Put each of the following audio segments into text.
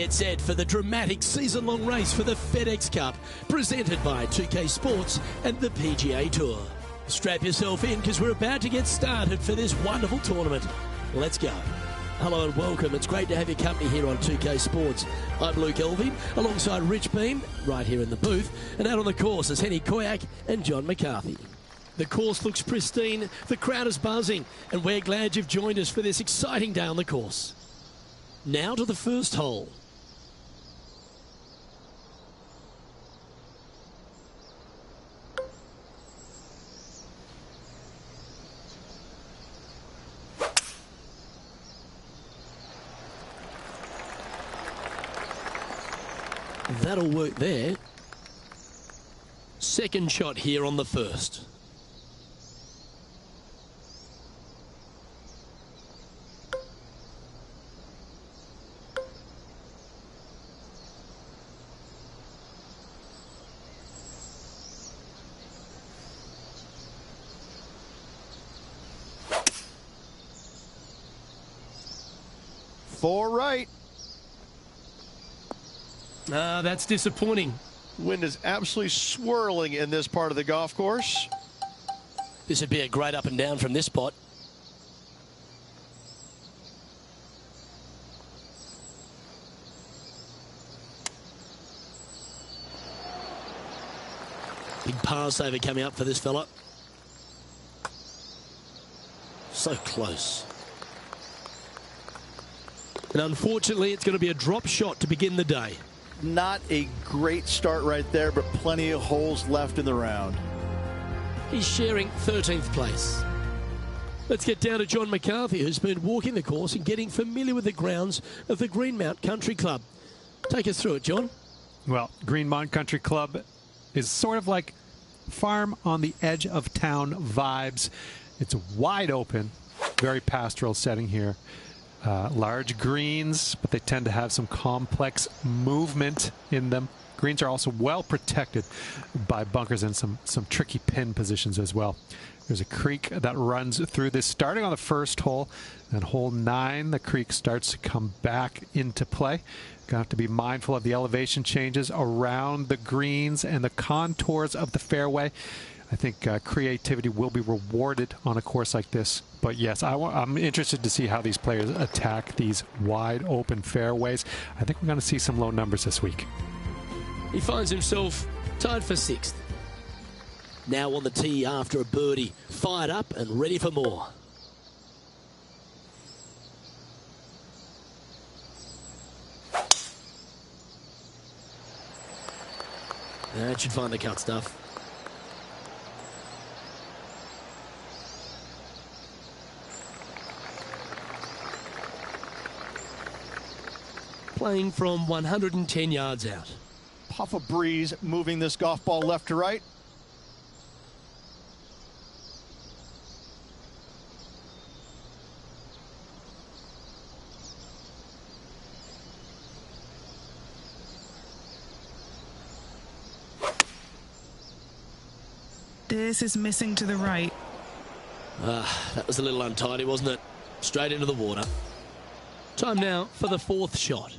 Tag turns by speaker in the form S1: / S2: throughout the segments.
S1: Get set for the dramatic season-long race for the FedEx Cup, presented by 2K Sports and the PGA Tour. Strap yourself in because we're about to get started for this wonderful tournament. Let's go. Hello and welcome. It's great to have your company here on 2K Sports. I'm Luke Elving, alongside Rich Beam, right here in the booth. And out on the course is Henny Koyak and John McCarthy. The course looks pristine, the crowd is buzzing, and we're glad you've joined us for this exciting day on the course. Now to the first hole. That'll work there. Second shot here on the first.
S2: Four right.
S1: That's disappointing.
S2: Wind is absolutely swirling in this part of the golf course.
S1: This would be a great up and down from this spot. Big par saver coming up for this fella. So close. And unfortunately, it's going to be a drop shot to begin the day.
S2: Not a great start right there, but plenty of holes left in the round.
S1: He's sharing 13th place. Let's get down to John McCarthy, who's been walking the course and getting familiar with the grounds of the Greenmount Country Club. Take us through it, John.
S3: Well, Greenmount Country Club is sort of like farm on the edge of town vibes. It's wide open, very pastoral setting here. Large greens, but they tend to have some complex movement in them. Greens are also well protected by bunkers and some tricky pin positions as well. There's a creek that runs through this starting on the first hole. And hole 9, the creek starts to come back into play. Gonna have to be mindful of the elevation changes around the greens and the contours of the fairway. I think creativity will be rewarded on a course like this. But yes, I'm interested to see how these players attack these wide open fairways. I think we're going to see some low numbers this week.
S1: He finds himself tied for 6th. Now on the tee after a birdie, fired up and ready for more. That should find the cut stuff. Playing from 110 yards out.
S2: Puff of breeze moving this golf ball left to right.
S4: This is missing to the right.
S1: That was a little untidy, wasn't it? Straight into the water. Time now for the 4th shot.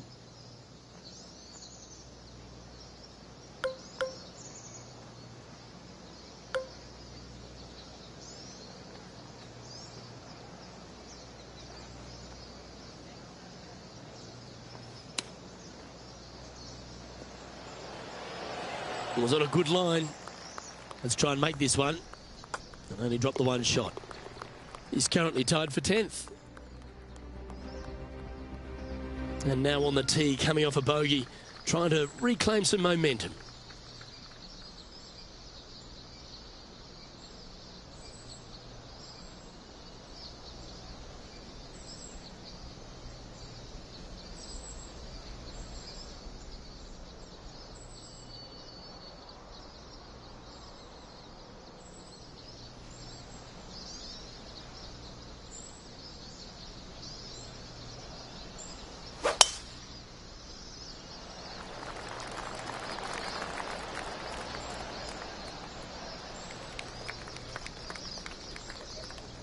S1: Was on a good line. Let's try and make this one. And only drop the one shot. He's currently tied for 10th. And now on the tee, coming off a bogey, trying to reclaim some momentum.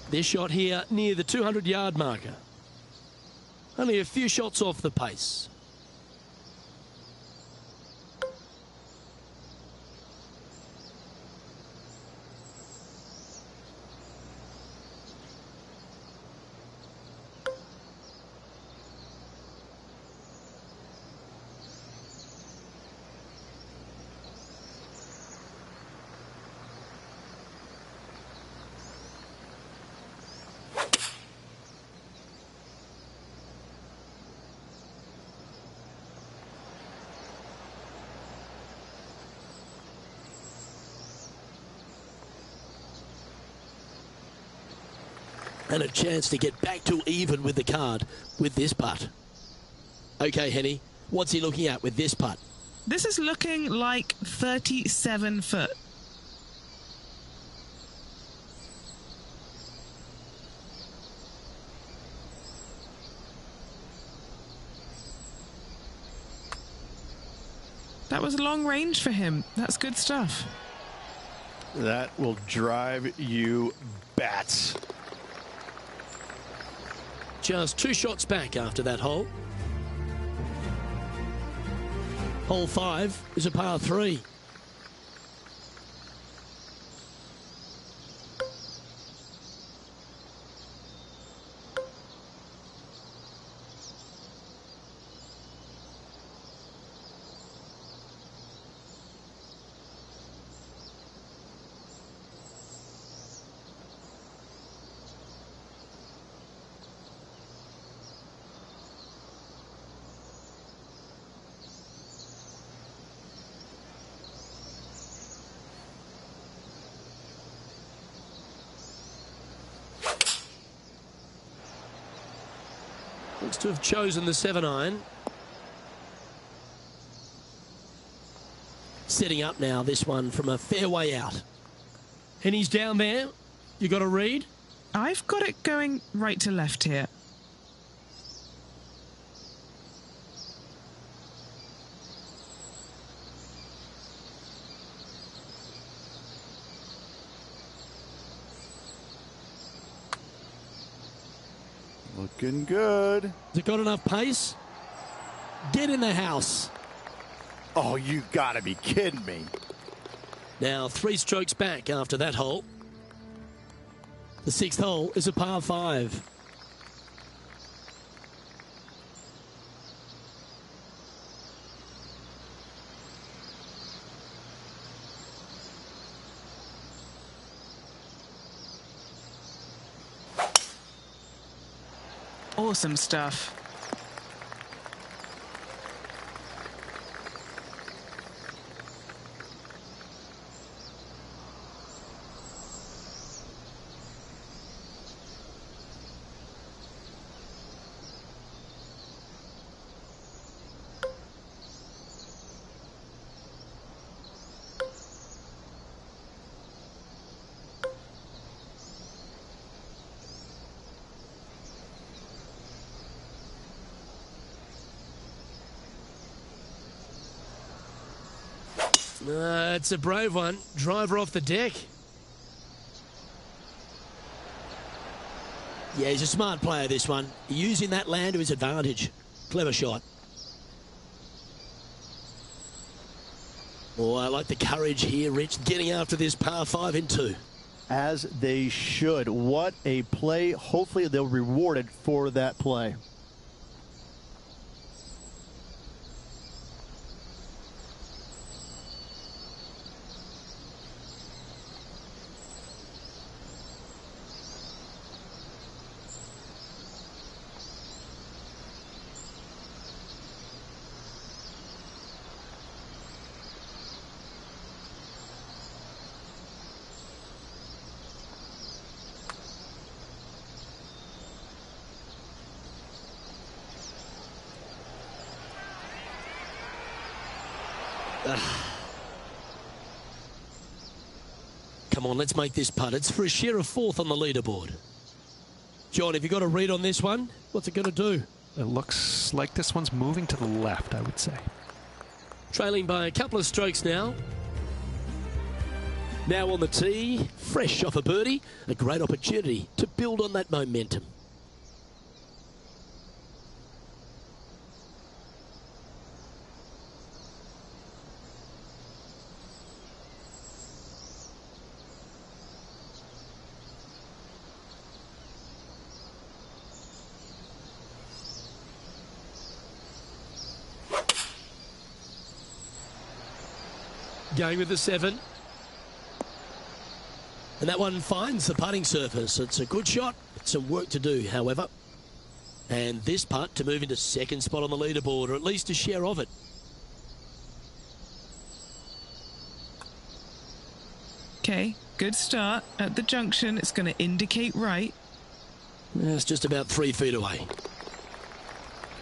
S1: This shot here near the 200-yard marker. Only a few shots off the pace. And a chance to get back to even with the card with this putt. Okay, Henny, what's he looking at with this putt?
S4: This is looking like 37 foot. That was long range for him. That's good stuff.
S2: That will drive you bats.
S1: Just 2 shots back after that hole. Hole 5 is a par 3. Looks to have chosen the 7-iron. Setting up now, this one from a fairway out. And he's down there. You got a read?
S4: I've got it going right to left here.
S2: Looking good.
S1: Has it got enough pace? Get in the house.
S2: Oh, you gotta be kidding me.
S1: Now 3 strokes back after that hole. The 6th hole is a par 5.
S4: Awesome stuff.
S1: It's a brave one. Driver off the deck. Yeah, he's a smart player, this one. Using that land to his advantage. Clever shot. Oh, I like the courage here, Rich, getting after this par 5 in 2.
S2: As they should. What a play. Hopefully they'll be rewarded for that play.
S1: Come on, let's make this putt. It's for a share of 4th on the leaderboard. John, have you got a read on this one? What's it going to do?
S3: It looks like this one's moving to the left, I would say.
S1: Trailing by a couple of strokes now. Now on the tee, fresh off a birdie, a great opportunity to build on that momentum. Going with the 7. And that one finds the putting surface. It's a good shot. Some work to do, however. And this putt to move into 2nd spot on the leaderboard, or at least a share of it.
S4: Okay, good start. At the junction, it's going to indicate right.
S1: It's just about 3 feet away.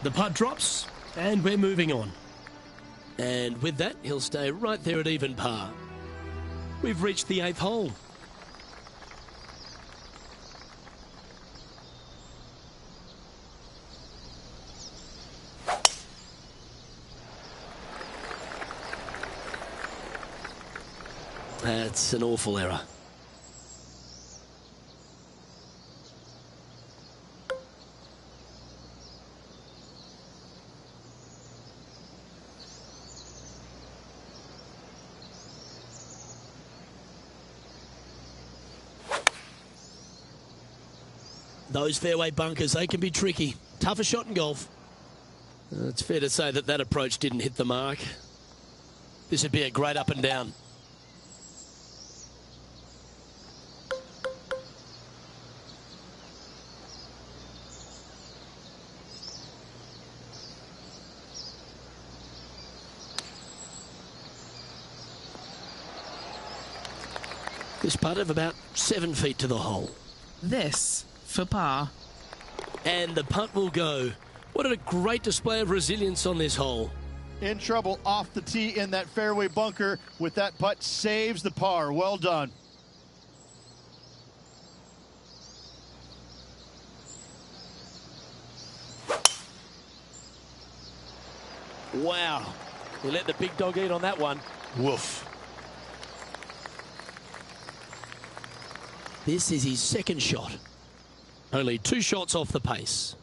S1: The putt drops, and we're moving on. And with that, he'll stay right there at even par. We've reached the 8th hole. That's an awful error. Those fairway bunkers, they can be tricky. Tougher shot in golf. It's fair to say that that approach didn't hit the mark. This would be a great up and down. This putt of about 7 feet to the hole.
S4: This for par.
S1: And the putt will go. What a great display of resilience on this hole.
S2: In trouble off the tee in that fairway bunker with that putt, saves the par. Well done.
S1: Wow. He let the big dog eat on that one. Woof. This is his second shot. Only 2 shots off the pace.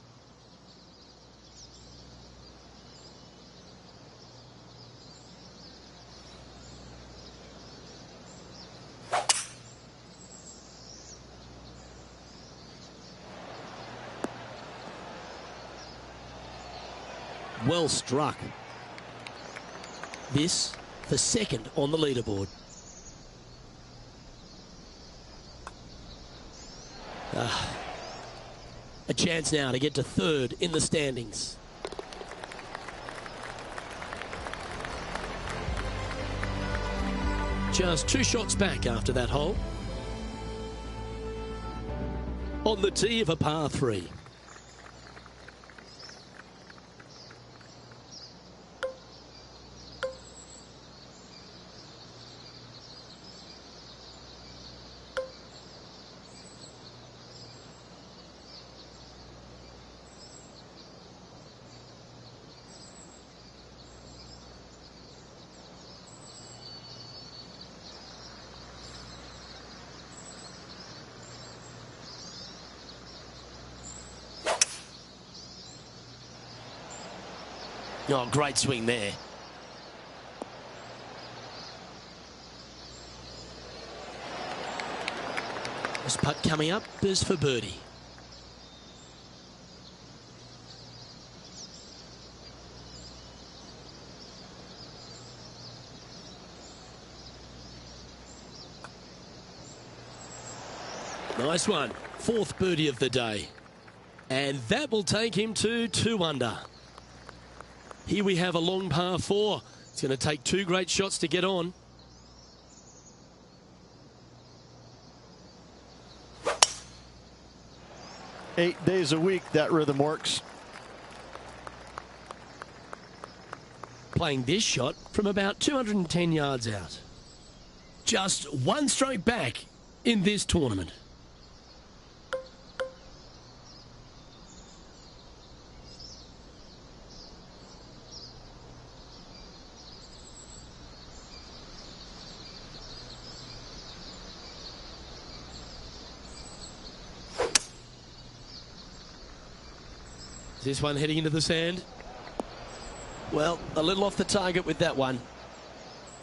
S1: Well struck. This for second on the leaderboard. A chance now to get to third in the standings. Just 2 shots back after that hole. On the tee of a par 3. Oh, great swing there. This putt coming up is for birdie. Nice one. 4th birdie of the day. And that will take him to 2 under. Here we have a long par 4. It's going to take 2 great shots to get on.
S2: Eight days a week, that rhythm works.
S1: Playing this shot from about 210 yards out. Just 1 stroke back in this tournament. This one heading into the sand. Well, a little off the target with that one.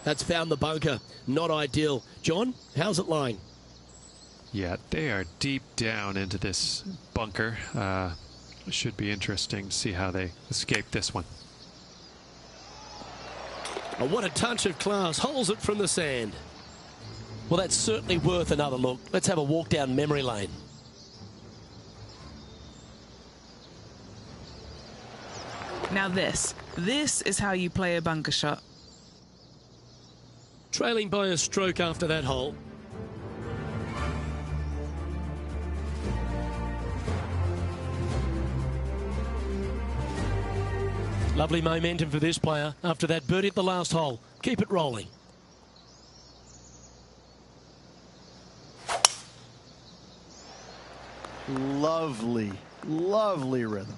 S1: That's found the bunker. Not ideal. John, how's it lying?
S3: Yeah, they are deep down into this bunker. Should be interesting to see how they escape this one.
S1: Oh, what a touch of class. Holds it from the sand. Well, that's certainly worth another look. Let's have a walk down memory lane.
S4: Now this is how you play a bunker shot.
S1: Trailing by a stroke after that hole. Lovely momentum for this player after that birdie at the last hole. Keep it rolling.
S2: Lovely, lovely rhythm.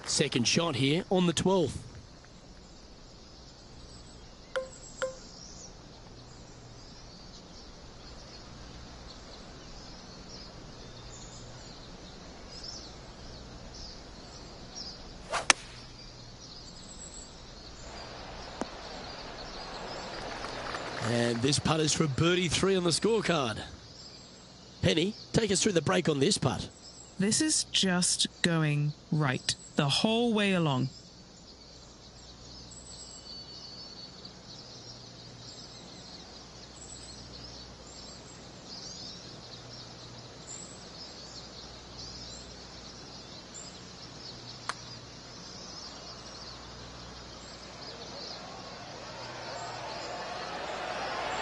S1: Second shot here on the 12th. And this putt is for birdie 3 on the scorecard. Penny, take us through the break on this putt.
S4: This is just going right the whole way along.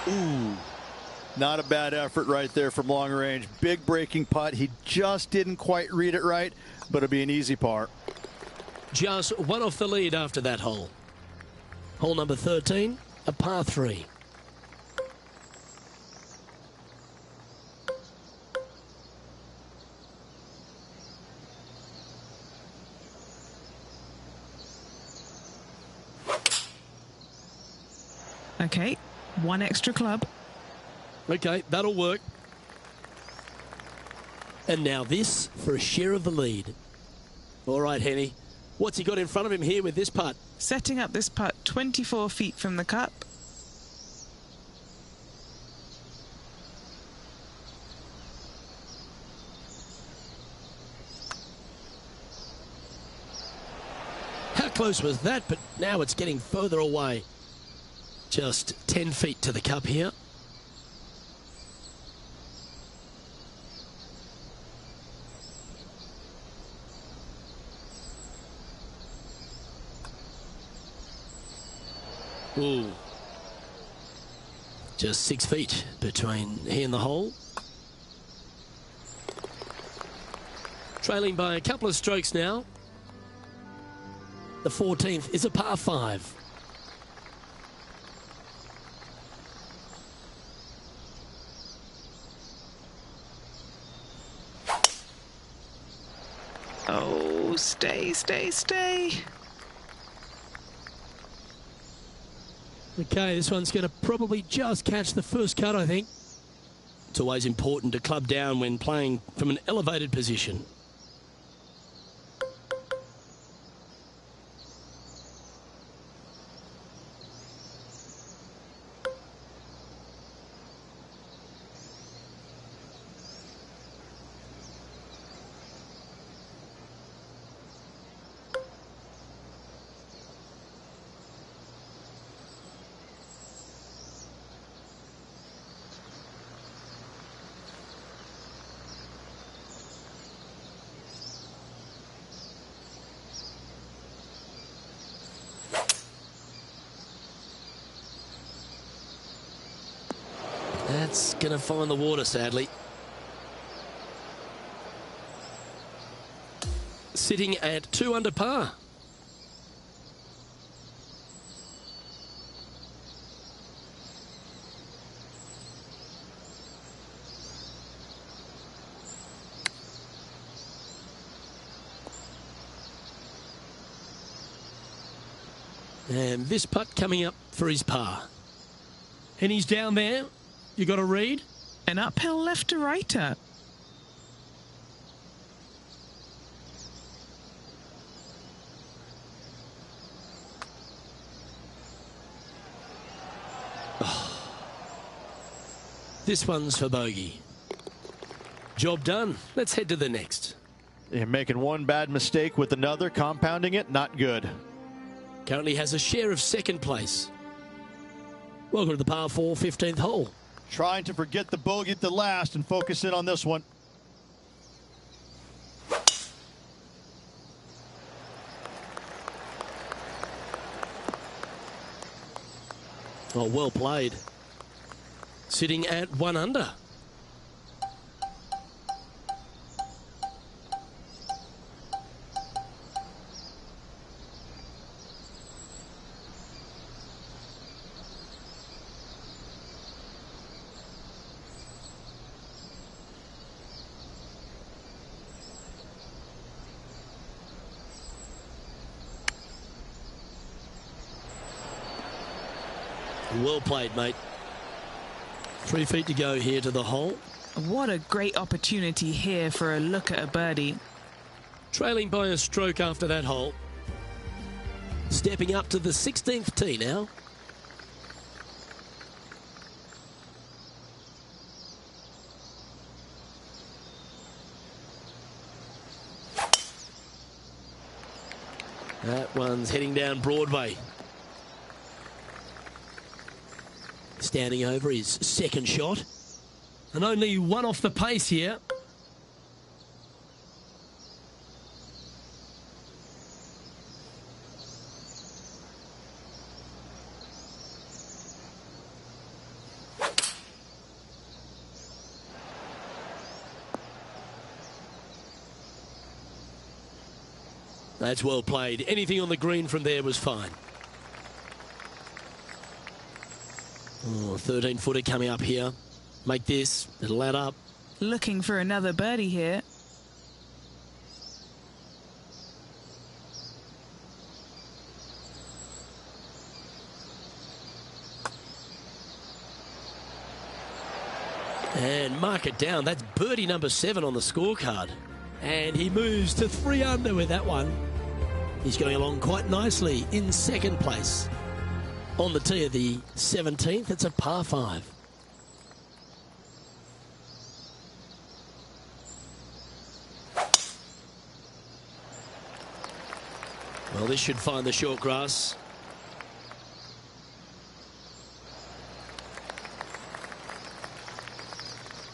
S2: Ooh, not a bad effort right there from long range. Big breaking putt. He just didn't quite read it right, but it'll be an easy par.
S1: Just one off the lead after that hole. Hole number 13, a par 3.
S4: Okay, one extra club.
S1: Okay, that'll work. And now this for a share of the lead. All right, Henny. What's he got in front of him here with this putt?
S4: Setting up this putt 24 feet from the cup.
S1: How close was that? But now it's getting further away. Just 10 feet to the cup here. Ooh. Just 6 feet between he and the hole. Trailing by a couple of strokes now. The 14th is a par 5.
S4: Oh, stay, stay, stay.
S1: Okay, this one's going to probably just catch the first cut, I think. It's always important to club down when playing from an elevated position. That's going to find the water, sadly. Sitting at 2 under par. And this putt coming up for his par. And he's down there. You got to read?
S4: An uphill left to righter.
S1: Oh. This one's for bogey. Job done. Let's head to the next.
S2: You're making one bad mistake with another, compounding it, not good.
S1: Currently has a share of second place. Welcome to the par 4 15th hole.
S2: Trying to forget the bogey at the last and focus in on this one.
S1: Oh, well played. Sitting at 1 under. Well played, mate. 3 feet to go here to the hole.
S4: What a great opportunity here for a look at a birdie.
S1: Trailing by a stroke after that hole. Stepping up to the 16th tee now. That one's heading down Broadway. Standing over his second shot. And only one off the pace here. That's well played. Anything on the green from there was fine. Oh, 13-footer coming up here. Make this. It'll add up.
S4: Looking for another birdie here.
S1: And mark it down. That's birdie number 7 on the scorecard. And he moves to 3 under with that one. He's going along quite nicely in second place. On the tee of the 17th, it's a par 5. Well, this should find the short grass.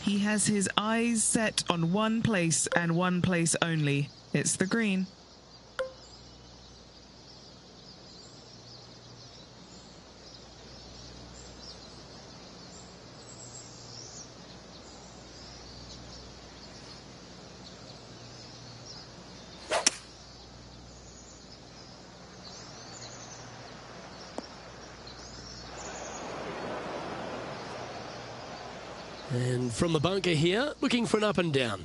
S4: He has his eyes set on one place and one place only. It's the green.
S1: And from the bunker here, looking for an up and down.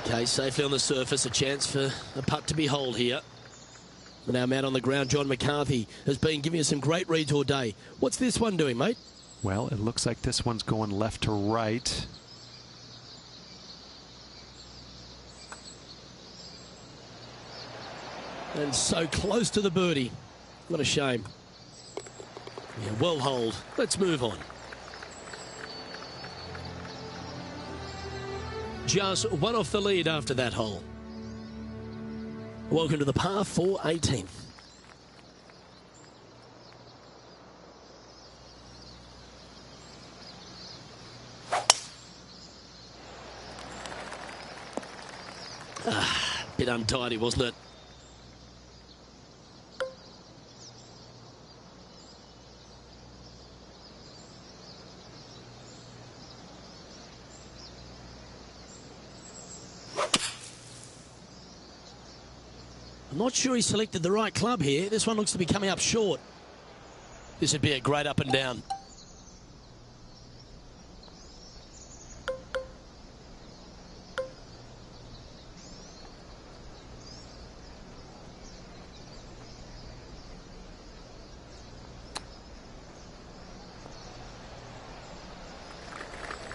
S1: Okay, safely on the surface, a chance for a putt to be holed here. And our man on the ground, John McCarthy, has been giving us some great reads all day. What's this one doing, mate?
S3: Well, it looks like this one's going left to right.
S1: And so close to the birdie. What a shame. Yeah, well holed. Let's move on. Just one off the lead after that hole. Welcome to the par 4 18th. Bit untidy, wasn't it? I'm not sure he selected the right club here. This one looks to be coming up short. This would be a great up and down.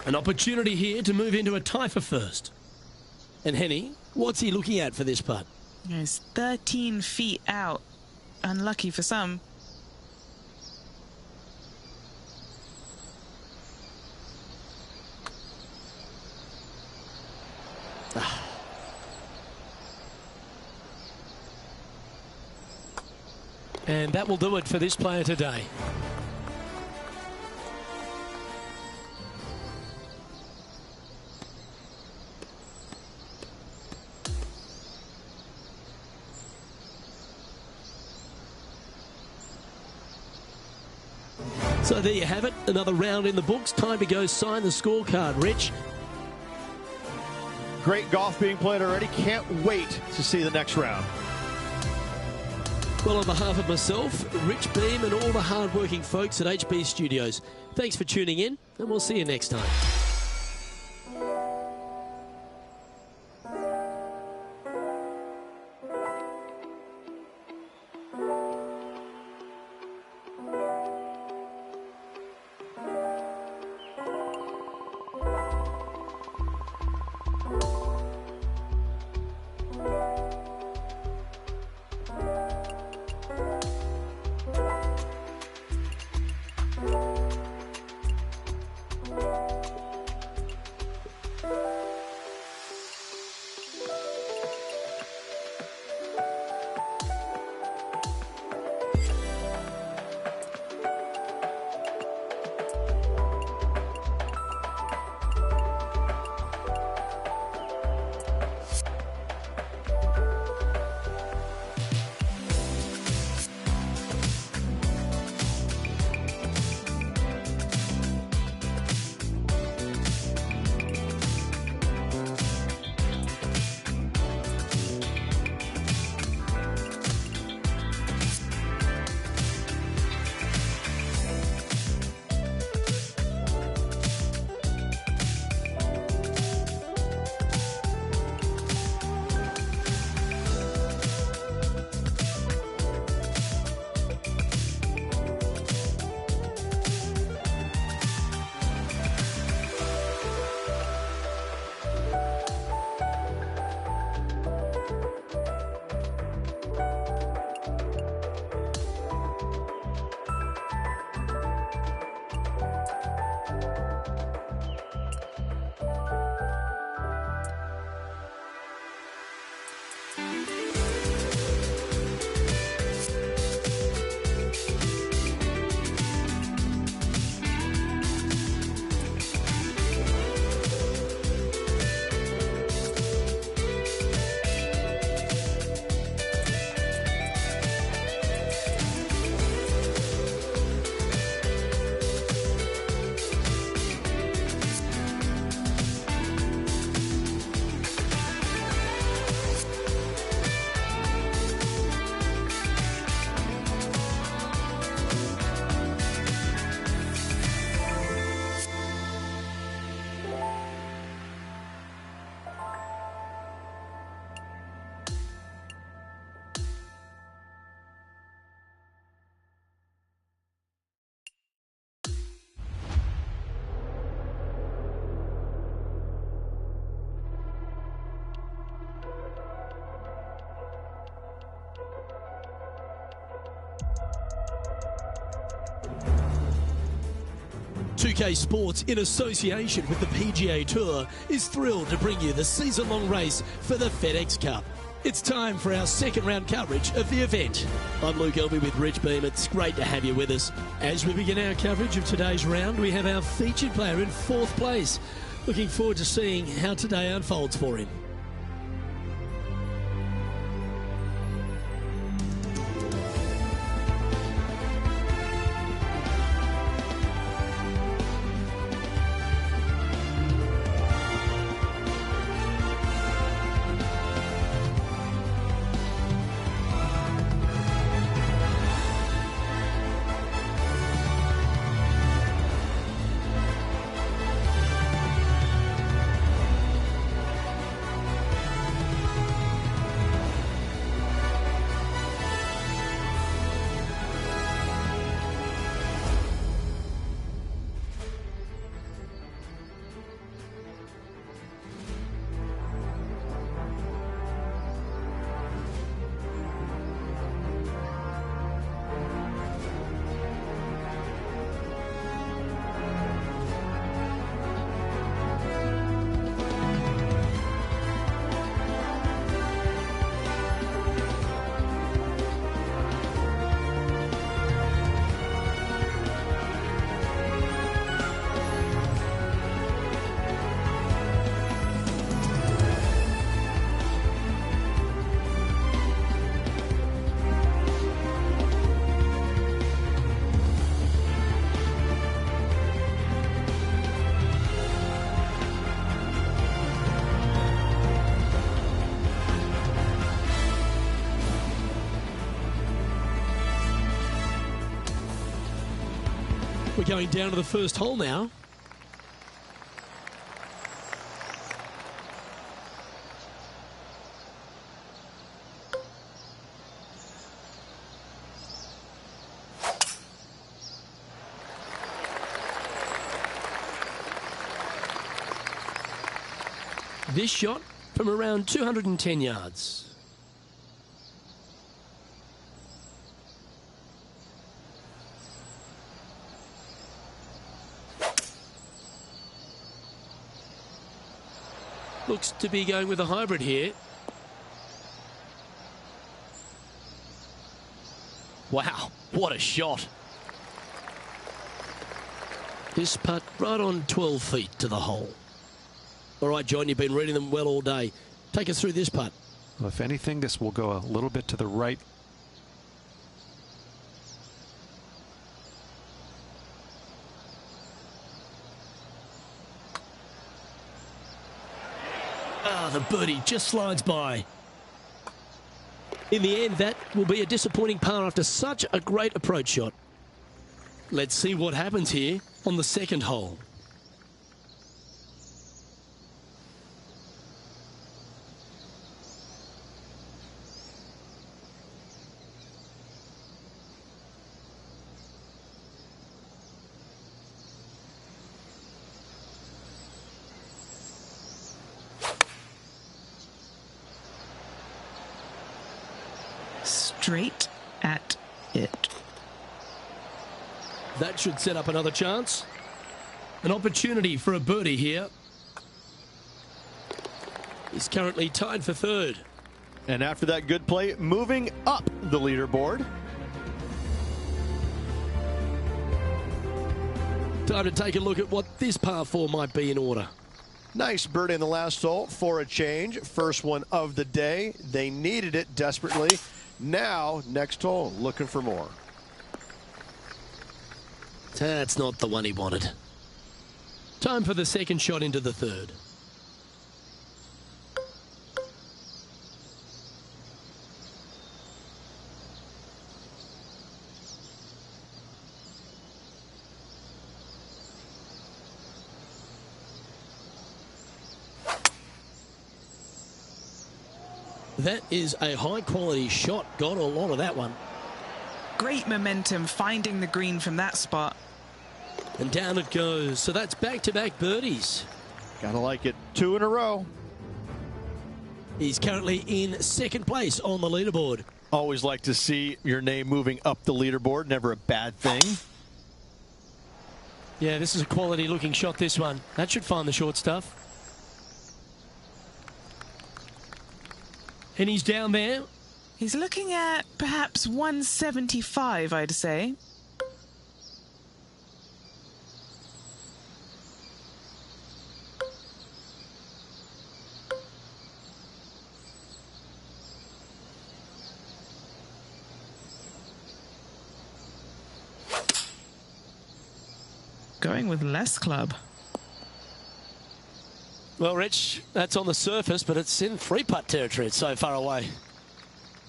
S1: An opportunity here to move into a tie for first. And Henny, what's he looking at for this putt?
S4: It's 13 feet out. Unlucky for some.
S1: And that will do it for this player today. So there you have it, another round in the books. Time to go sign the scorecard, Rich.
S2: Great golf being played already. Can't wait to see the next round.
S1: Well, on behalf of myself, Rich Beam, and all the hard-working folks at HB Studios, thanks for tuning in, and we'll see you next time. 2K Sports, in association with the PGA Tour, is thrilled to bring you the season-long race for the FedEx Cup. It's time for our second round coverage of the event. I'm Luke Elby with Rich Beam. It's great to have you with us. As we begin our coverage of today's round, we have our featured player in fourth place. Looking forward to seeing how today unfolds for him. We're going down to the first hole now. This shot from around 210 yards. Looks to be going with a hybrid here. Wow, what a shot. This putt right on 12 feet to the hole. All right, John, you've been reading them well all day. Take us through this putt.
S3: Well, if anything, this will go a little bit to the right.
S1: Ah, the birdie just slides by. In the end, that will be a disappointing par after such a great approach shot. Let's see what happens here on the second hole.
S4: Straight at it.
S1: That should set up another chance. An opportunity for a birdie here. He's currently tied for third.
S2: And after that good play, moving up the leaderboard.
S1: Time to take a look at what this par 4 might be in order.
S5: Nice birdie in the last hole for a change. First one of the day. They needed it desperately. Now, next hole, looking for more.
S1: That's not the one he wanted. Time for the second shot into the third. That is a high-quality shot. Got a lot of that one.
S4: Great momentum finding the green from that spot.
S1: And down it goes. So that's back-to-back birdies.
S2: Gotta like it. 2 in a row.
S1: He's currently in second place on the leaderboard.
S2: Always like to see your name moving up the leaderboard. Never a bad thing.
S1: Yeah, this is a quality looking shot, this one. That should find the short stuff. And he's down there.
S4: He's looking at perhaps 175, I'd say. Going with less club.
S1: Well, Rich, that's on the surface, but it's in three-putt territory. It's so far away.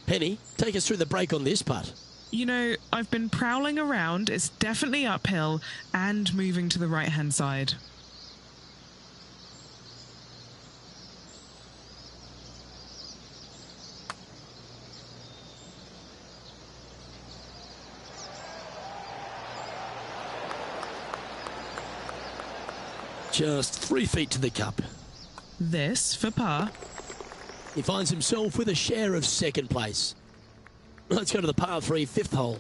S1: Penny, take us through the break on this putt.
S4: You know, I've been prowling around. It's definitely uphill and moving to the right-hand side.
S1: Just 3 feet to the cup.
S4: This for par.
S1: He finds himself with a share of second place. Let's go to the par 3 fifth hole.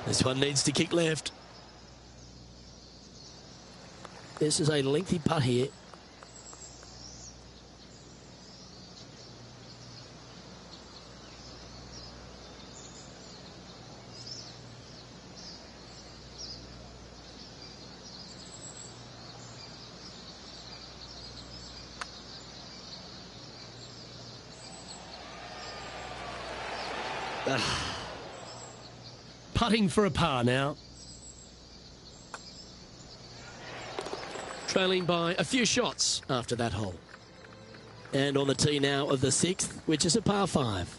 S1: This one needs to kick left. This is a lengthy putt here. Putting for a par now. Trailing by a few shots after that hole. And on the tee now of the 6th, which is a par 5.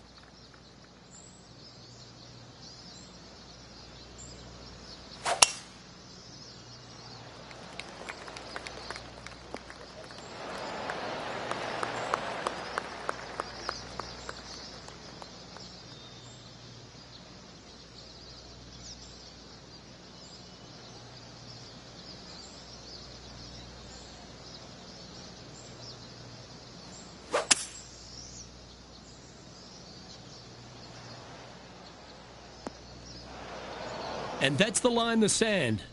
S1: And that's the line in the sand.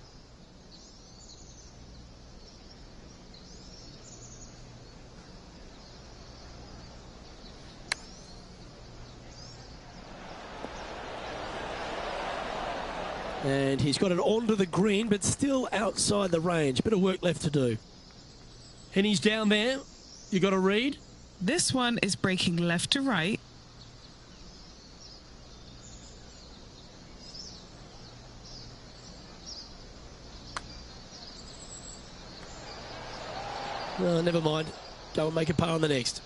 S1: And he's got it onto the green, but still outside the range. Bit of work left to do. And he's down there. You got to read.
S4: This one is breaking left to right.
S1: Oh, never mind. Go and make a par on the next.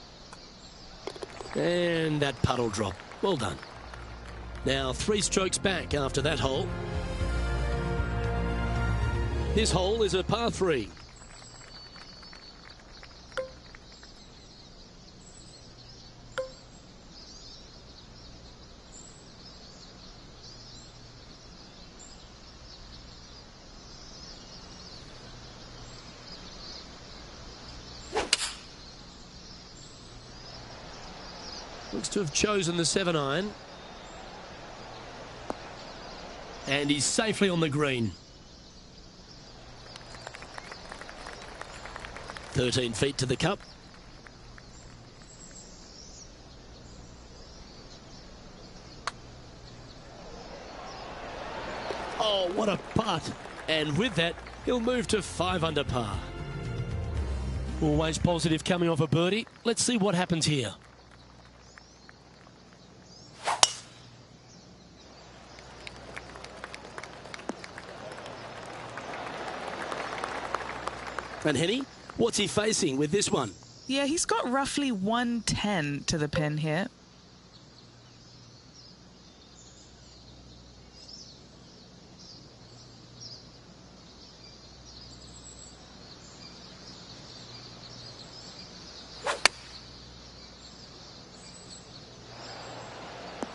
S1: And that putt will drop. Well done. Now 3 strokes back after that hole. This hole is a par 3. Looks to have chosen the 7-iron. And he's safely on the green. 13 feet to the cup. Oh, what a putt. And with that, he'll move to 5 under par. Always positive coming off a birdie. Let's see what happens here. And Henny, what's he facing with this one?
S4: Yeah, he's got roughly 110 to the pin here.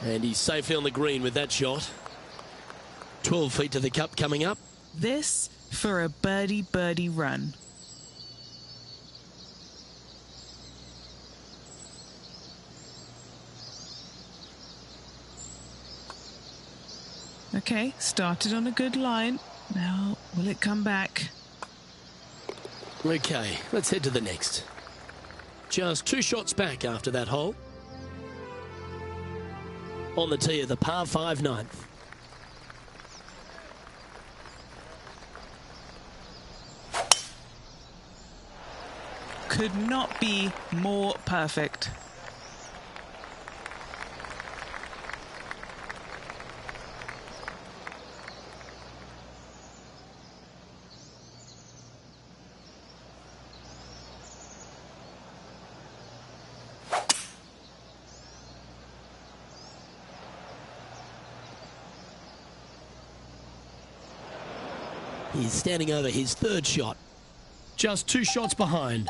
S1: And he's safely on the green with that shot. 12 feet to the cup coming up.
S4: This for a birdie run. Okay, started on a good line. Now, will it come back?
S1: Okay, let's head to the next. Just 2 shots back after that hole. On the tee of the par 5 ninth.
S4: Could not be more perfect.
S1: He's standing over his 3rd shot. Just 2 shots behind.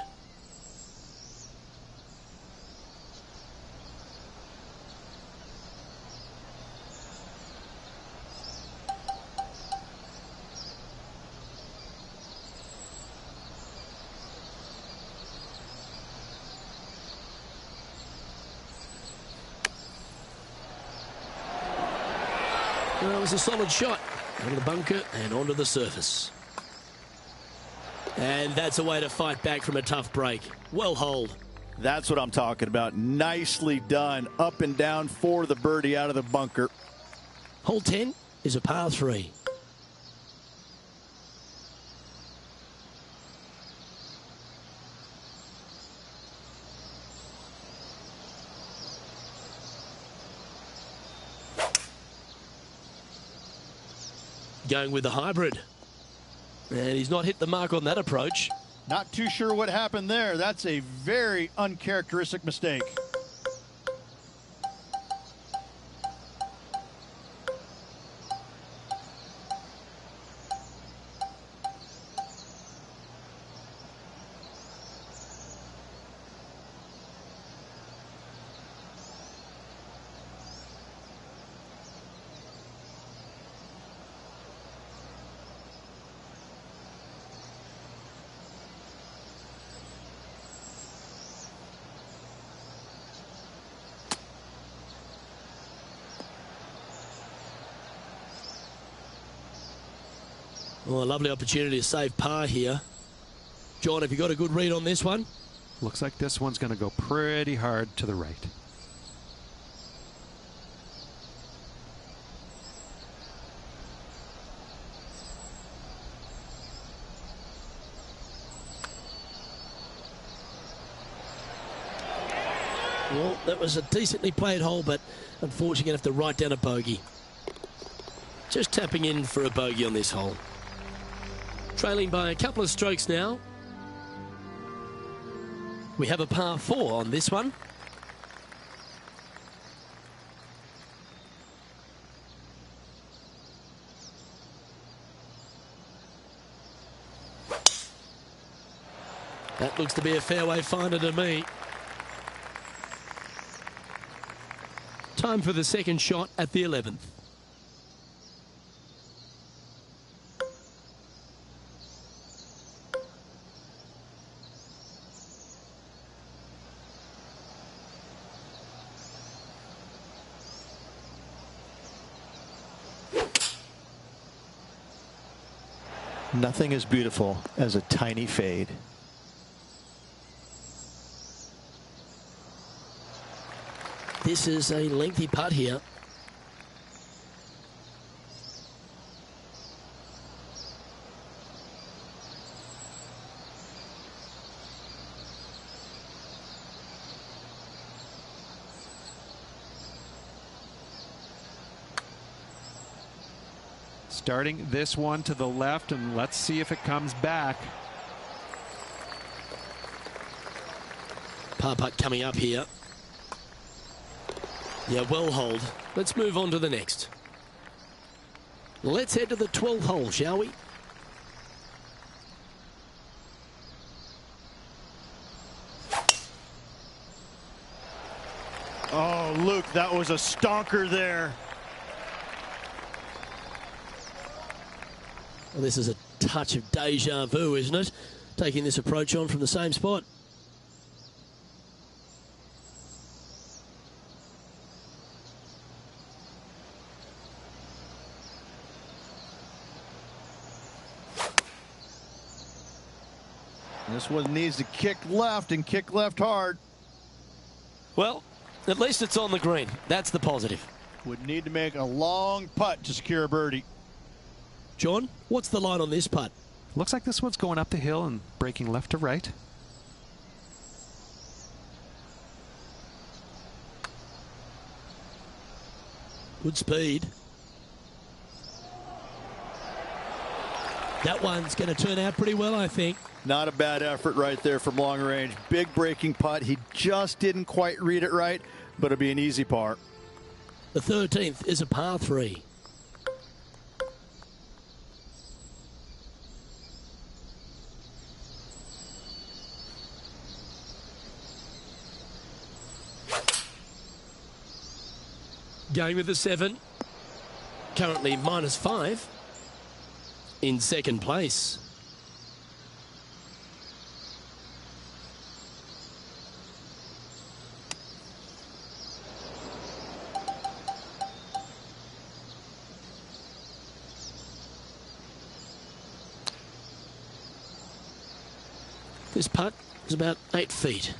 S1: Well, it was a solid shot. Out of the bunker and onto the surface. And that's a way to fight back from a tough break. Well holed.
S2: That's what I'm talking about. Nicely done. Up and down for the birdie out of the bunker.
S1: Hole 10 is a par 3. Going with the hybrid. And he's not hit the mark on that approach.
S2: Not too sure what happened there. That's a very uncharacteristic mistake.
S1: Well, a lovely opportunity to save par here. John, have you got a good read on this one?
S3: Looks like this one's going to go pretty hard to the right.
S1: Well, that was a decently played hole, but unfortunately going to have to write down a bogey. Just tapping in for a bogey on this hole. Trailing by a couple of strokes now. We have a par 4 on this one. That looks to be a fairway finder to me. Time for the second shot at the 11th.
S5: Nothing as beautiful as a tiny fade.
S1: This is a lengthy putt here.
S3: Starting this one to the left, and let's see if it comes back.
S1: Par putt coming up here. Yeah, well holed. Let's move on to the next. Let's head to the 12th hole, shall we?
S2: Oh, Luke, that was a stonker there.
S1: Well, this is a touch of deja vu, isn't it? Taking this approach on from the same spot.
S2: This one needs to kick left and kick left hard.
S1: Well, at least it's on the green. That's the positive.
S2: Would need to make a long putt to secure a birdie.
S1: John, what's the line on this putt?
S3: Looks like this one's going up the hill and breaking left to right.
S1: Good speed. That one's going to turn out pretty well, I think.
S2: Not a bad effort right there from long range. Big breaking putt. He just didn't quite read it right, but it'll be an easy par.
S1: The 13th is a par 3. Going with the 7. Currently -5. In second place. This putt is about 8 feet.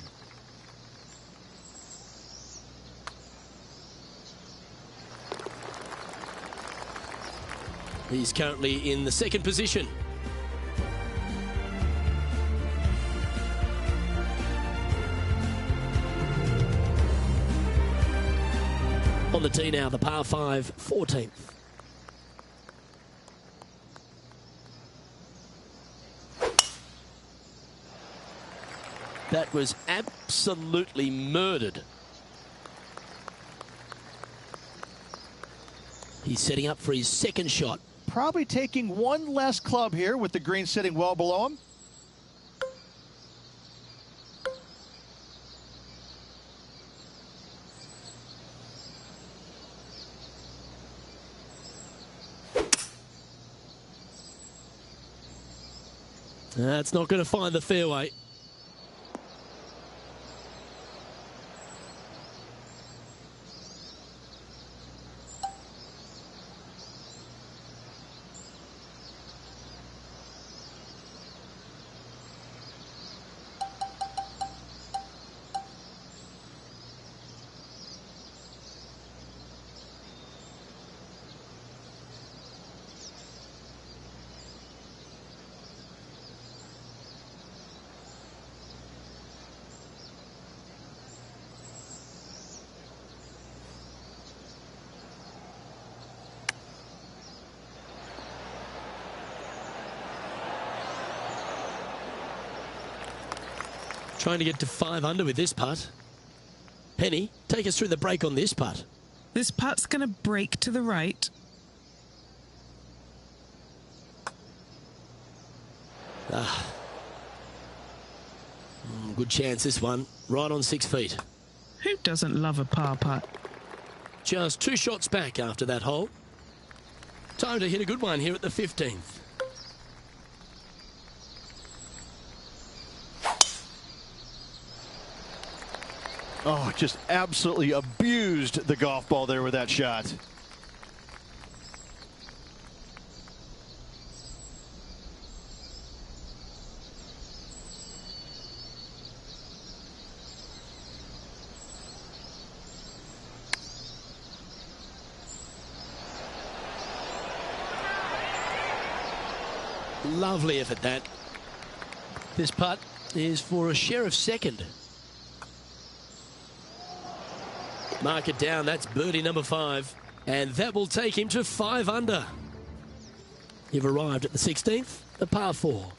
S1: He's currently in the second position. On the tee now, the par 5, 14th. That was absolutely murdered. He's setting up for his second shot.
S2: Probably taking one less club here with the green sitting well below him.
S1: That's not going to find the fairway. Trying to get to 5 under with this putt. Penny, take us through the break on this putt.
S4: This putt's going to break to the right.
S1: Good chance this one. Right on 6 feet.
S4: Who doesn't love a par putt?
S1: Just 2 shots back after that hole. Time to hit a good one here at the 15th.
S2: Oh, just absolutely abused the golf ball there with that shot.
S1: Lovely effort, that. This putt is for a share of second. Mark it down, that's birdie number 5. And that will take him to 5 under. You've arrived at the 16th, a par 4.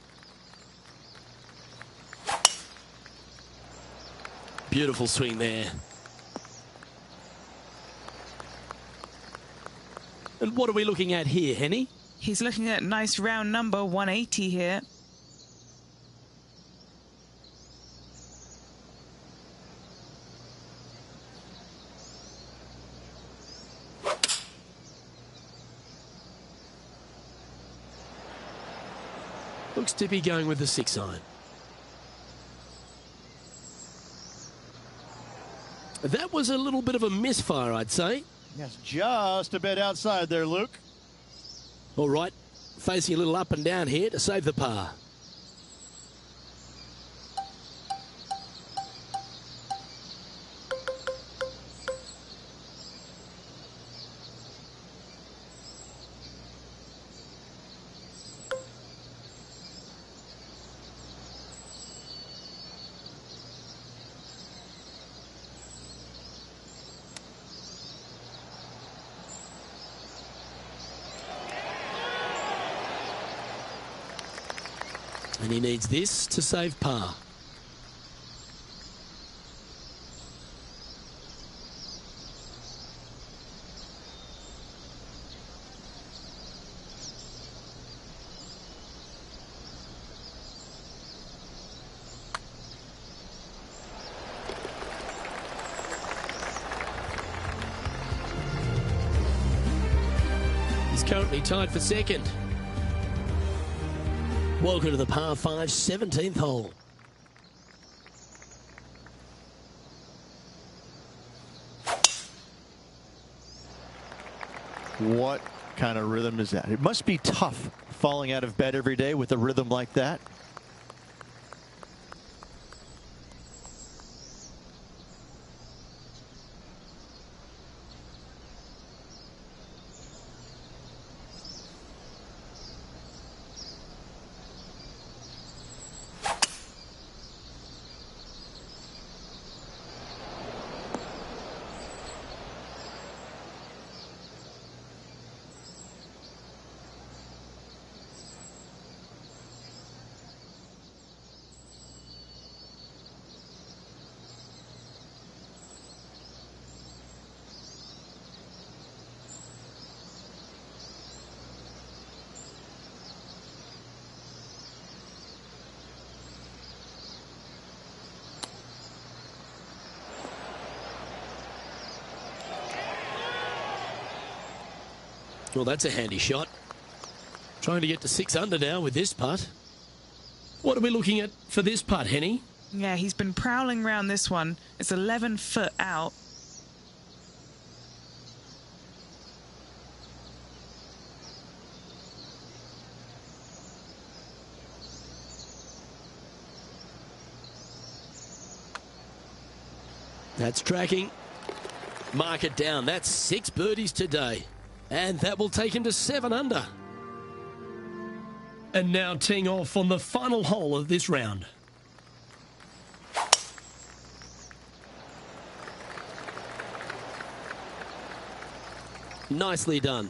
S1: Beautiful swing there. And what are we looking at here, Henny?
S4: He's looking at nice round number 180 here.
S1: Looks to be going with the 6-iron. That was a little bit of a misfire, I'd say.
S2: Yes, just a bit outside there, Luke.
S1: All right, facing a little up and down here to save the par. And he needs this to save par. He's currently tied for second. Welcome to the par 5 17th hole.
S2: What kind of rhythm is that? It must be tough falling out of bed every day with a rhythm like that.
S1: Well, that's a handy shot. Trying to get to 6 under now with this putt. What are we looking at for this putt, Henny?
S4: Yeah, he's been prowling around this one. It's 11 foot out.
S1: That's tracking. Mark it down. That's 6 birdies today. And that will take him to 7 under. And now teeing off on the final hole of this round. Nicely done.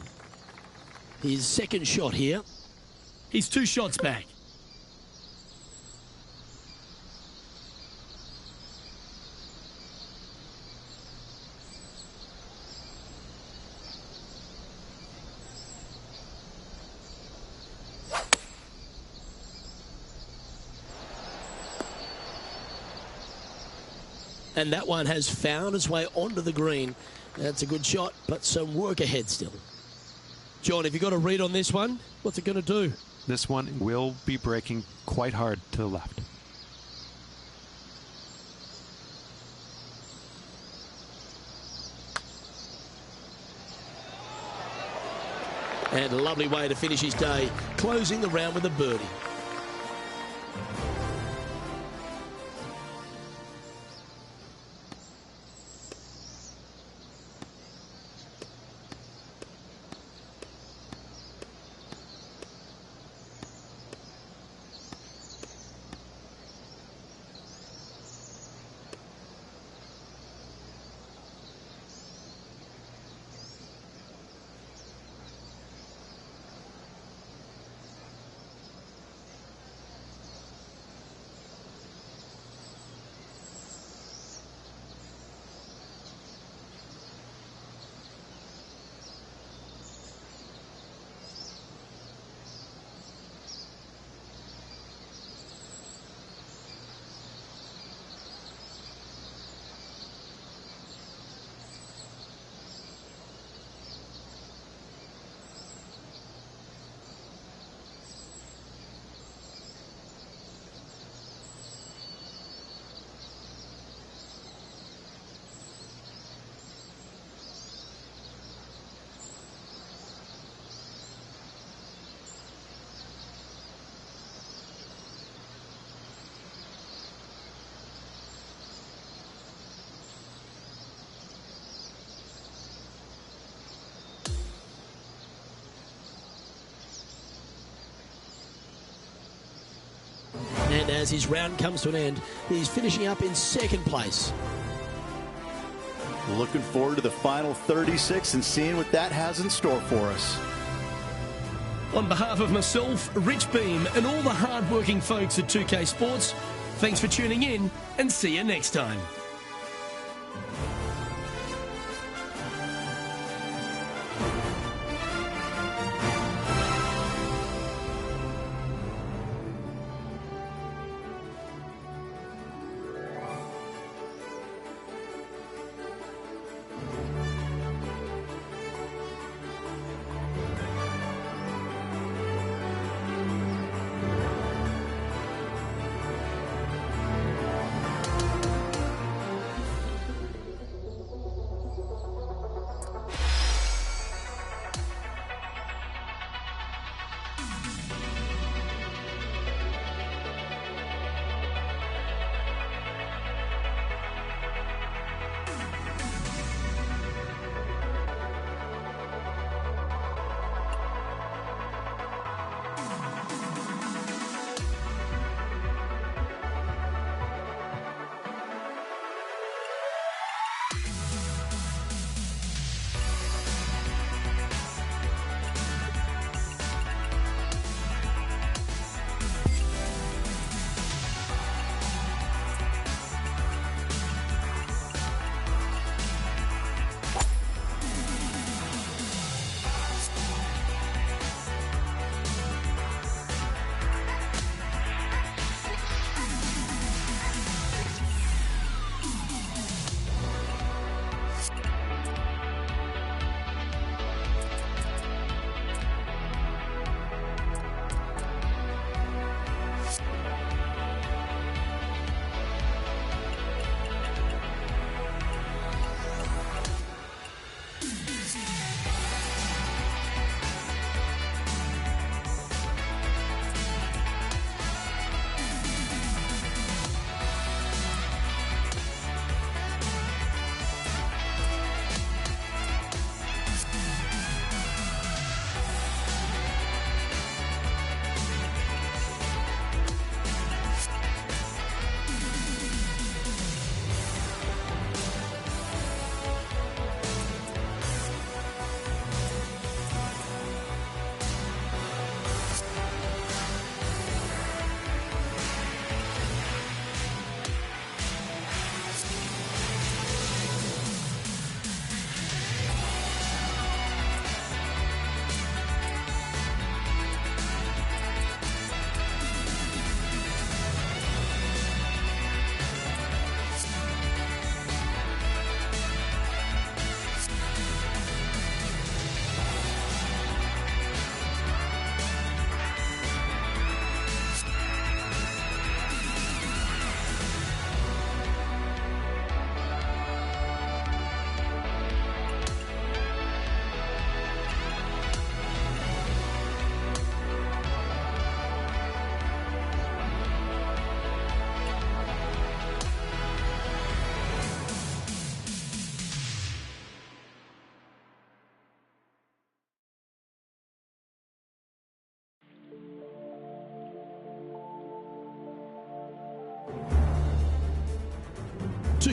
S1: His second shot here. He's 2 shots back. And that one has found its way onto the green. That's a good shot, but some work ahead still. John, have you got a read on this one? What's it going to do?
S3: This one will be breaking quite hard to the left.
S1: And a lovely way to finish his day, closing the round with a birdie. And as his round comes to an end, he's finishing up in second place.
S2: Looking forward to the final 36 and seeing what that has in store for us.
S1: On behalf of myself, Rich Beam, and all the hard-working folks at 2K Sports, thanks for tuning in and see you next time.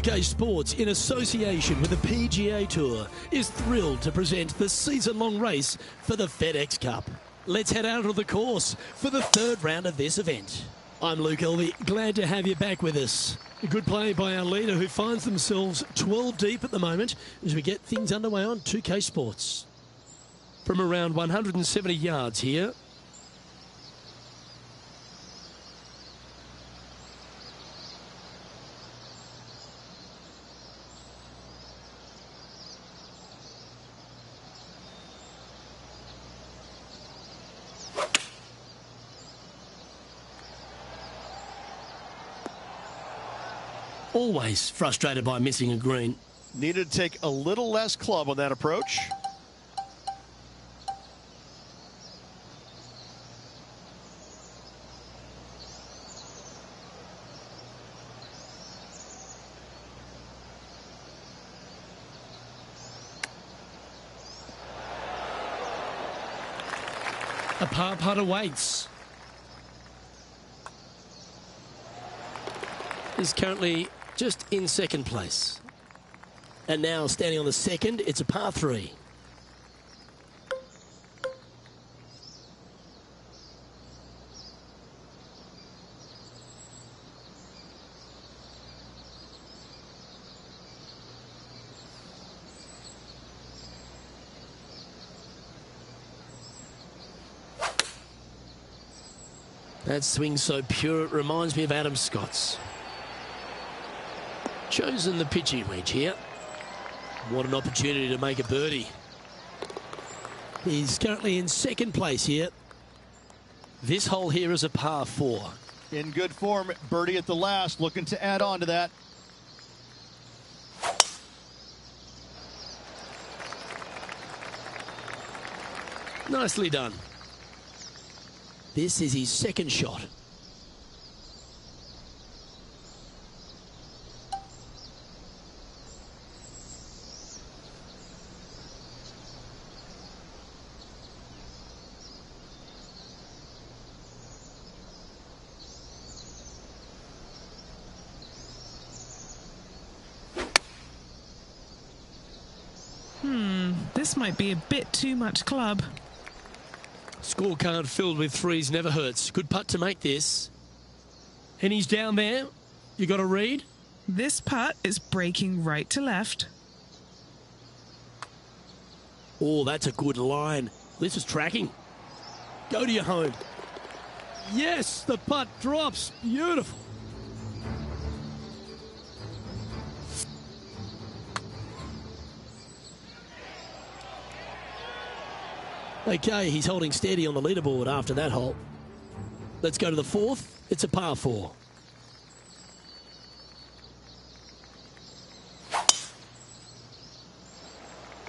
S6: UK Sports, in association with the PGA Tour, is thrilled to present the season-long race for the FedEx Cup. Let's head out of the course for the third round of this event. I'm Luke Elvey, glad to have you back with us. A good play by our leader, who finds themselves 12 deep at the moment as we get things underway on 2K Sports. From around 170 yards here, always frustrated by missing a green.
S5: Needed to take a little less club on that approach.
S6: A par putt awaits.
S1: is currently just in second place. And now standing on the second, it's a par 3. That swing so pure, it reminds me of Adam Scott's. Chosen the pitching wedge here. What an opportunity to make a birdie. He's currently in second place here. This hole here is a par 4.
S2: In good form, birdie at the last, looking to add on to that.
S1: Nicely done. This is his second shot.
S4: This might be a bit too much club.
S1: Scorecard filled with threes never hurts. Good putt to make this. And he's down there. You got a read?
S4: This putt is breaking right to left.
S1: Oh, that's a good line. This is tracking. Go to your home. Yes, the putt drops. Beautiful. Okay, he's holding steady on the leaderboard after that hole. Let's go to the fourth. It's a par 4.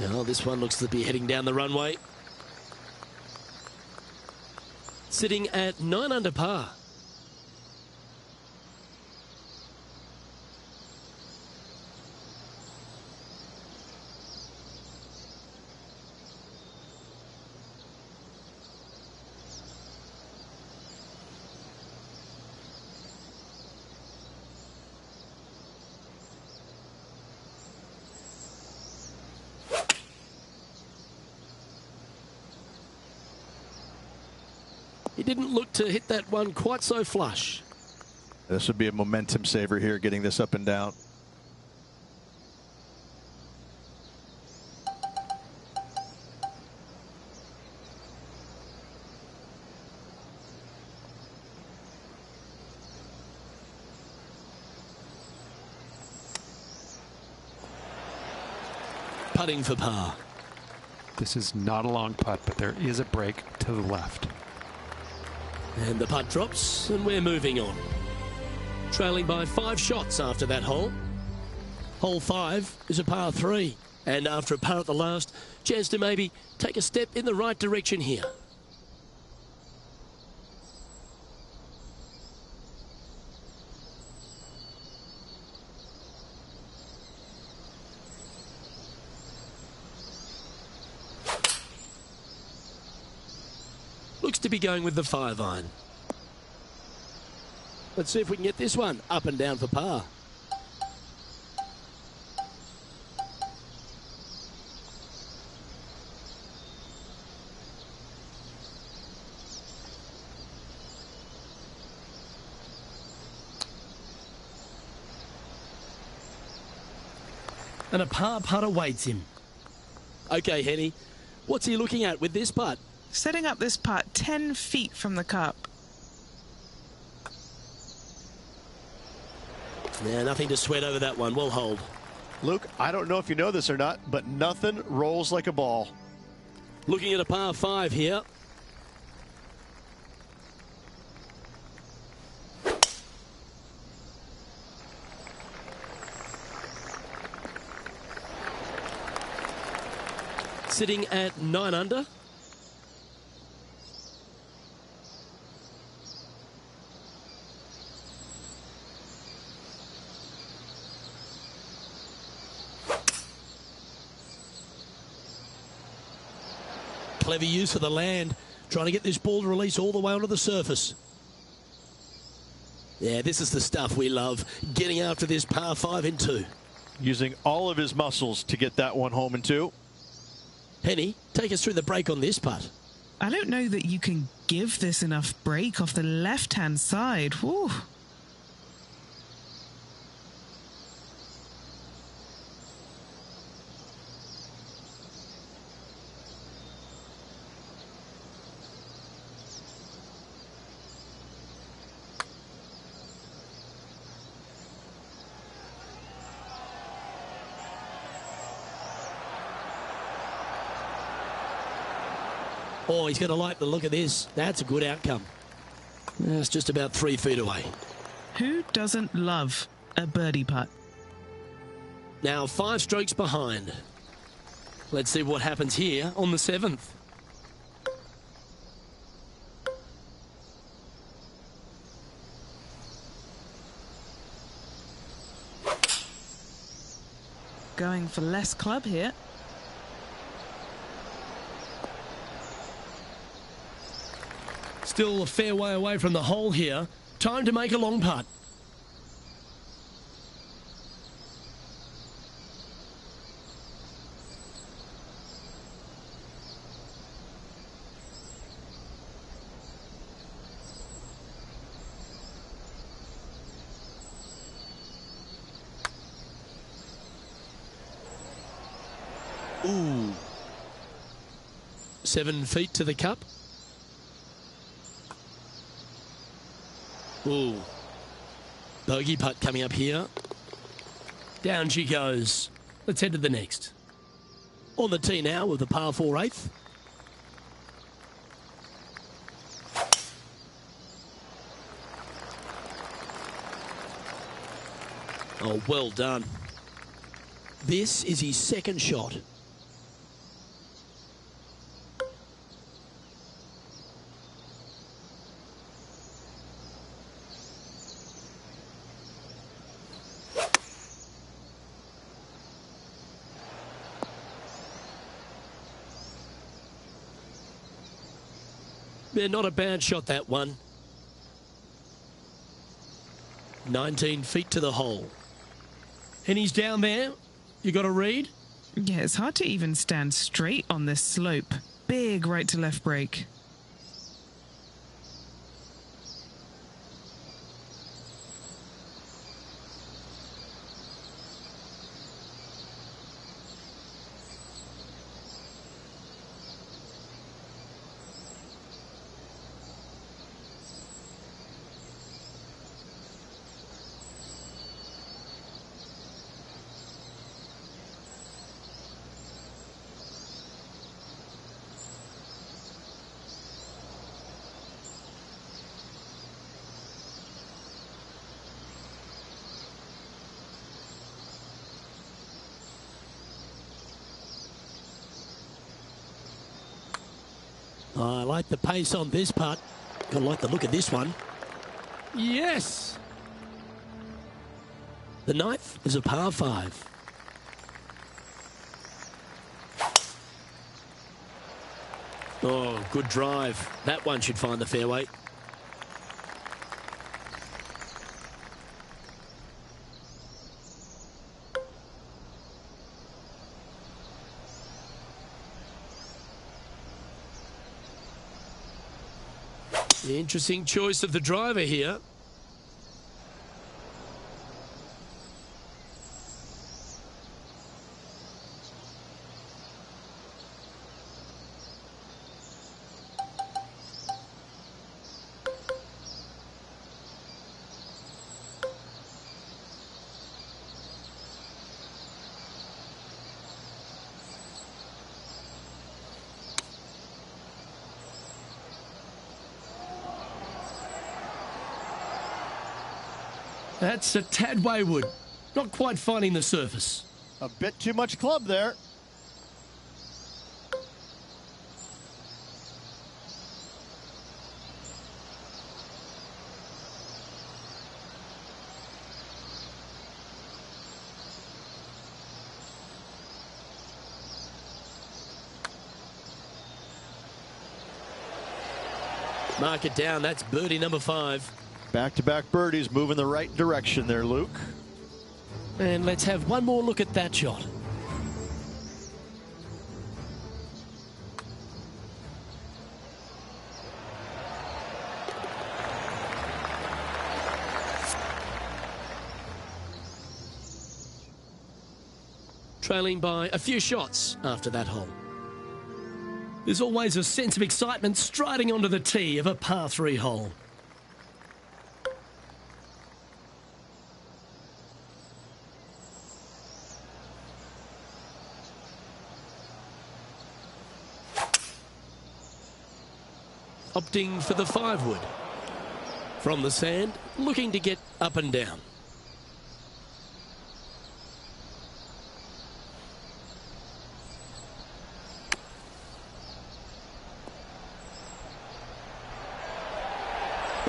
S1: Now this one looks to be heading down the runway. Sitting at 9 under par. He didn't look to hit that one quite so flush.
S2: This would be a momentum saver here, getting this up and down.
S1: Putting for par.
S3: This is not a long putt, but there is a break to the left.
S1: And the putt drops, and we're moving on. Trailing by 5 shots after that hole. Hole 5 is a par 3. And after a par at the last, chance to maybe take a step in the right direction here. Looks to be going with the 5-iron. Let's see if we can get this one up and down for par. And a par putt awaits him. Okay, Henny, what's he looking at with this putt?
S4: Setting up this putt 10 feet from the cup.
S1: Yeah, nothing to sweat over that one. We'll hold.
S5: Luke, I don't know if you know this or not, but nothing rolls like a ball.
S1: Looking at a par 5 here. Sitting at 9 under. Clever use of the land, trying to get this ball to release all the way onto the surface. Yeah, this is the stuff we love, getting after this par 5 in 2.
S2: Using all of his muscles to get that one home in 2.
S1: Henny, take us through the break on this putt.
S4: I don't know that you can give this enough break off the left-hand side. Whew.
S1: Oh, he's going to like the look of this. That's a good outcome. That's just about 3 feet away.
S4: Who doesn't love a birdie putt?
S1: Now 5 strokes behind. Let's see what happens here on the 7th.
S4: Going for less club here.
S1: Still a fair way away from the hole here. Time to make a long putt. Ooh. 7 feet to the cup. Ooh. Bogey putt coming up here. Down she goes. Let's head to the next. On the tee now with the par 4 8th. Oh, well done. This is his second shot. Yeah, not a bad shot, that one. 19 feet to the hole. And he's down there. You got a read?
S4: Yeah, it's hard to even stand straight on this slope. Big right to left break.
S1: I like the pace on this putt. Gotta like the look of this one. Yes! The 9th is a par 5. Oh, good drive. That one should find the fairway. Interesting choice of the driver here. That's a tad wayward. Not quite finding the surface.
S5: A bit too much club there.
S1: Mark it down. That's birdie number 5.
S2: Back-to-back birdies, move in the right direction there, Luke.
S1: And let's have one more look at that shot. Trailing by a few shots after that hole. There's always a sense of excitement striding onto the tee of a par 3 hole. Opting for the 5-wood. From the sand, looking to get up and down.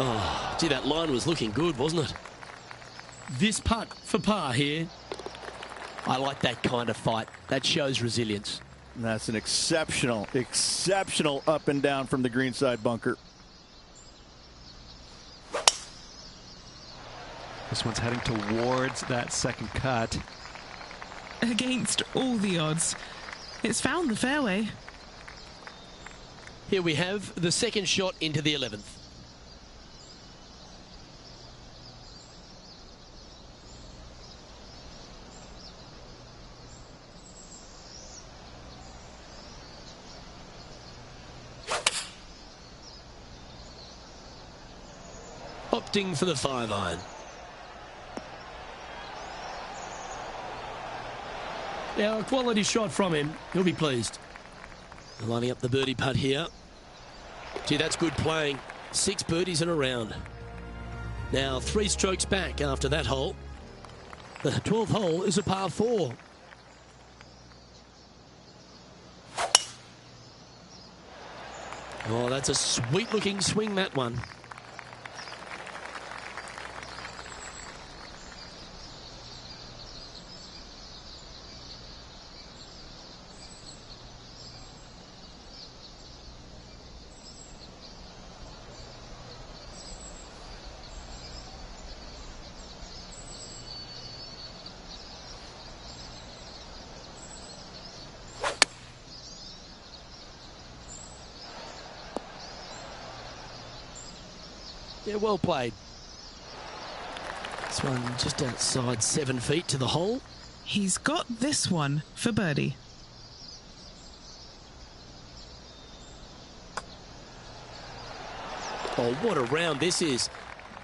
S1: Oh, gee, that line was looking good, wasn't it? This putt for par here. I like that kind of fight. That shows resilience.
S2: And that's an exceptional up and down from the greenside bunker.
S3: This one's heading towards that second cut.
S4: Against all the odds, it's found the fairway.
S1: Here we have the second shot into the 11th. Opting for the 5-iron. Now, a quality shot from him. He'll be pleased. Lining up the birdie putt here. Gee, that's good playing. 6 birdies in a round. Now, 3 strokes back after that hole. The 12th hole is a par 4. Oh, that's a sweet-looking swing, that one. Yeah, well played. This one just outside 7 feet to the hole.
S4: He's got this one for birdie.
S1: Oh, what a round this is.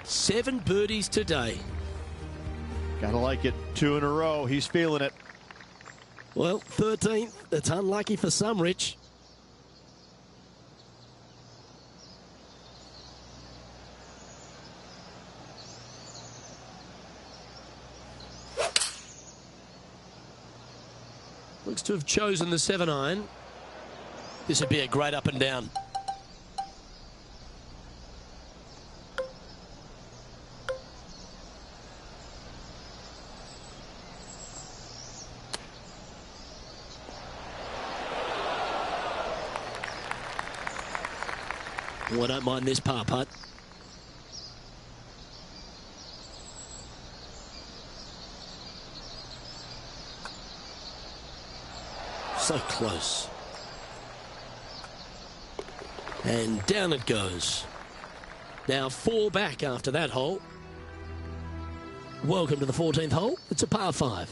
S1: 7 birdies today.
S2: Gotta like it. 2 in a row. He's feeling it.
S1: Well, 13th. That's unlucky for some, Rich. Looks to have chosen the 7-iron. This would be a great up and down. Oh, I don't mind this par putt. So close. And down it goes. Now 4 back after that hole. Welcome to the 14th hole. It's a par 5.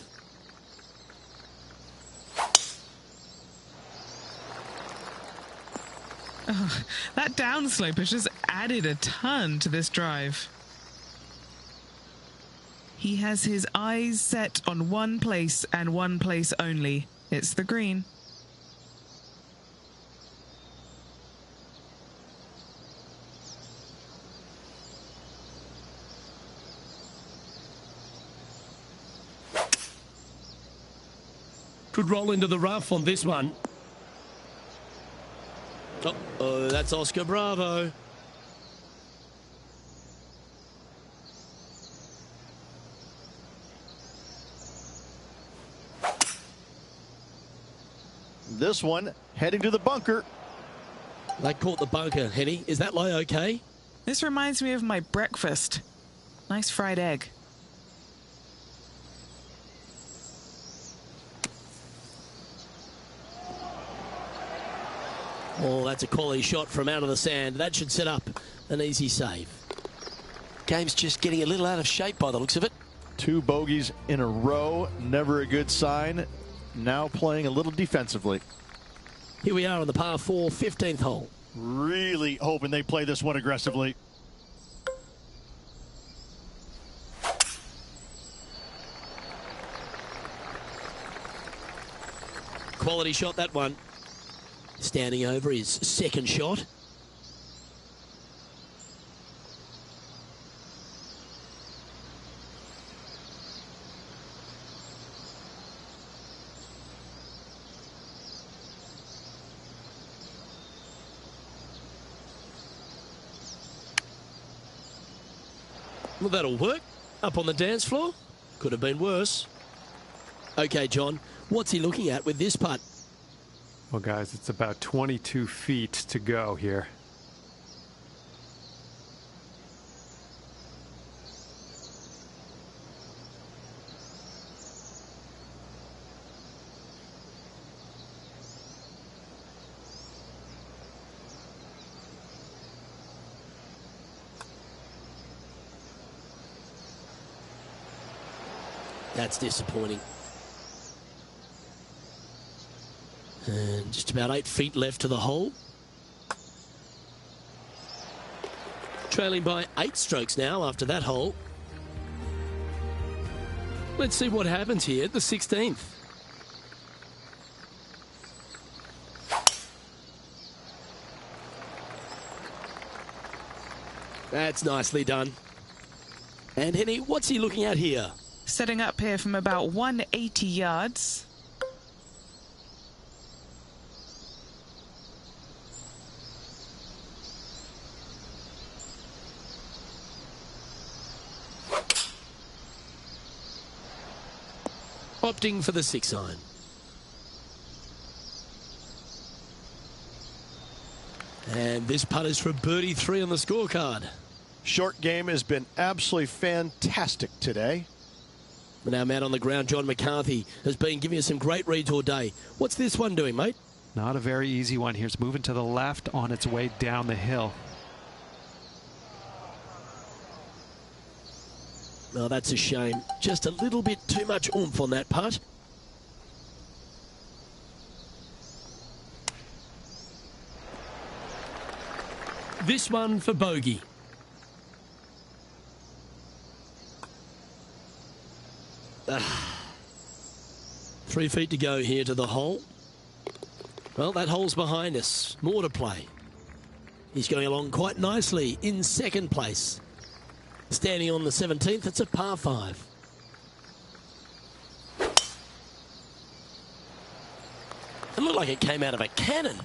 S4: Oh, that downslope has just added a ton to this drive. He has his eyes set on one place and one place only. It's the green.
S1: Could roll into the rough on this one. Uh-oh, that's Oscar Bravo.
S2: This one heading to the bunker.
S1: They caught the bunker, Henny. Is that lie okay?
S4: This reminds me of my breakfast. Nice fried egg.
S1: Oh, that's a quality shot from out of the sand. That should set up an easy save. Game's just getting a little out of shape by the looks of it.
S2: 2 bogeys in a row, never a good sign. Now playing a little defensively.
S1: Here we are on the par 4, 15th hole.
S5: Really hoping they play this one aggressively.
S1: Quality shot, that one. Standing over his second shot. Well, that'll work. Up on the dance floor. Could have been worse. Okay, John, what's he looking at with this putt?
S3: Well, guys, it's about 22 feet to go here.
S1: That's disappointing. And just about 8 feet left to the hole. Trailing by 8 strokes now after that hole. Let's see what happens here at the 16th. That's nicely done. And Henny, what's he looking at here?
S4: Setting up here from about 180 yards.
S1: Opting for the 6-iron. And this putt is for birdie 3 on the scorecard.
S5: Short game has been absolutely fantastic today.
S1: Now, man on the ground, John McCarthy, has been giving us some great reads all day. What's this one doing, mate?
S3: Not a very easy one here. It's moving to the left on its way down the hill.
S1: Oh, that's a shame. Just a little bit too much oomph on that putt. This one for bogey. Ah. 3 feet to go here to the hole. Well, that hole's behind us. More to play. He's going along quite nicely in second place. Standing on the 17th, it's a par 5. It looked like it came out of a cannon.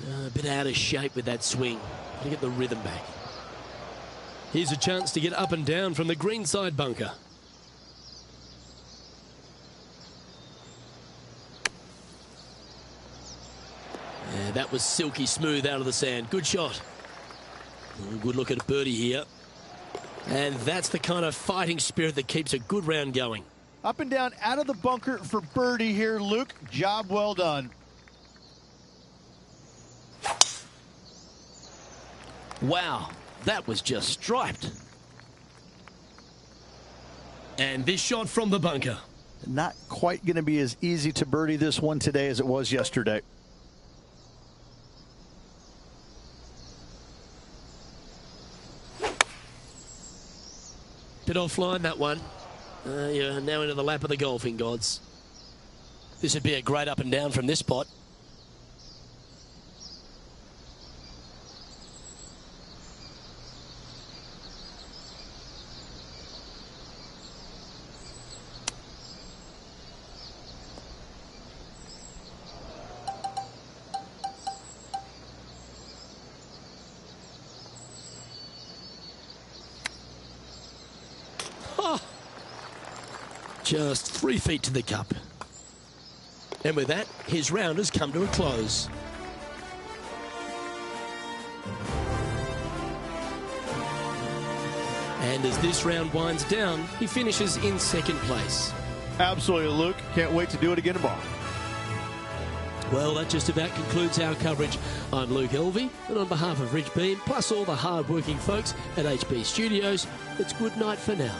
S1: A bit out of shape with that swing. To get the rhythm back. Here's a chance to get up and down from the greenside bunker. Yeah, that was silky smooth out of the sand. Good shot. Good look at birdie here. And that's the kind of fighting spirit that keeps a good round going.
S2: Up and down out of the bunker for birdie here, Luke. Job well done.
S1: Wow, that was just striped. And this shot from the bunker.
S2: Not quite going to be as easy to birdie this one today as it was yesterday.
S1: Bit offline, that one. You're now into the lap of the golfing gods. This would be a great up and down from this spot. Just 3 feet to the cup. And with that, his round has come to a close. And as this round winds down, he finishes in second place.
S2: Absolutely, Luke. Can't wait to do it again tomorrow.
S1: Well, that just about concludes our coverage. I'm Luke Elvey, and on behalf of Rich Beam, plus all the hard-working folks at HB Studios, it's good night for now.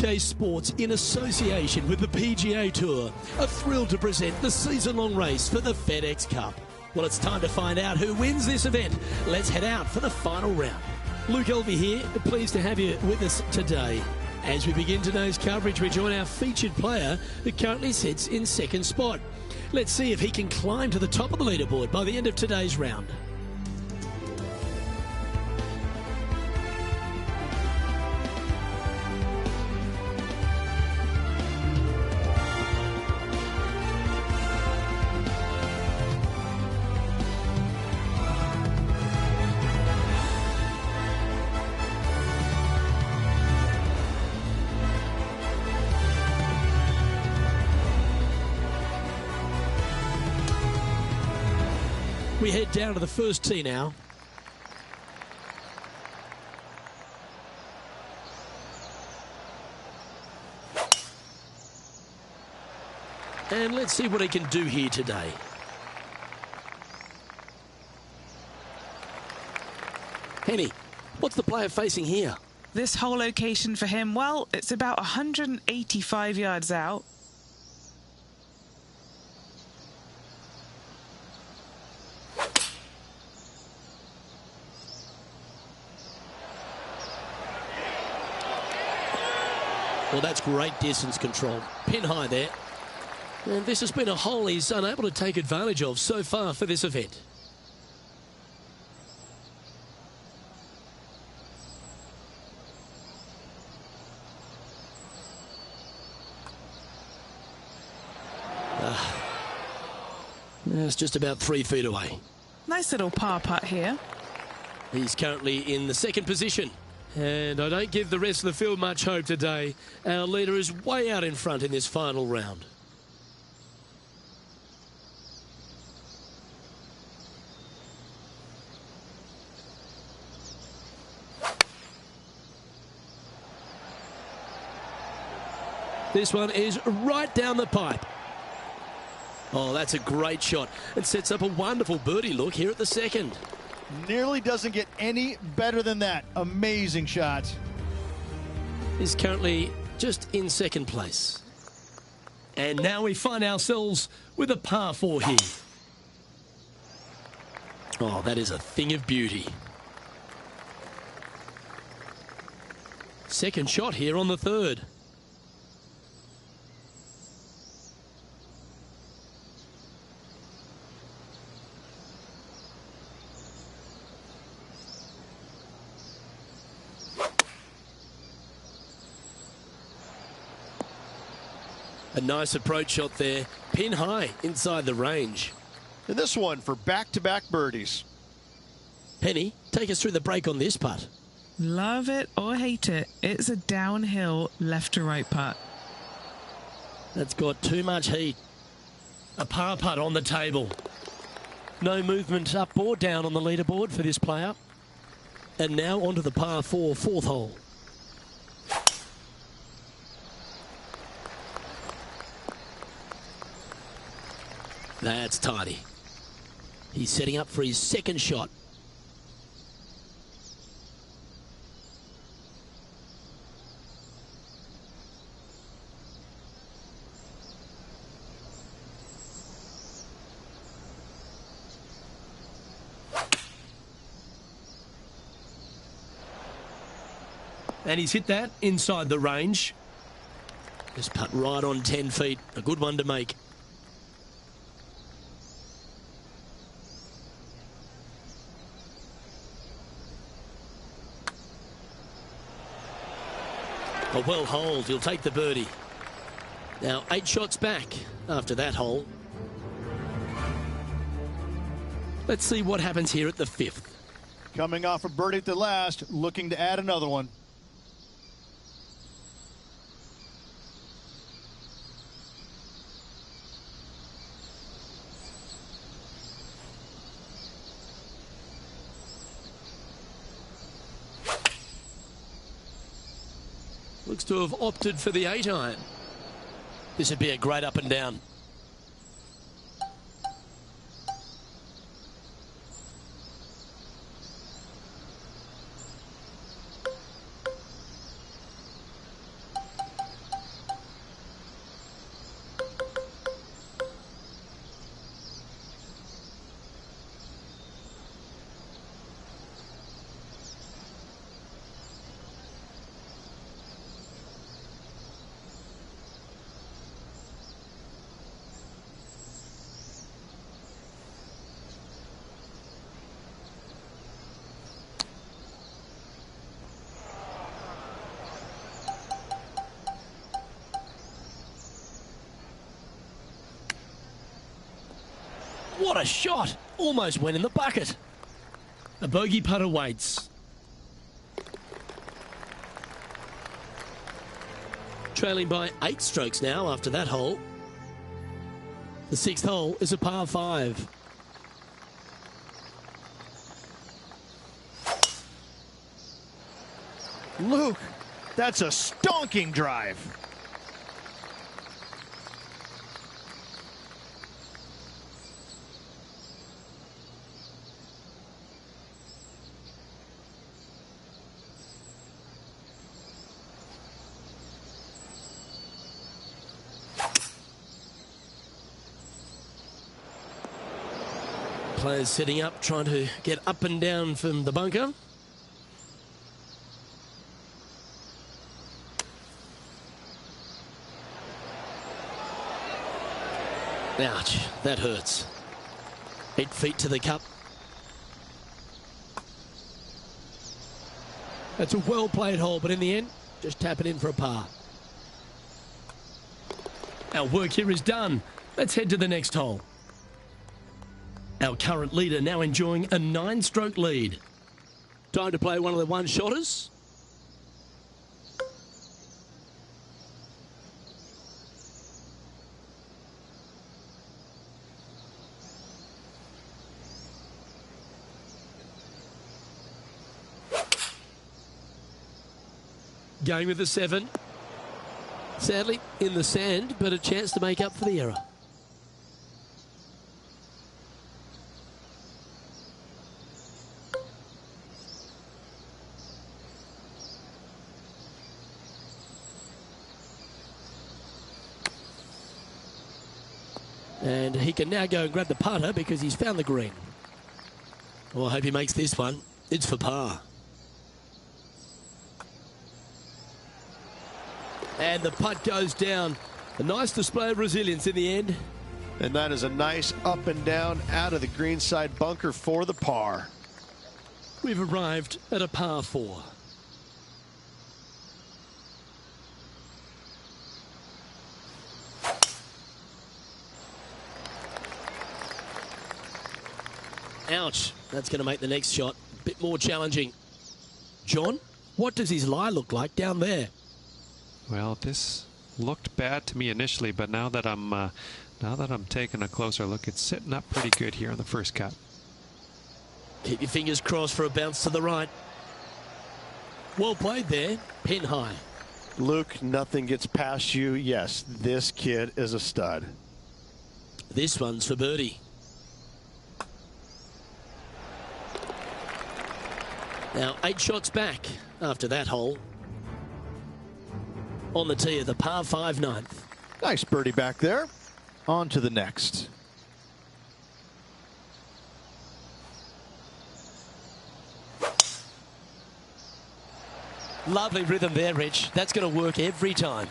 S1: 2K Sports, in association with the PGA Tour, are thrilled to present the season-long race for the FedEx Cup. Well, it's time to find out who wins this event. Let's head out for the final round. Luke Elvey here, pleased to have you with us today. As we begin today's coverage, we join our featured player who currently sits in second spot. Let's see if he can climb to the top of the leaderboard by the end of today's round. We head down to the first tee now. And let's see what he can do here today. Henny, what's the player facing here?
S4: This whole location for him, well, it's about 185 yards out.
S1: Well, that's great distance control. Pin high there. And this has been a hole he's unable to take advantage of so far for this event. It's just about 3 feet away.
S4: Nice little par putt here.
S1: He's currently in the second position. And I don't give the rest of the field much hope today. Our leader is way out in front in this final round. This one is right down the pipe. Oh, that's a great shot. It sets up a wonderful birdie look here at the second.
S2: Nearly doesn't get any better than that. Amazing shot.
S1: He's currently just in second place. And now we find ourselves with a par 4 here. Oh, that is a thing of beauty. Second shot here on the third. A nice approach shot there, pin high inside the range.
S5: And this one for back-to-back birdies.
S1: Penny, take us through the break on this putt.
S4: Love it or hate it, it's a downhill left to right putt.
S1: That's got too much heat. A par putt on the table. No movement up or down on the leaderboard for this player. And now onto the par 4 fourth hole. That's tidy. He's setting up for his second shot. And he's hit that inside the range. Just putt right on 10 feet. A good one to make. A well holed, he'll take the birdie. Now 8 shots back after that hole. Let's see what happens here at the 5th.
S2: Coming off a birdie at the last, looking to add another one.
S1: Looks to have opted for the 8-iron. This would be a great up and down. What a shot! Almost went in the bucket. A bogey putt awaits. Trailing by 8 strokes now after that hole. The 6th hole is a par 5.
S5: Luke, that's a stonking drive.
S1: Players setting up, trying to get up and down from the bunker. Ouch, that hurts. 8 feet to the cup. That's a well-played hole, but in the end, just tap it in for a par. Our work here is done. Let's head to the next hole. Our current leader now enjoying a 9-stroke lead. Time to play one of the one-shotters. Going with the 7. Sadly, in the sand, but a chance to make up for the error. And he can now go and grab the putter because he's found the green. Well, I hope he makes this one. It's for par. And the putt goes down. A nice display of resilience in the end.
S5: And that is a nice up and down out of the greenside bunker for the par.
S1: We've arrived at a par 4. Ouch, that's going to make the next shot a bit more challenging. John, what does his lie look like down there?
S3: Well, this looked bad to me initially, but now that I'm taking a closer look, it's sitting up pretty good here in the first cut.
S1: Keep your fingers crossed for a bounce to the right. Well played there, pin high.
S5: Luke, nothing gets past you. Yes, this kid is a stud.
S1: This one's for birdie. Now 8 shots back after that hole. On the tee of the par 5 9th.
S2: Nice birdie back there. On to the next.
S1: Lovely rhythm there, Rich. That's going to work every time.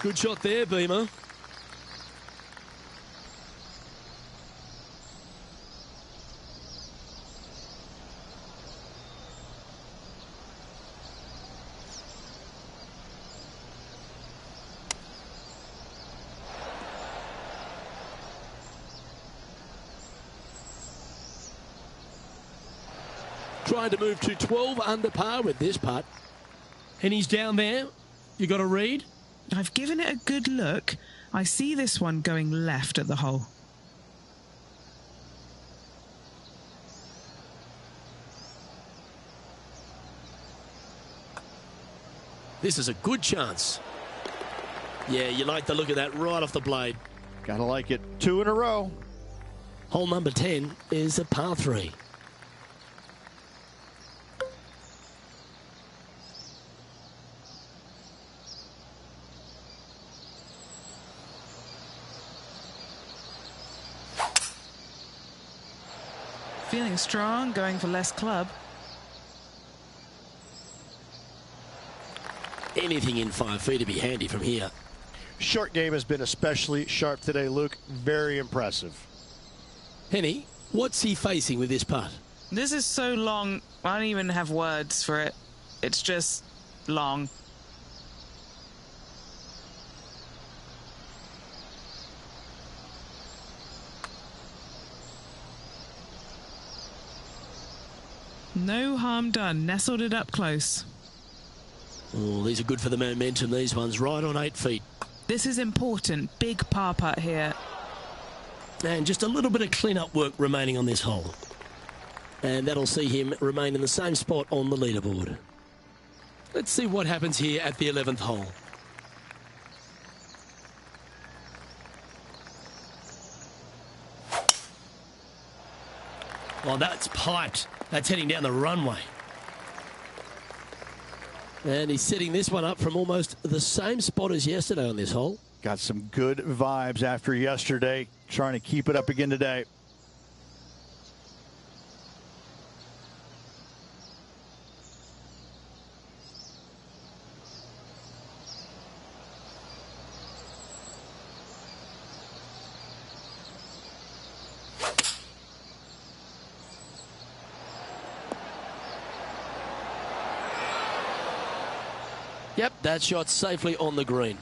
S1: Good shot there, Beamer. Trying to move to 12 under par with this putt. And he's down there. You got a read?
S4: I've given it a good look. I see this one going left at the hole.
S1: This is a good chance. Yeah, you like the look of that right off the blade.
S2: Gotta like it. 2 in a row.
S1: Hole number 10 is a par 3.
S4: feeling strong, going for less club.
S1: Anything in 5 feet to be handy from here.
S5: Short game has been especially sharp today, Luke. Very impressive.
S1: Henny, what's he facing with this putt?
S4: This is so long, I don't even have words for it. It's just long. No harm done. Nestled it up close.
S1: Oh, these are good for the momentum, these ones, right on 8 feet.
S4: This is important. Big par putt here.
S1: And just a little bit of clean-up work remaining on this hole. And that'll see him remain in the same spot on the leaderboard. Let's see what happens here at the 11th hole. Oh, that's piped. That's heading down the runway. And he's setting this one up from almost the same spot as yesterday on this hole.
S2: Got some good vibes after yesterday. Trying to keep it up again today.
S1: Yep, that shot safely on the green.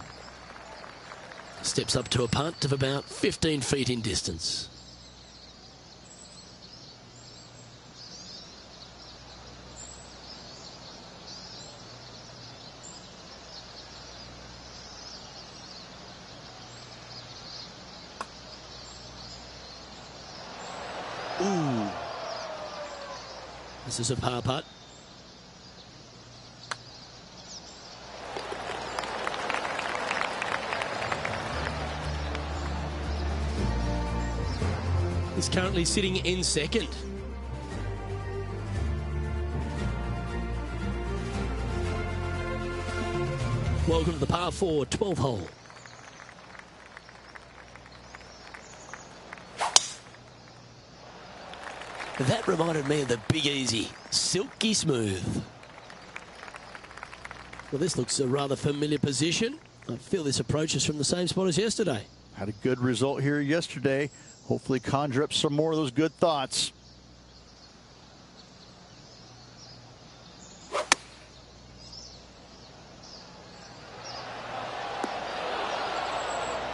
S1: Steps up to a punt of about 15 feet in distance. Ooh. This is a par putt. He's currently sitting in second. Welcome to the par 4 12th hole. That reminded me of the Big Easy. Silky smooth. Well, this looks a rather familiar position. I feel this approach is from the same spot as yesterday.
S2: Had a good result here yesterday. Hopefully conjure up some more of those good thoughts.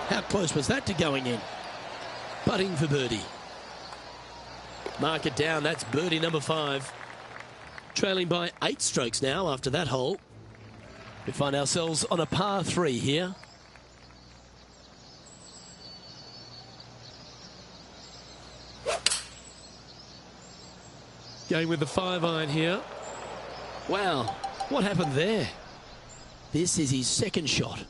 S1: How close was that to going in? Putting for birdie. Mark it down. That's birdie number 5. Trailing by 8 strokes now after that hole. We find ourselves on a par 3 here. Going with the 5-iron here. Wow, what happened there? This is his second shot.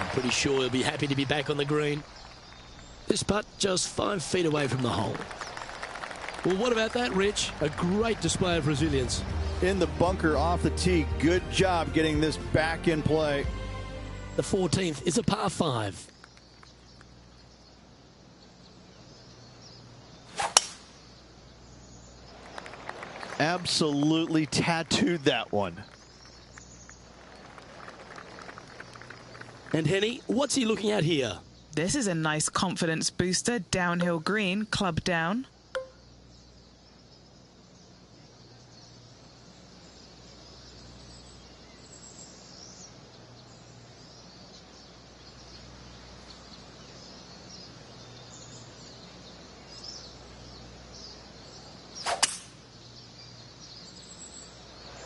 S1: I'm pretty sure he'll be happy to be back on the green. This putt just 5 feet away from the hole. Well, what about that, Rich? A great display of resilience.
S2: In the bunker off the tee. Good job getting this back in play.
S1: The 14th is a par 5.
S2: Absolutely tattooed that one.
S1: And Henny, what's he looking at here?
S4: This is a nice confidence booster. Downhill green, club down.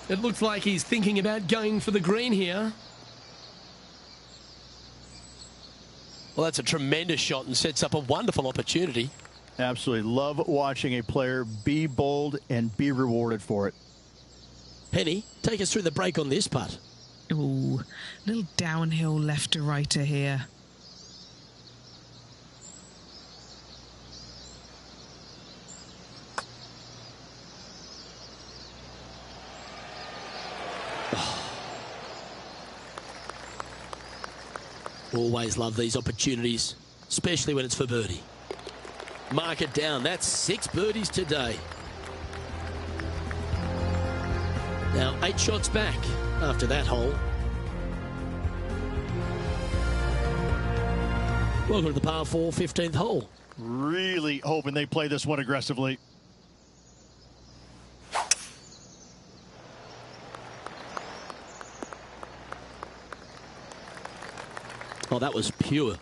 S1: It looks like he's thinking about going for the green here. Well, that's a tremendous shot and sets up a wonderful opportunity.
S2: Absolutely love watching a player be bold and be rewarded for it.
S1: Penny, take us through the break on this putt.
S4: Ooh, little downhill left to righter here.
S1: Always love these opportunities, especially when it's for birdie. Mark it down. That's 6 birdies today. Now 8 shots back after that hole. Welcome to the par 4 15th hole.
S2: Really hoping they play this one aggressively.
S1: Oh, that was pure.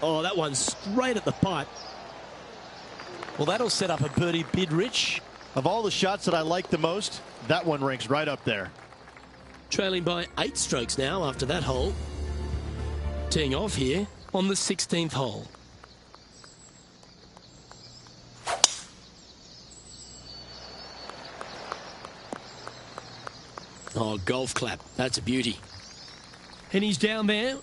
S1: Oh, that one's straight at the pipe. Well, that'll set up a birdie bid, Rich.
S2: Of all the shots that I like the most, that one ranks right up there.
S1: Trailing by 8 strokes now after that hole. Teeing off here on the 16th hole. Oh, golf clap. That's a beauty. And he's down there.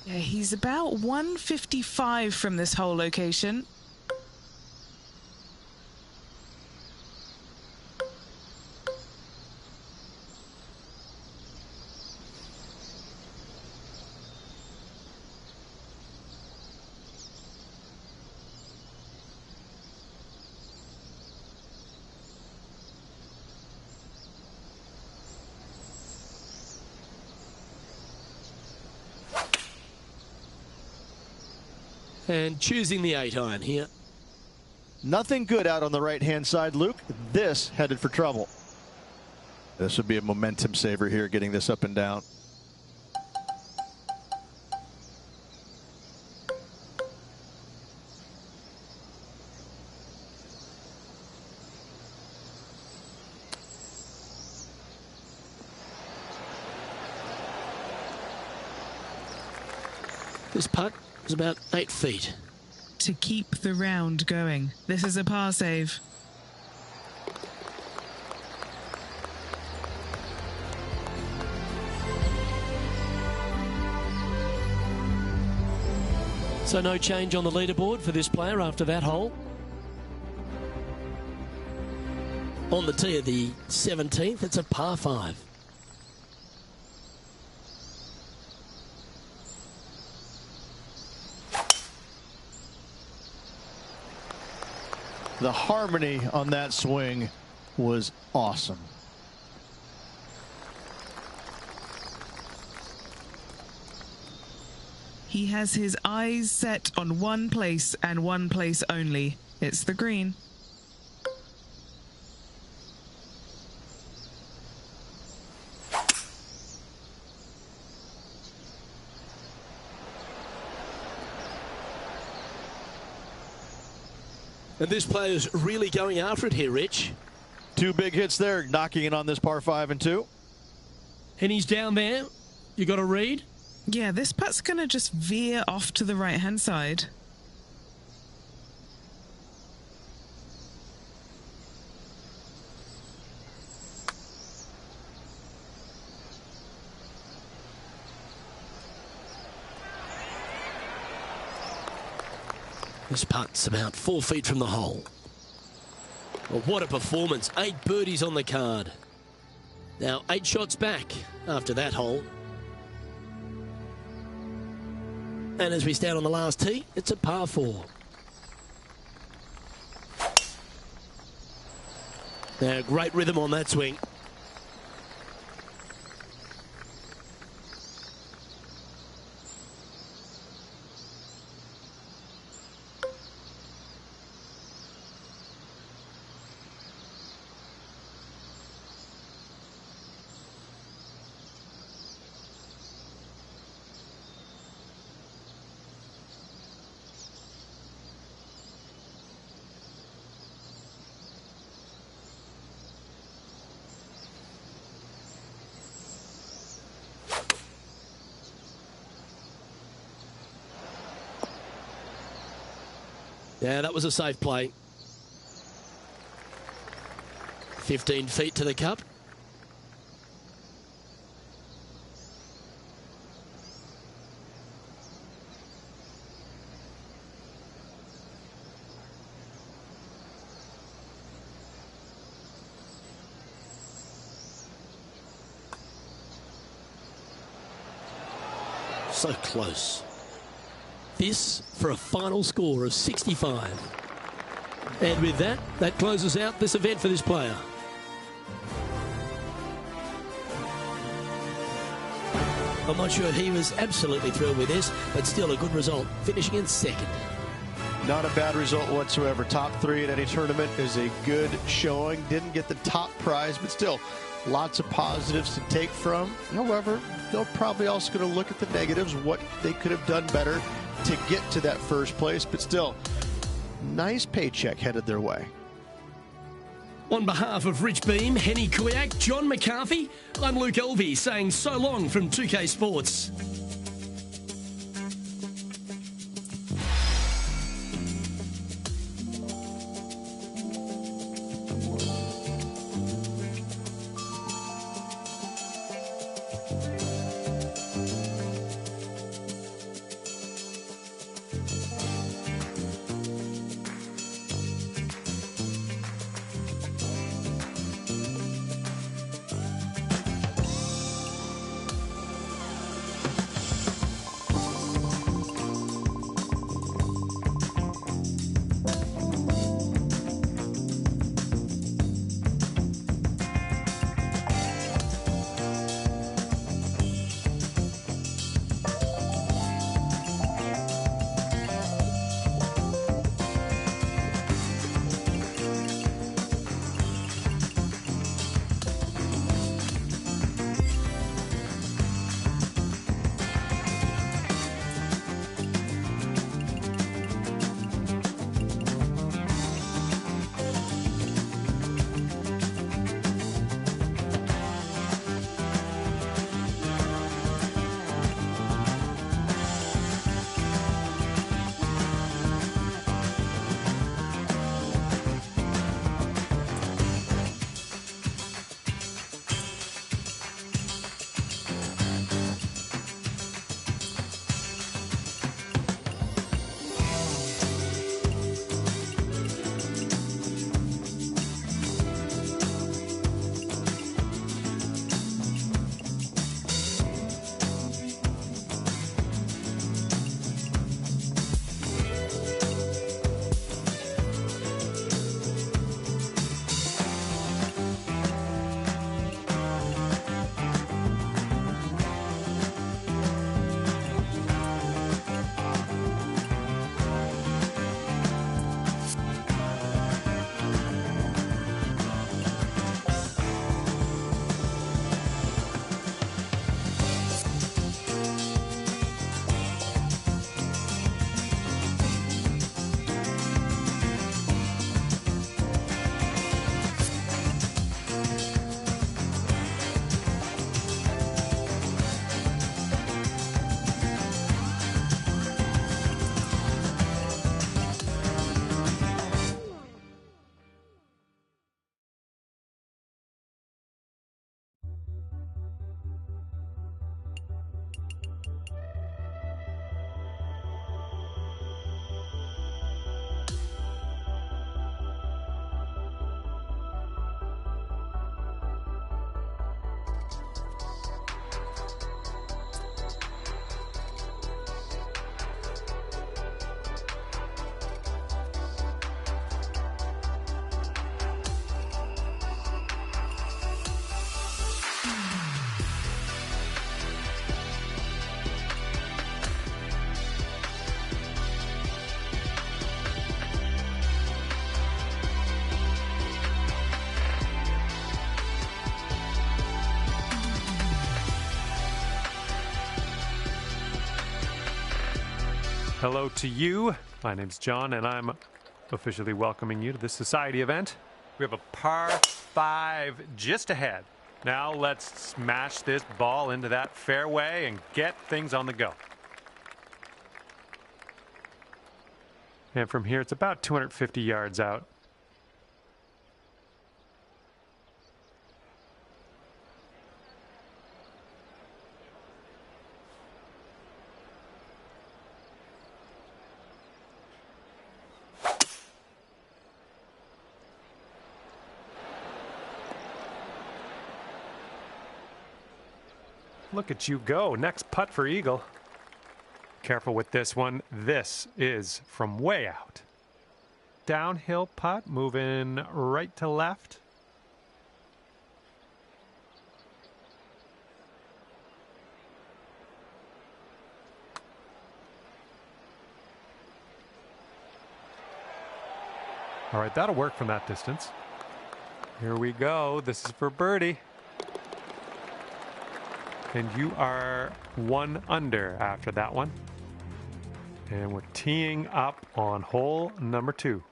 S4: Yeah, he's about 155 from this hole location.
S1: And choosing the 8-iron here.
S2: Nothing good out on the right-hand side, Luke. This headed for trouble. This would be a momentum saver here, getting this up and down.
S1: This putt is about 8 feet.
S4: To keep the round going. This is a par save.
S1: So no change on the leaderboard for this player after that hole. On the tee of the 17th, it's a par 5.
S2: The harmony on that swing was awesome.
S4: He has his eyes set on one place and one place only. It's the green.
S1: And this player's really going after it here, Rich.
S2: 2 big hits there, knocking it on this par 5 and 2.
S1: And he's down there. You got a read?
S4: Yeah, this putt's going to just veer off to the right-hand side.
S1: This putt's about 4 feet from the hole. Well, what a performance. 8 birdies on the card. Now 8 shots back after that hole. And as we stand on the last tee, it's a par 4. Now, great rhythm on that swing. Yeah, that was a safe play. 15 feet to the cup. so close. This for a final score of 65. And with that, that closes out this event for this player. I'm not sure he was absolutely thrilled with this, but still a good result, finishing in second.
S5: Not a bad result whatsoever. Top 3 in any tournament is a good showing. Didn't get the top prize, but still lots of positives to take from. However, they're probably also going to look at the negatives, what they could have done better to get to that first place, but still, nice paycheck headed their way.
S1: On behalf of Rich Beam, Henny Kuyak, John McCarthy, I'm Luke Elvey saying so long from 2K Sports.
S3: Hello to you. My name's John, and I'm officially welcoming you to this society event. We have a par 5 just ahead. Now let's smash this ball into that fairway and get things on the go. And from here, it's about 250 yards out. Look at you go. Next putt for Eagle. careful with this one. This is from way out. Downhill putt, moving right to left. All right, that'll work from that distance. Here we go. This is for birdie. And you are 1 under after that one. And we're teeing up on hole number 2.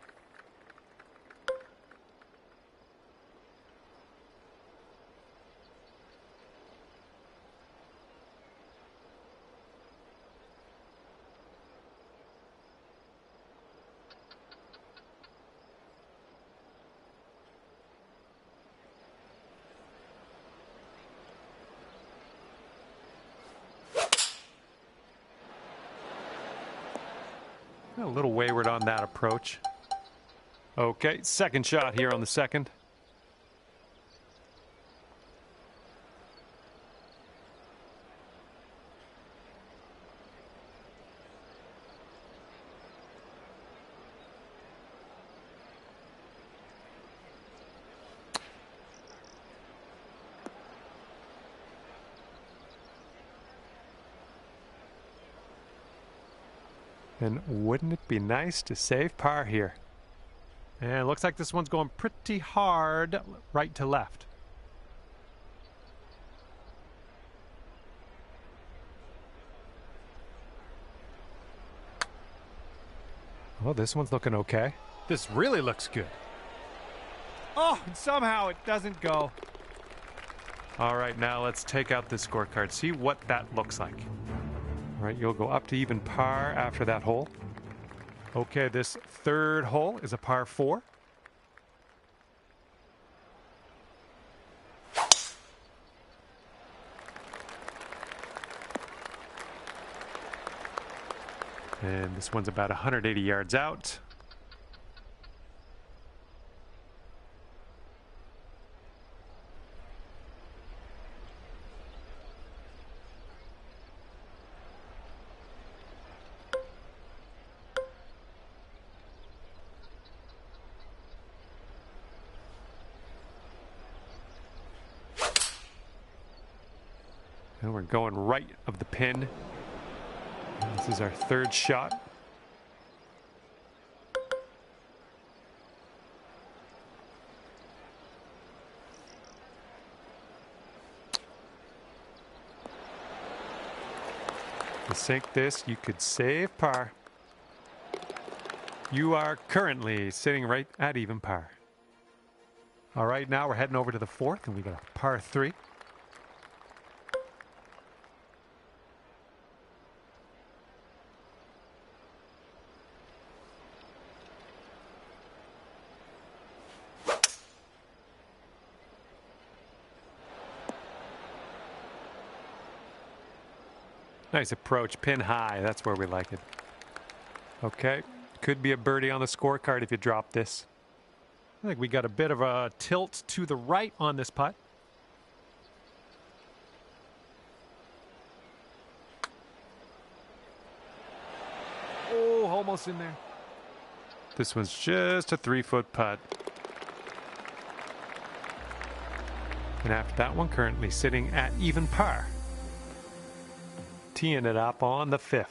S3: A little wayward on that approach. Okay, second shot here on the second. And wouldn't it be nice to save par here? And it looks like this one's going pretty hard right to left. Oh, this one's looking okay. This really looks good. Oh, and somehow it doesn't go. All right, now let's take out this scorecard, see what that looks like. All right, you'll go up to even par after that hole. Okay, this third hole is a par 4. And this one's about 180 yards out. And we're going right of the pin. This is our third shot. To sink this, you could save par. You are currently sitting right at even par. All right, now we're heading over to the fourth, and we got a par 3. Nice approach, pin high. That's where we like it. Okay, could be a birdie on the scorecard if you drop this. I think we got a bit of a tilt to the right on this putt. Oh, almost in there. This one's just a 3-foot putt. And after that one, currently sitting at even par. Teeing it up on the 5th.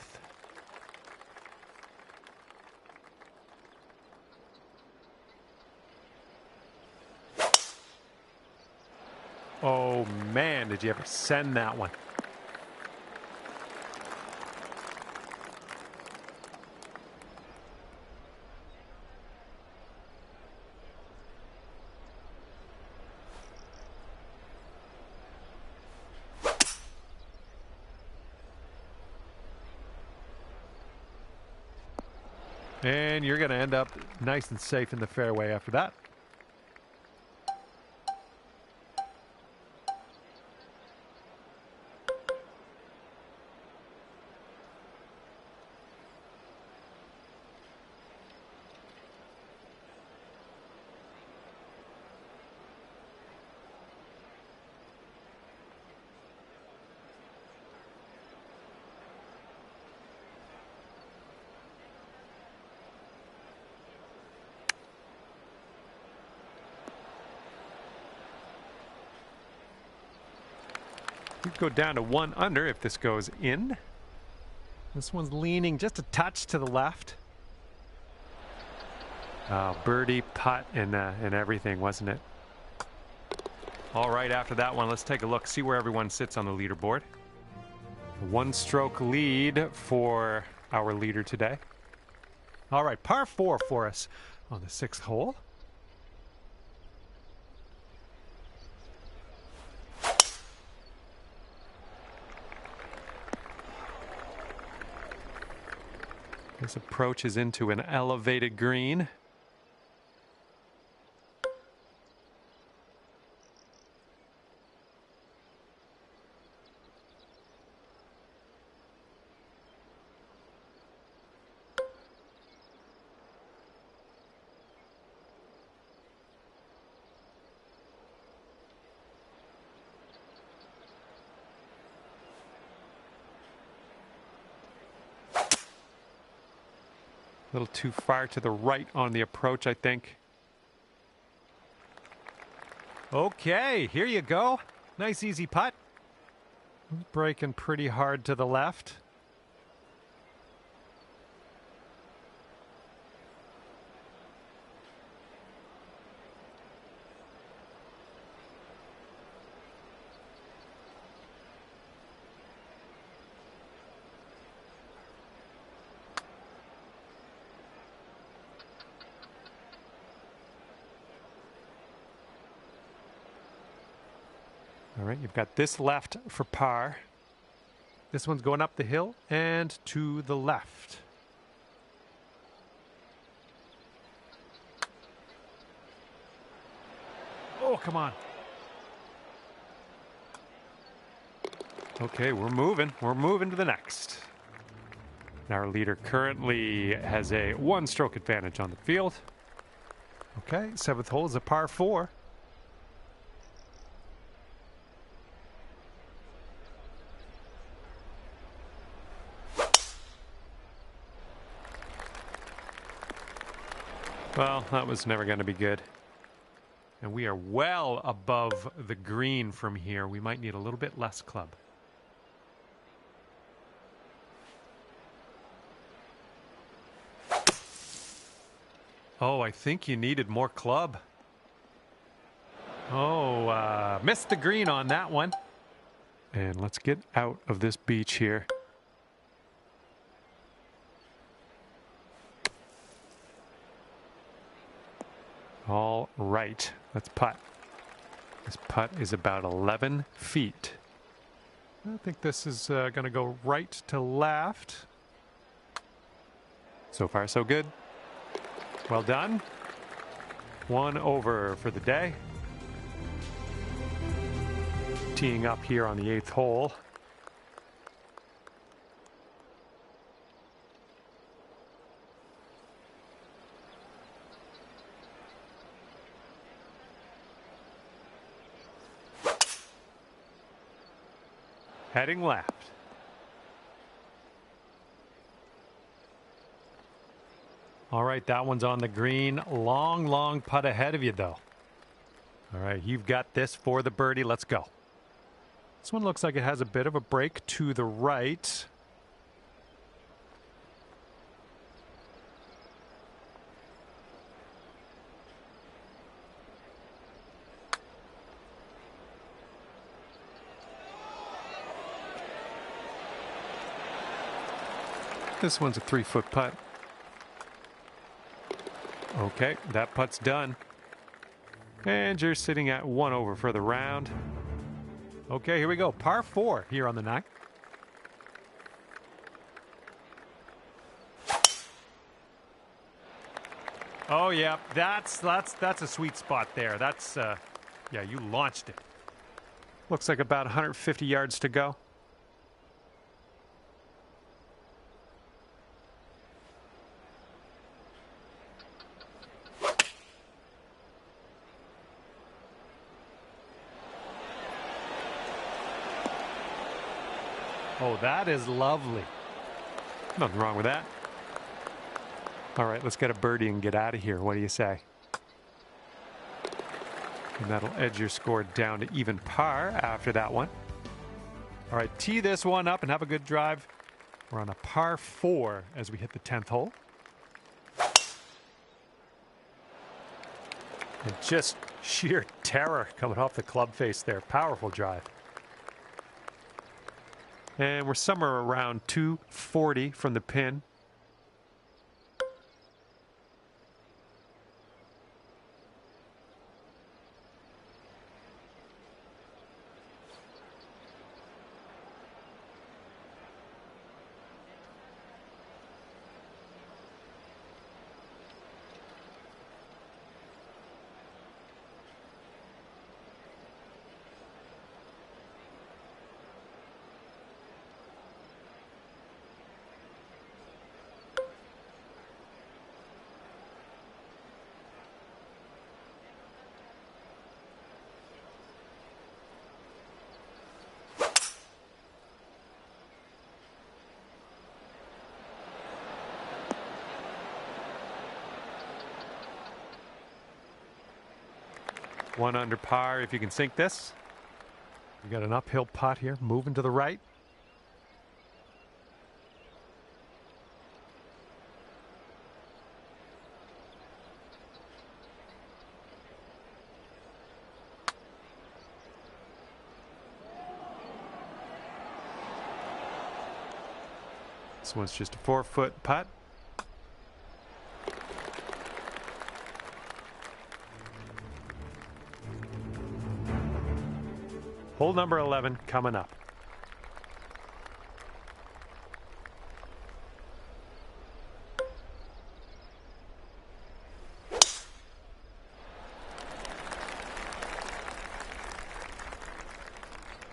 S3: Oh man, did you ever send that one? And you're going to end up nice and safe in the fairway after that. Could go down to 1 under if this goes in. This one's leaning just a touch to the left. Birdie, putt, and everything, wasn't it? All right, after that one, let's take a look, see where everyone sits on the leaderboard. 1-stroke lead for our leader today. All right, par 4 for us on the 6th hole. This approach is into an elevated green. A little too far to the right on the approach, I think. Okay, here you go. Nice easy putt. Breaking pretty hard to the left. All right, you've got this left for par. This one's going up the hill and to the left. Oh, come on. Okay, we're moving. We're moving to the next. Our leader currently has a 1-stroke advantage on the field. Okay, 7th hole is a par 4. Well, that was never going to be good. And we are well above the green from here. We might need a little bit less club. Oh, I think you needed more club. Oh, missed the green on that one. And let's get out of this beach here. All right, let's putt. This putt is about 11 feet. I think this is going to go right to left. So far, so good. Well done. 1 over for the day. Teeing up here on the 8th hole. Heading left. All right, that one's on the green. Long, long putt ahead of you, though. All right, you've got this for the birdie. Let's go. This one looks like it has a bit of a break to the right. This one's a 3-foot putt. Okay, that putt's done. And you're sitting at 1 over for the round. Okay, here we go. Par 4 here on the 9th. Oh yeah, that's a sweet spot there. That's yeah, you launched it. Looks like about 150 yards to go. Oh, that is lovely. Nothing wrong with that. All right, let's get a birdie and get out of here. What do you say? And that'll edge your score down to even par after that one. All right, tee this one up and have a good drive. We're on a par 4 as we hit the 10th hole. And just sheer terror coming off the club face there. Powerful drive. And we're somewhere around 240 from the pin. One under par if you can sink this. You got an uphill putt here, moving to the right. This one's just a 4-foot putt. Hole number 11 coming up.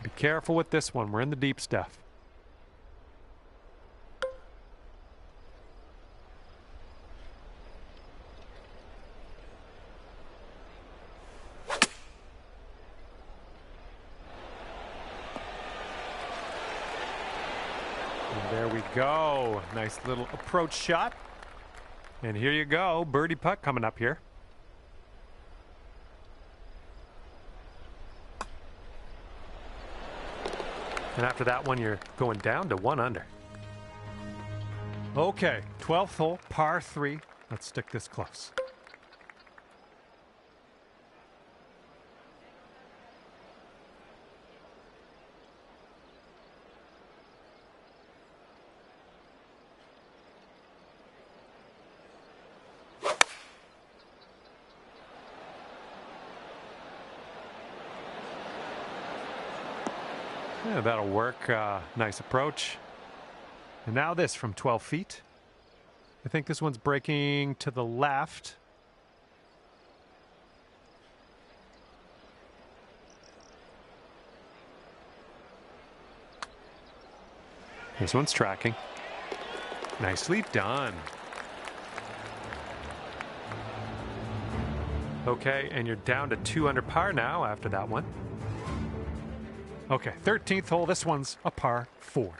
S3: Be careful with this one. We're in the deep stuff. There we go. Nice little approach shot. And here you go. Birdie putt coming up here. And after that one, you're going down to 1 under. Okay, 12th hole, par 3. Let's stick this close. Yeah, that'll work. Nice approach. And now this from 12 feet. I think this one's breaking to the left. This one's tracking. Nicely done. Okay, and you're down to 2 under par now after that one. Okay, 13th hole. This one's a par 4.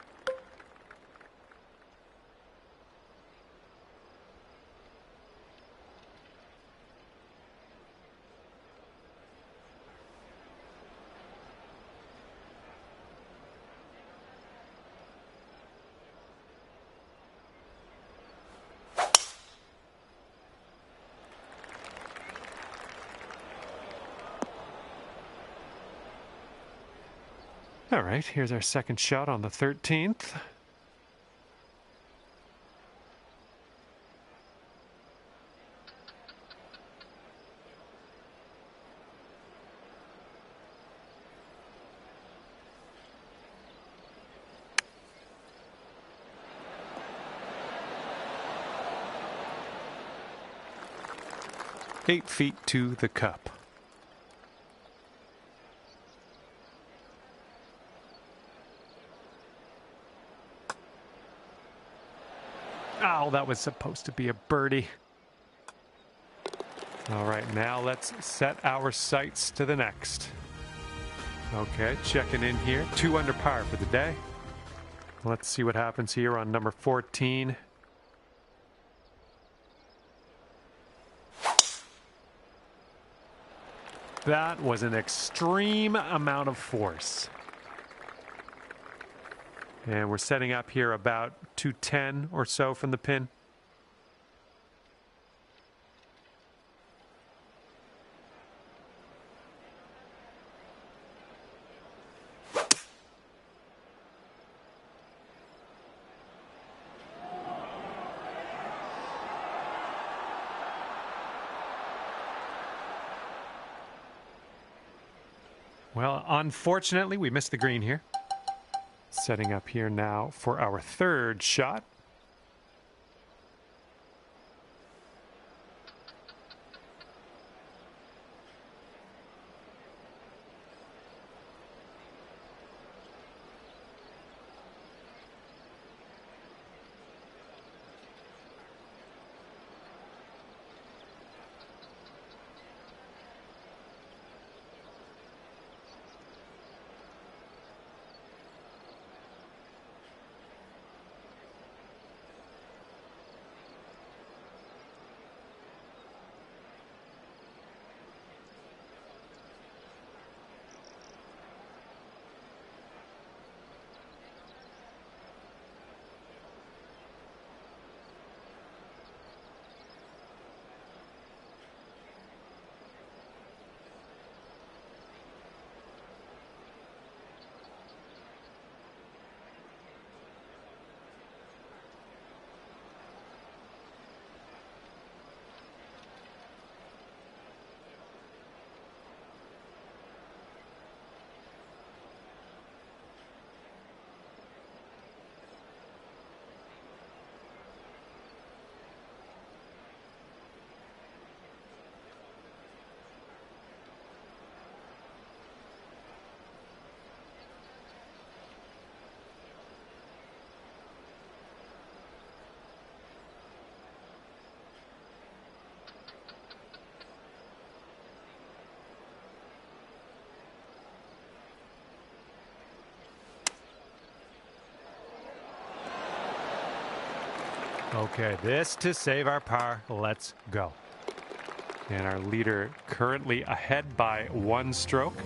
S3: All right, here's our second shot on the 13th. Eight feet to the cup. Oh, that was supposed to be a birdie. All right, now let's set our sights to the next. Okay, checking in here. 2 under par for the day. Let's see what happens here on number 14. That was an extreme amount of force. And we're setting up here about 210 or so from the pin. Well, unfortunately, we missed the green here. Setting up here now for our third shot. Okay, this to save our par. Let's go. And our leader currently ahead by 1 stroke.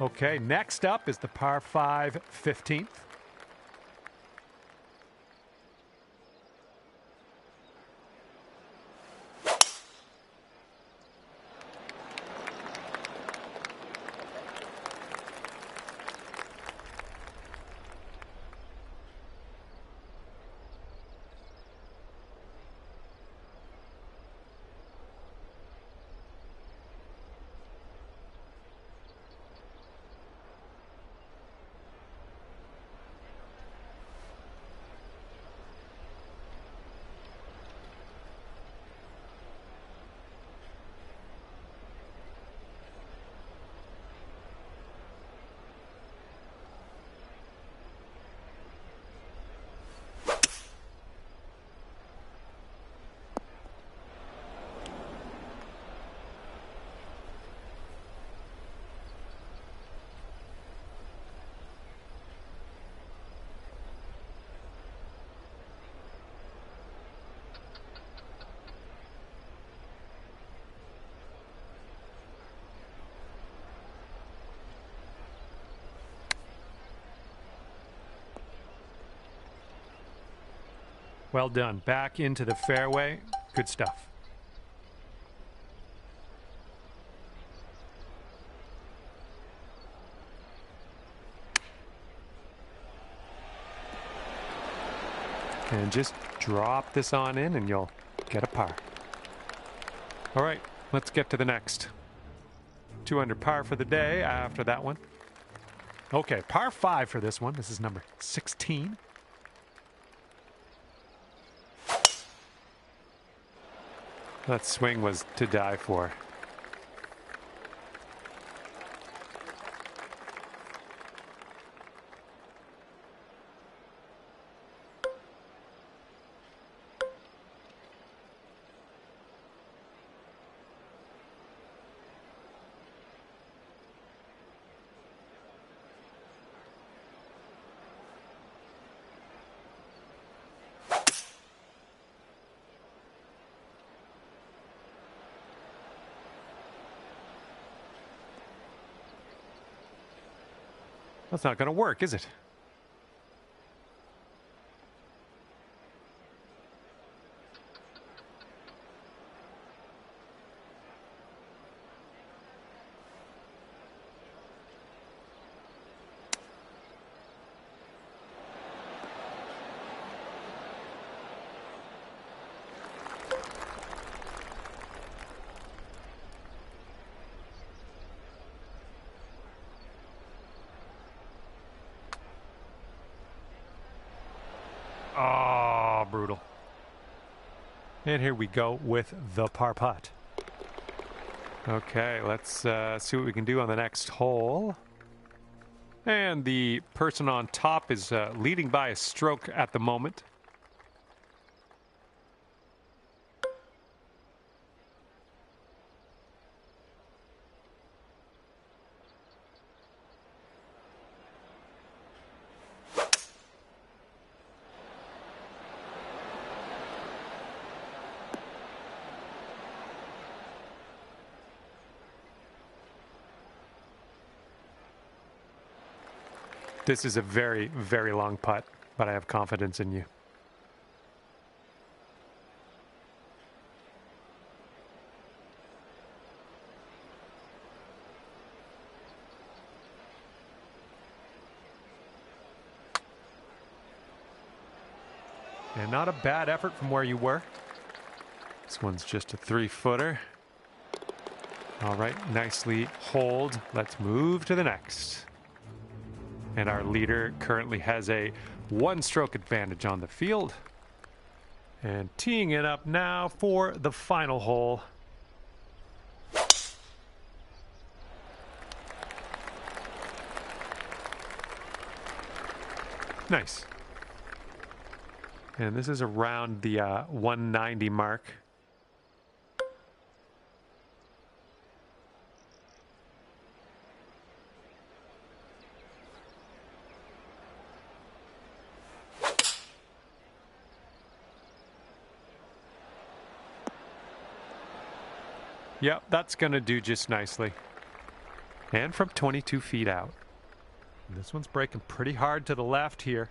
S3: Okay, next up is the par 5 15th. Well done. Back into the fairway. Good stuff. And just drop this on in and you'll get a par. All right, let's get to the next. 2 under par for the day after that one. Okay, par 5 for this one. This is number 16. That swing was to die for. That's not going to work, is it? Oh, brutal. And here we go with the par putt. Okay, let's see what we can do on the next hole. And the person on top is leading by a stroke at the moment. This is a very, very long putt, but I have confidence in you. And not a bad effort from where you were. This one's just a 3-footer. All right, nicely holed. Let's move to the next. And our leader currently has a 1-stroke advantage on the field. And teeing it up now for the final hole. Nice. And this is around the 190 mark. Yep, that's going to do just nicely. And from 22 feet out. This one's breaking pretty hard to the left here.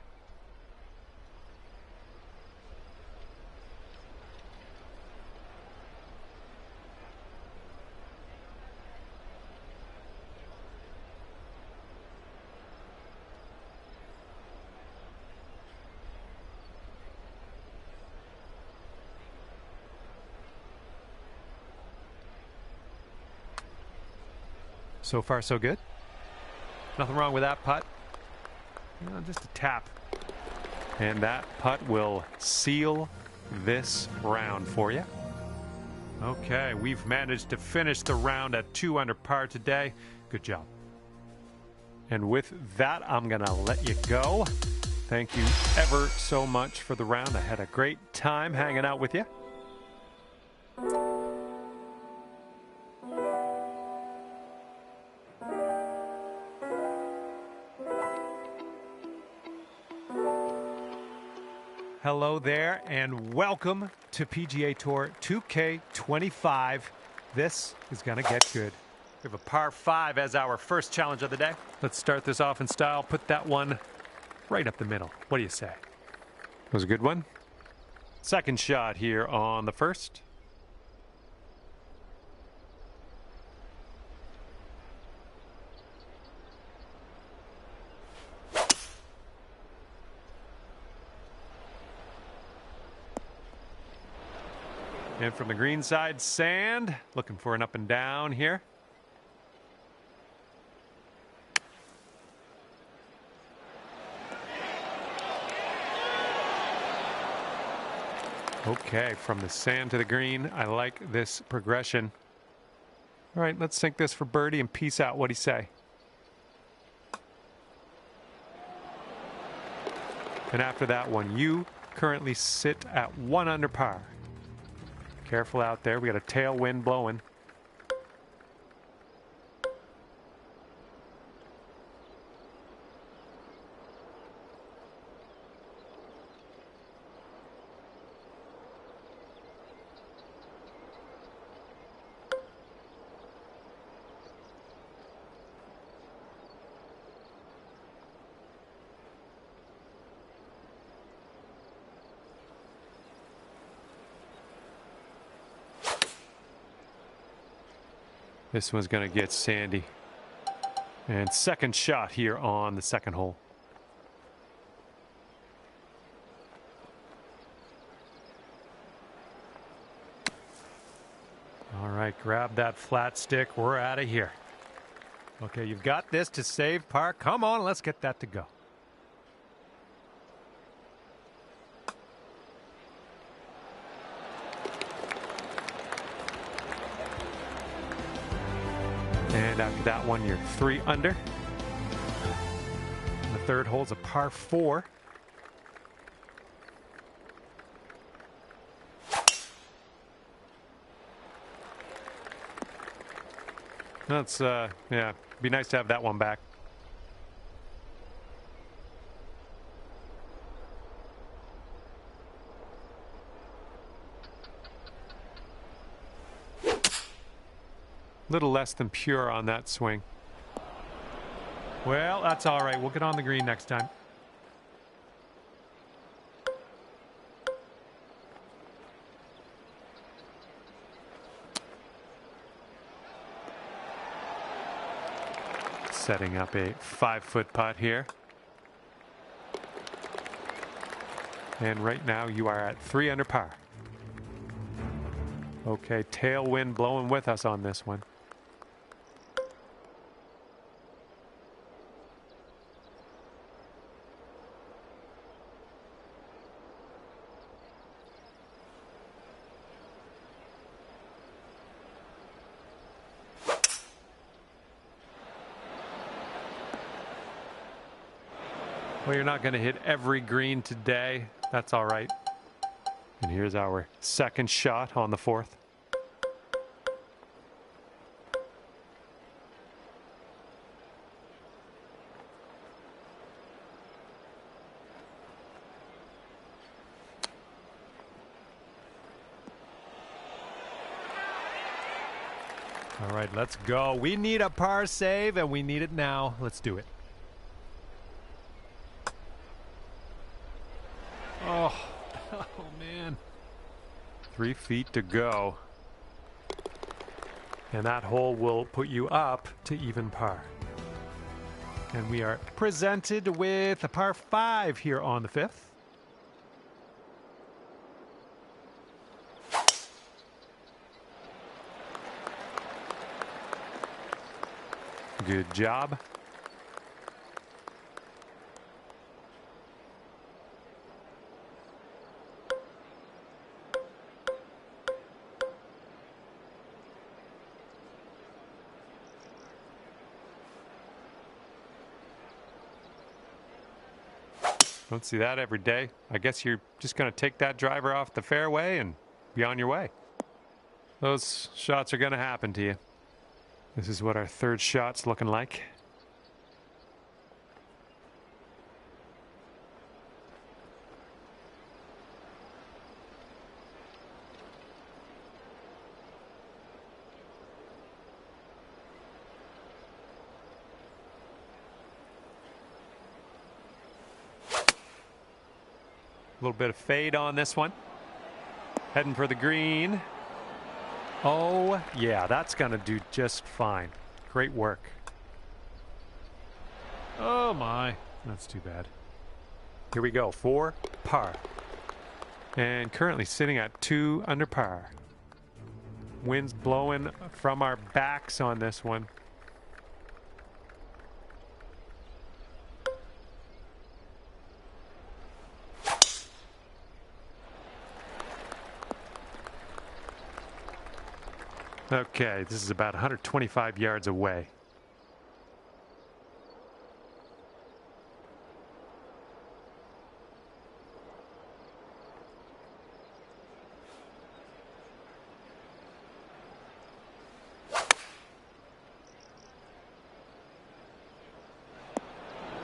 S3: So far, so good. Nothing wrong with that putt. You know, just a tap. And that putt will seal this round for you. Okay, we've managed to finish the round at 2 under par today. Good job. And with that, I'm going to let you go. Thank you ever so much for the round. I had a great time hanging out with you. Hello there, and welcome to PGA Tour 2K25. This is going to get good. We have a par 5 as our first challenge of the day. Let's start this off in style. Put that one right up the middle. What do you say? That was a good one. Second shot here on the first. And from the green side, sand. Looking for an up and down here. Okay, from the sand to the green. I like this progression. All right, let's sink this for birdie and peace out. What do you say? And after that one, you currently sit at 1 under par. Careful out there. We got a tailwind blowing. This one's going to get sandy. And second shot here on the second hole. All right, grab that flat stick. We're out of here. Okay, you've got this to save par. Come on, let's get that to go. And after that one, you're 3 under. And the third hole's a par 4. That's, yeah, be nice to have that one back. Little less than pure on that swing. Well, that's all right. We'll get on the green next time. Setting up a 5-foot putt here. And right now you are at 3 under par. Okay, tailwind blowing with us on this one. Well, you're not going to hit every green today. That's all right. And here's our second shot on the 4th. All right, let's go. We need a par save, and we need it now. Let's do it. Oh, oh man. 3 feet to go. And that hole will put you up to even par. And we are presented with a par 5 here on the 5th. Good job. Don't see that every day. I guess you're just going to take that driver off the fairway and be on your way. Those shots are going to happen to you. This is what our third shot's looking like. A little bit of fade on this one. Heading for the green. Oh, yeah, that's going to do just fine. Great work. Oh, my. That's too bad. Here we go. 4 par. And currently sitting at 2 under par. Wind's blowing from our backs on this one. Okay, this is about 125 yards away.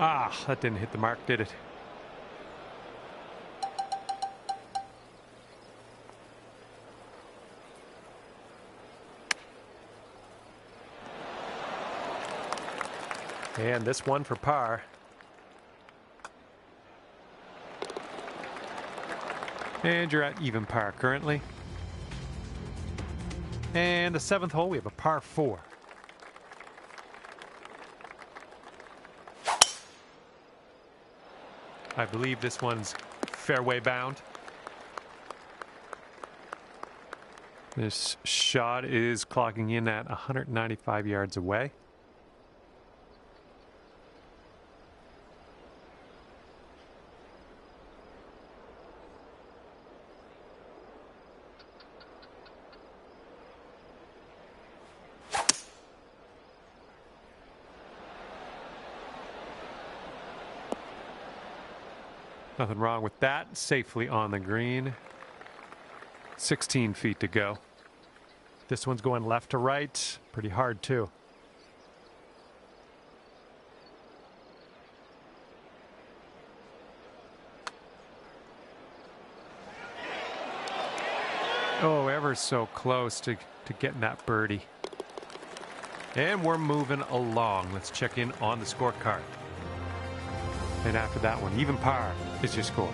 S3: Ah, that didn't hit the mark, did it? And this one for par. And you're at even par currently. And the 7th hole, we have a par 4. I believe this one's fairway bound. This shot is clocking in at 195 yards away. Nothing wrong with that. Safely on the green. 16 feet to go. This one's going left to right. Pretty hard, too. Oh, ever so close to getting that birdie. And we're moving along. Let's check in on the scorecard. And after that one, even par is your score.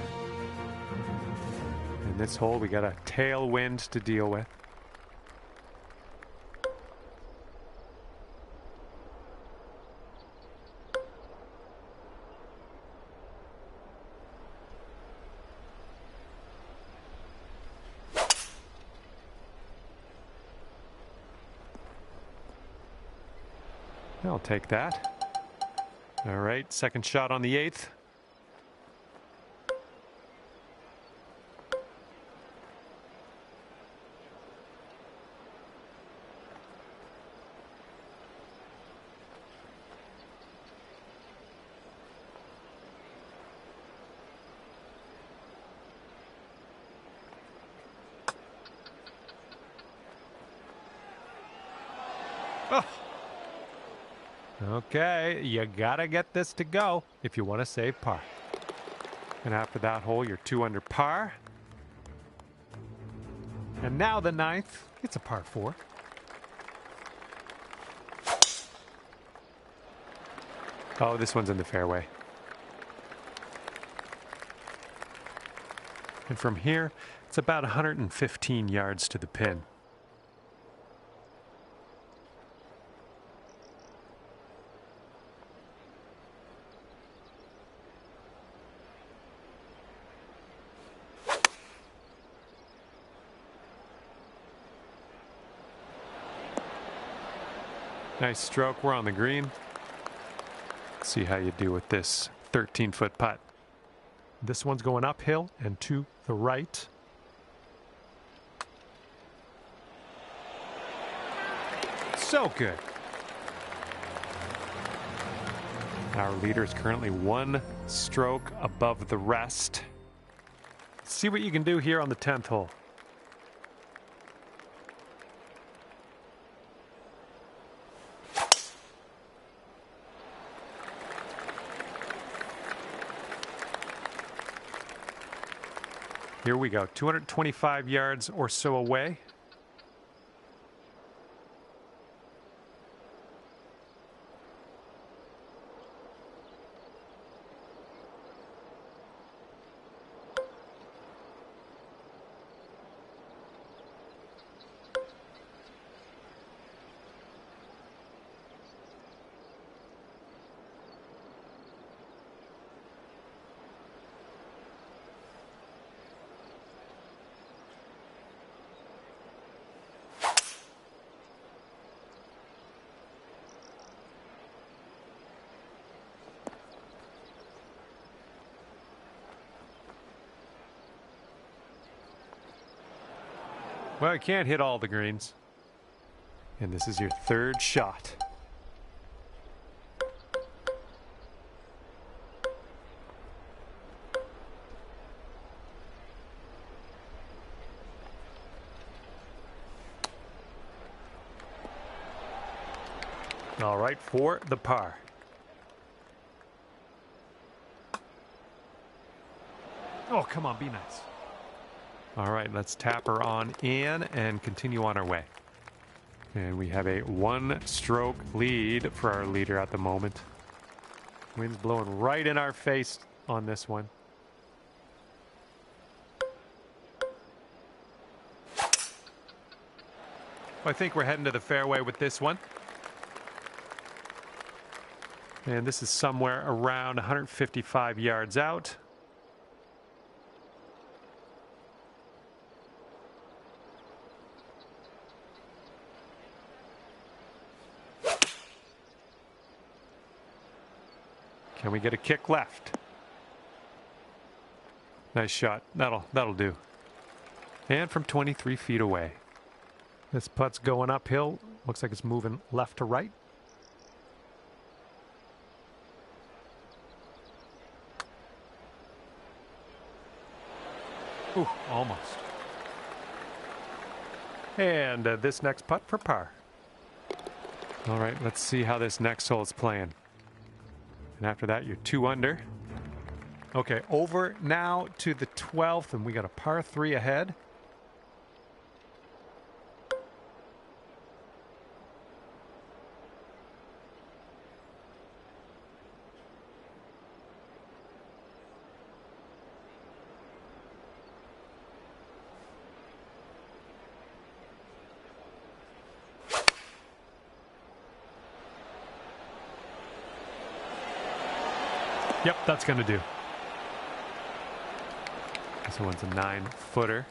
S3: In this hole, we got a tailwind to deal with. I'll take that. All right, second shot on the 8th. Oh. Okay, you gotta get this to go if you want to save par. And after that hole, you're 2 under par. And now the 9th, it's a par 4. Oh, this one's in the fairway. And from here, it's about 115 yards to the pin. Nice stroke. We're on the green. See how you do with this 13-foot putt. This one's going uphill and to the right. So good. Our leader is currently 1 stroke above the rest. See what you can do here on the 10th hole. Here we go, 225 yards or so away. Well, you can't hit all the greens. And this is your 3rd shot. All right, for the par. Oh, come on, be nice. All right, let's tap her on in and continue on our way. And we have a 1-stroke lead for our leader at the moment. Wind's blowing right in our face on this one. I think we're heading to the fairway with this one. And this is somewhere around 155 yards out. Can we get a kick left? Nice shot. That'll do. And from 23 feet away. This putt's going uphill. Looks like it's moving left to right. Ooh, almost. And this next putt for par. All right, let's see how this next hole is playing. And after that, you're 2 under. Okay, over now to the 12th, and we got a par 3 ahead. Yep, that's going to do. This one's a 9-footer.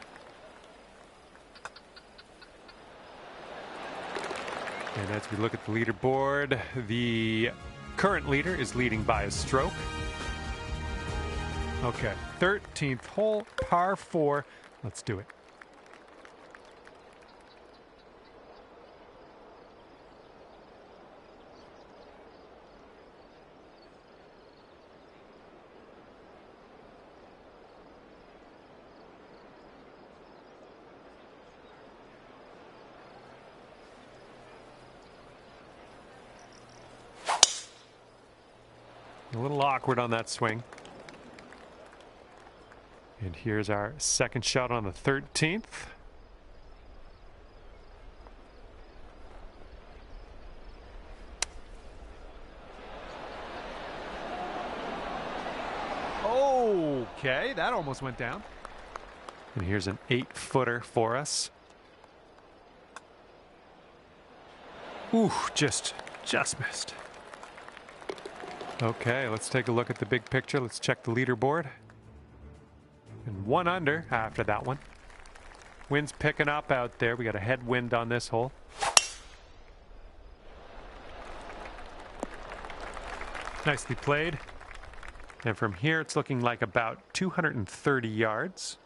S3: And as we look at the leaderboard, the current leader is leading by a stroke. Okay, 13th hole, par 4. Let's do it. A little awkward on that swing. And here's our second shot on the 13th. Okay, that almost went down. And here's an 8-footer for us. Ooh, just missed. Okay, let's take a look at the big picture. Let's check the leaderboard. And 1 under after that one. Wind's picking up out there. We got a headwind on this hole. Nicely played. And from here, it's looking like about 230 yards.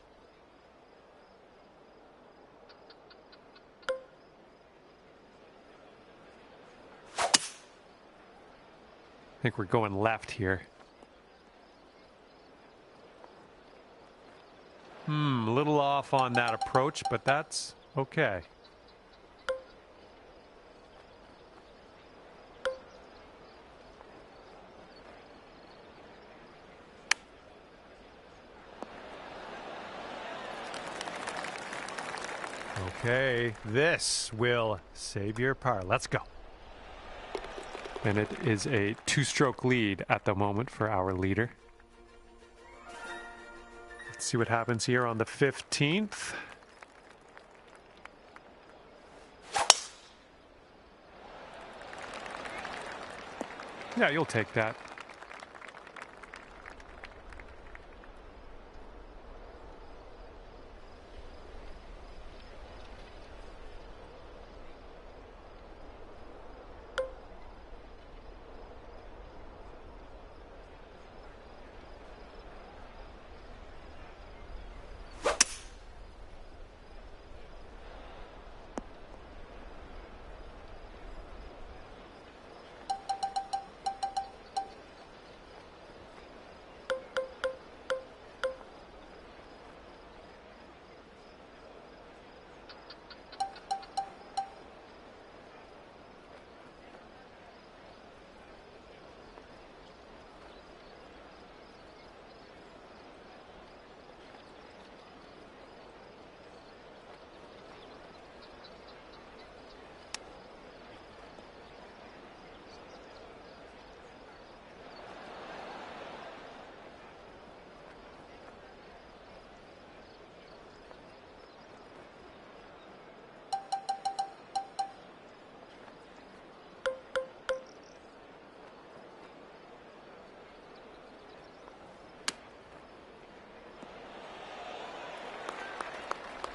S3: I think we're going left here. A little off on that approach, but that's okay. Okay, this will save your par. Let's go. And it is a 2-stroke lead at the moment for our leader. Let's see what happens here on the 15th. Yeah, you'll take that.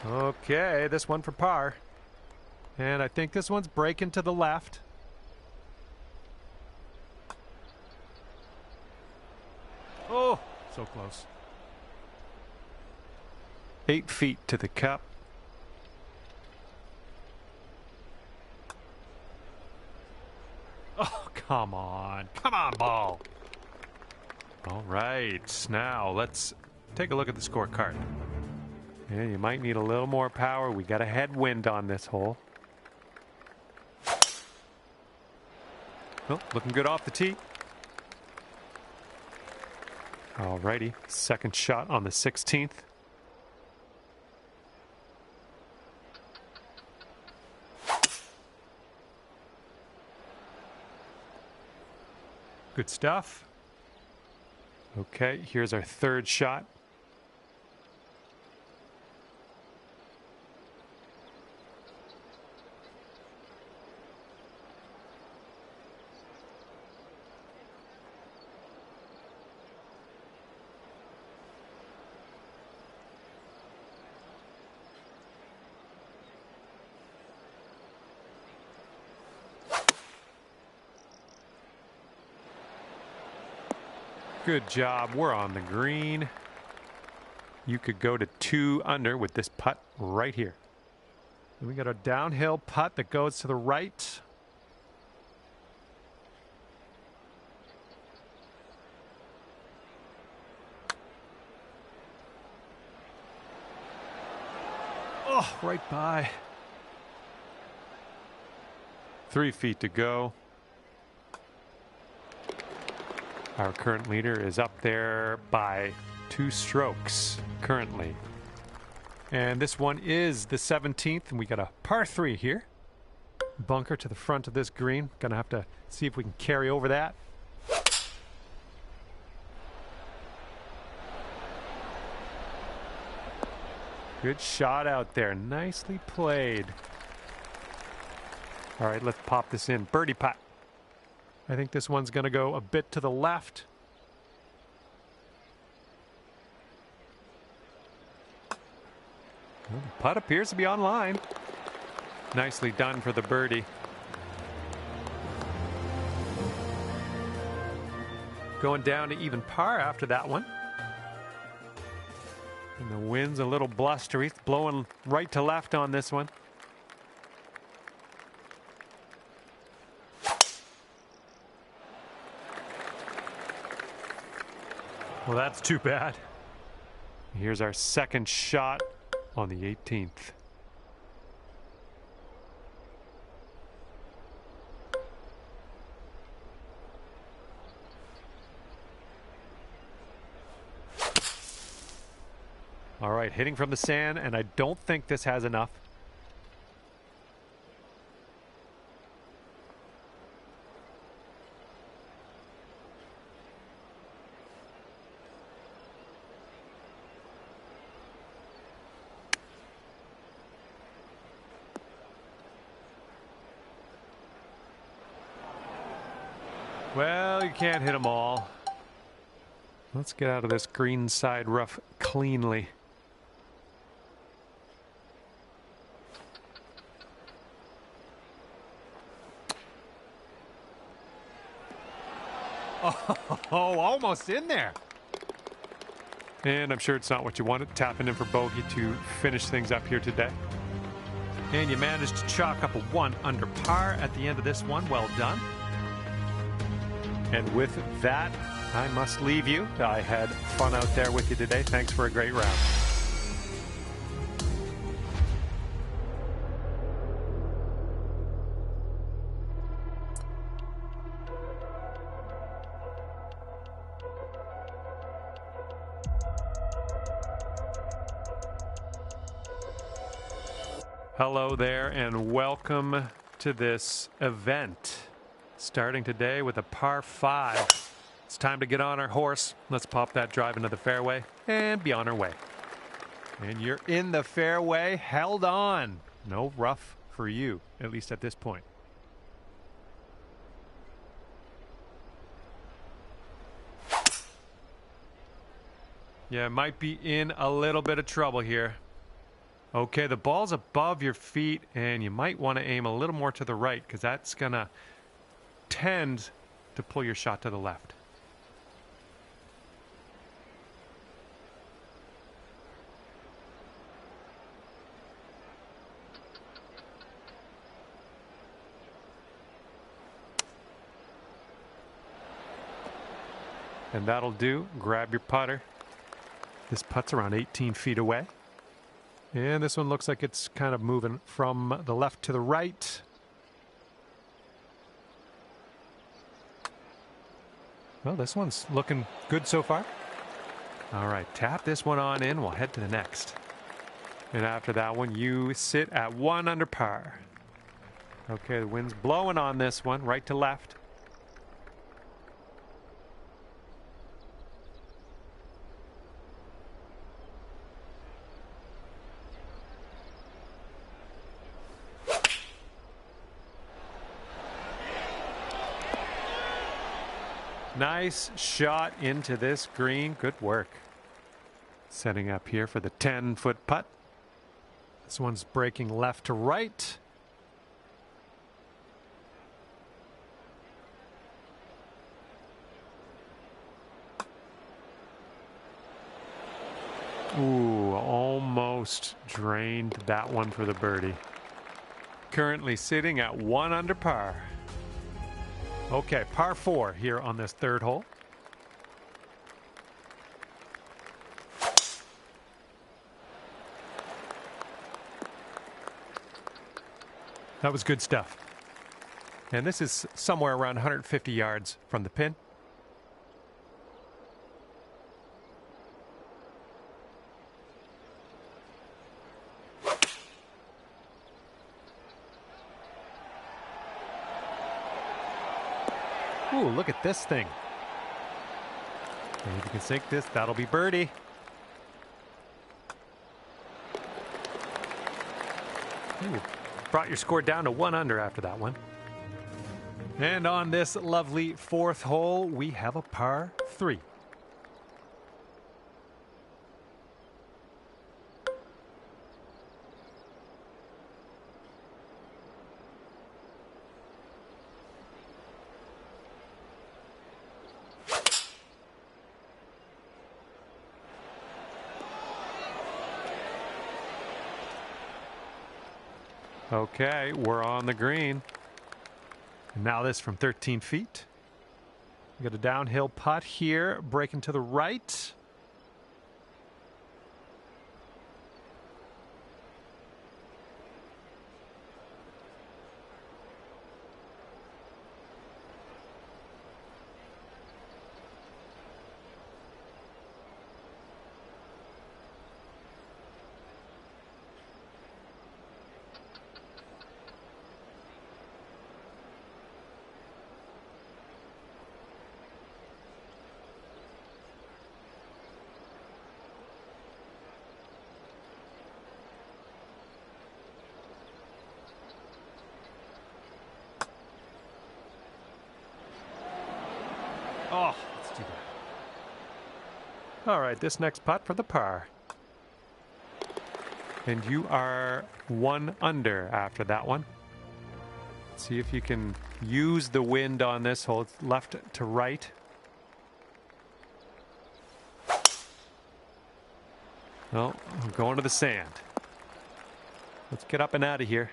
S3: Okay, this one for par. And I think this one's breaking to the left. So close. 8 feet to the cup. Oh, come on. Come on, ball. All right. Now, let's take a look at the scorecard. Yeah, you might need a little more power. We got a headwind on this hole. Oh, looking good off the tee. All righty. Second shot on the 16th. Good stuff. Okay, here's our third shot. Good job. We're on the green. You could go to 2 under with this putt right here. We got a downhill putt that goes to the right. Oh, right by. 3 feet to go. Our current leader is up there by 2 strokes currently. And this one is the 17th, and we got a par 3 here. Bunker to the front of this green. Gonna have to see if we can carry over that. Good shot out there. Nicely played. All right, let's pop this in. Birdie putt. I think this one's going to go a bit to the left. Well, the putt appears to be on line. Nicely done for the birdie. Going down to even par after that one. And the wind's a little blustery. It's blowing right to left on this one. Well, that's too bad. Here's our second shot on the 18th. All right, hitting from the sand, and I don't think this has enough. Well, you can't hit them all. Let's get out of this green side rough cleanly. Oh, almost in there. And I'm sure it's not what you wanted. Tapping in for bogey to finish things up here today. And you managed to chalk up a 1 under par at the end of this one. Well done. And with that, I must leave you. I had fun out there with you today. Thanks for a great round. Hello there, and welcome to this event. Starting today with a par 5. It's time to get on our horse. Let's pop that drive into the fairway and be on our way. And you're in the fairway, held on. No rough for you, at least at this point. Yeah, might be in a little bit of trouble here. Okay, the ball's above your feet, and you might want to aim a little more to the right because that's going to tend to pull your shot to the left. And that'll do. Grab your putter. This putt's around 18 feet away. And this one looks like it's kind of moving from the left to the right. Well, this one's looking good so far. All right, tap this one on in. We'll head to the next. And after that one, you sit at 1 under par. Okay, the wind's blowing on this one, right to left. Nice shot into this green. Good work. Setting up here for the 10-foot putt. This one's breaking left to right. Ooh, almost drained that one for the birdie. Currently sitting at 1 under par. Okay, par 4 here on this third hole. That was good stuff. And this is somewhere around 150 yards from the pin. Ooh, look at this thing. And if you can sink this, that'll be birdie. You brought your score down to 1 under after that one. And on this lovely 4th hole, we have a par 3. Okay, we're on the green. And now this from 13 feet. We got a downhill putt here, breaking to the right. Oh, let's do that. All right, this next putt for the par. And you are 1 under after that one. See if you can use the wind on this hole. It's left to right. Well, I'm going to the sand. Let's get up and out of here.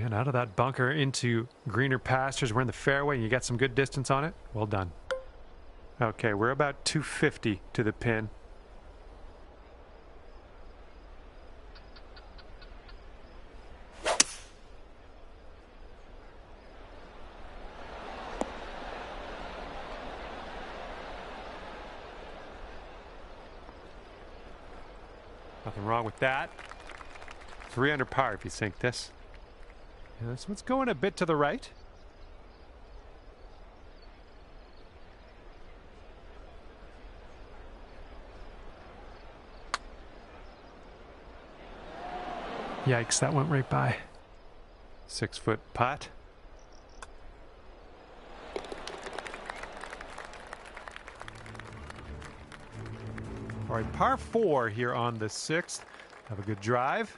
S3: And out of that bunker into greener pastures. We're in the fairway and you got some good distance on it. Well done. Okay, we're about 250 to the pin. Nothing wrong with that. 3 under par if you sink this. Yeah, this one's going a bit to the right. Yikes, that went right by. 6-foot putt. All right, par 4 here on the 6th. Have a good drive.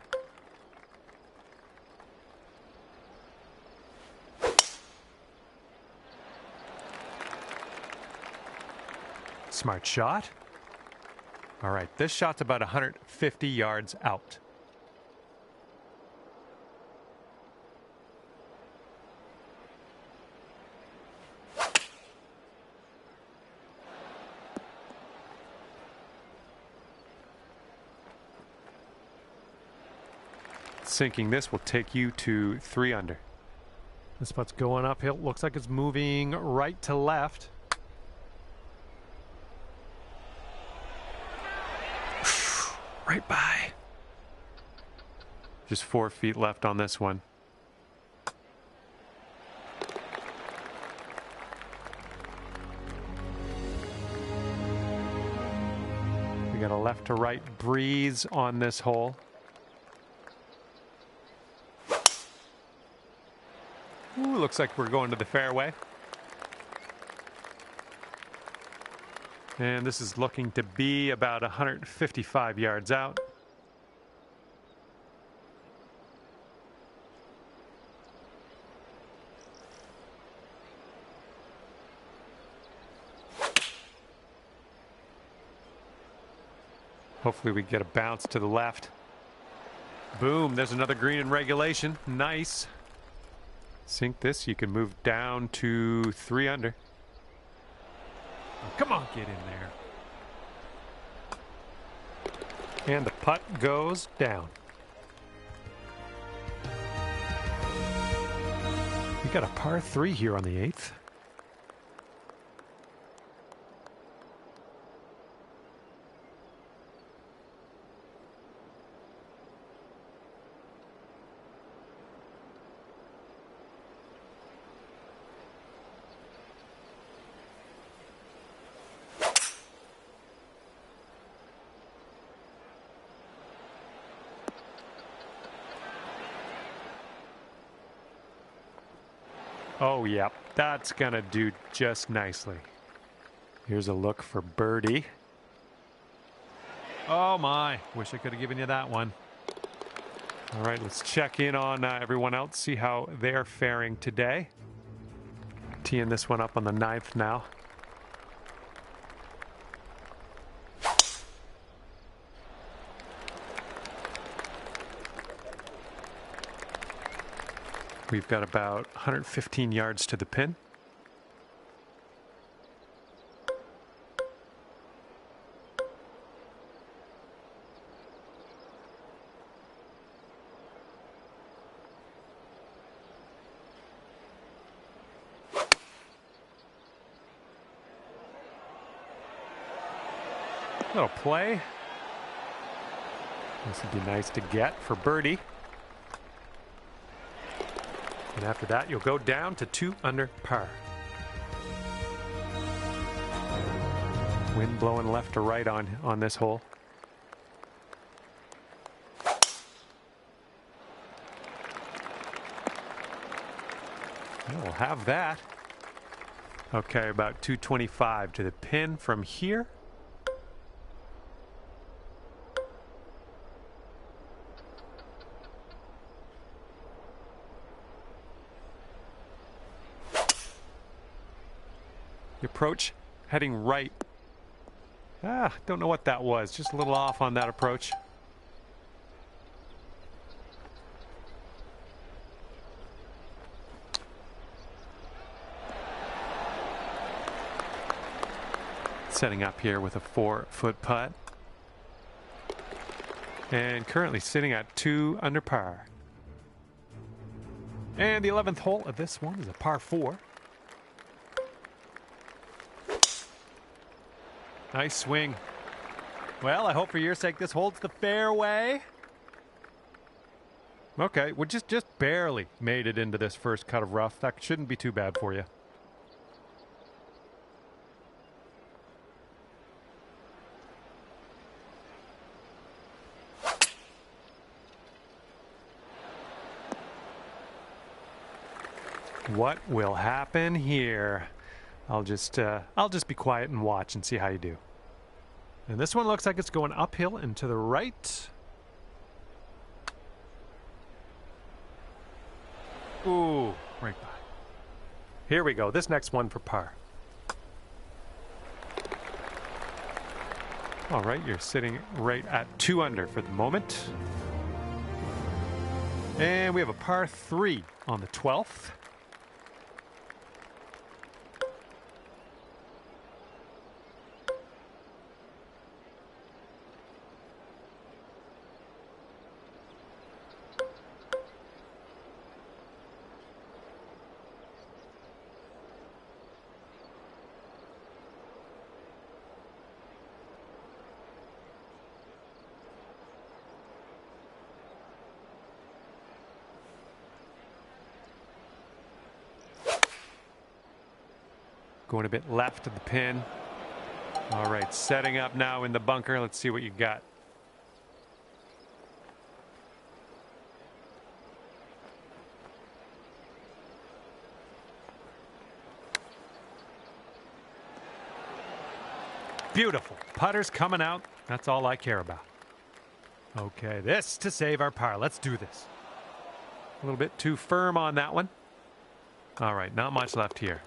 S3: Smart shot. All right, this shot's about 150 yards out. Sinking this will take you to 3 under. This putt's going uphill. Looks like it's moving right to left. Right by. Just 4 feet left on this one. We got a left to right breeze on this hole. Ooh, looks like we're going to the fairway. And this is looking to be about 155 yards out. Hopefully we get a bounce to the left. Boom, there's another green in regulation. Nice. Sink this, you can move down to 3 under. Oh, come on, get in there. And the putt goes down. We got a par 3 here on the 8th. Oh, yeah, that's going to do just nicely. Here's a look for birdie. Oh, my. Wish I could have given you that one. All right, let's check in on everyone else, see how they're faring today. Teeing this one up on the 9th now. We've got about 115 yards to the pin. Little play. This would be nice to get for birdie. And after that, you'll go down to 2 under par. Wind blowing left to right on this hole. We'll have that. Okay, about 225 to the pin from here. The approach heading right. Don't know what that was. Just a little off on that approach. Setting up here with a 4-foot putt. And currently sitting at 2 under par. And the 11th hole of this one is a par 4. Nice swing. Well, I hope for your sake this holds the fairway. Okay, we just barely made it into this first cut of rough. That shouldn't be too bad for you. What will happen here? I'll just be quiet and watch and see how you do. And this one looks like it's going uphill and to the right. Ooh, right by. Here we go. This next one for par. All right, you're sitting right at 2 under for the moment. And we have a par 3 on the 12th. Going a bit left of the pin. All right, setting up now in the bunker. Let's see what you got. Beautiful. Putter's coming out. That's all I care about. Okay, this to save our par. Let's do this. A little bit too firm on that one. All right, not much left here.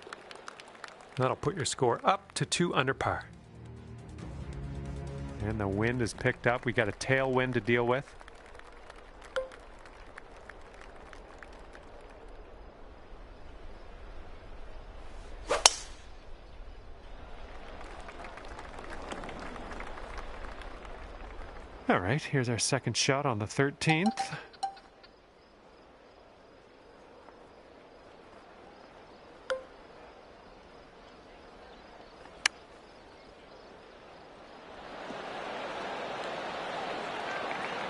S3: That'll put your score up to 2 under par. And the wind is picked up. We got a tailwind to deal with. All right, here's our second shot on the 13th.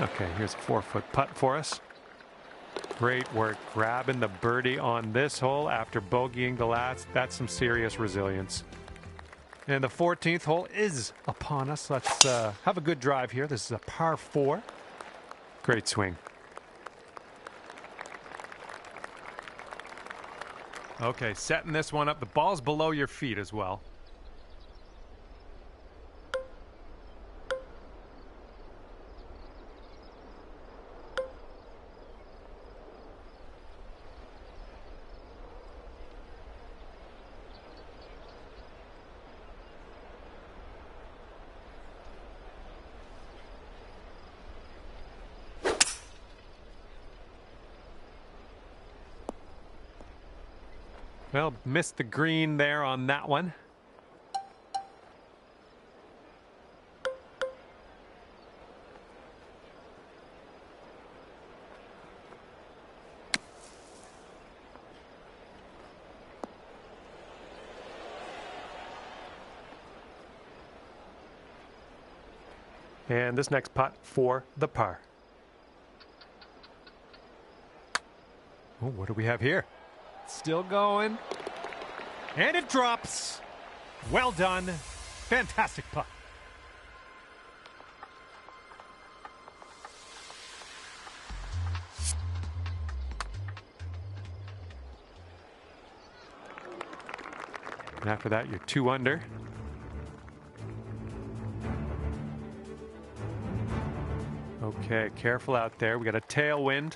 S3: Okay, here's a 4-foot putt for us. Great work grabbing the birdie on this hole after bogeying the last. That's some serious resilience. And the 14th hole is upon us. Let's have a good drive here. This is a par 4. Great swing. Okay, setting this one up. The ball's below your feet as well. Well, missed the green there on that one. And this next putt for the par. Oh, what do we have here? Still going. And it drops. Well done. Fantastic putt. And after that, you're 2 under. Okay, careful out there. We got a tailwind.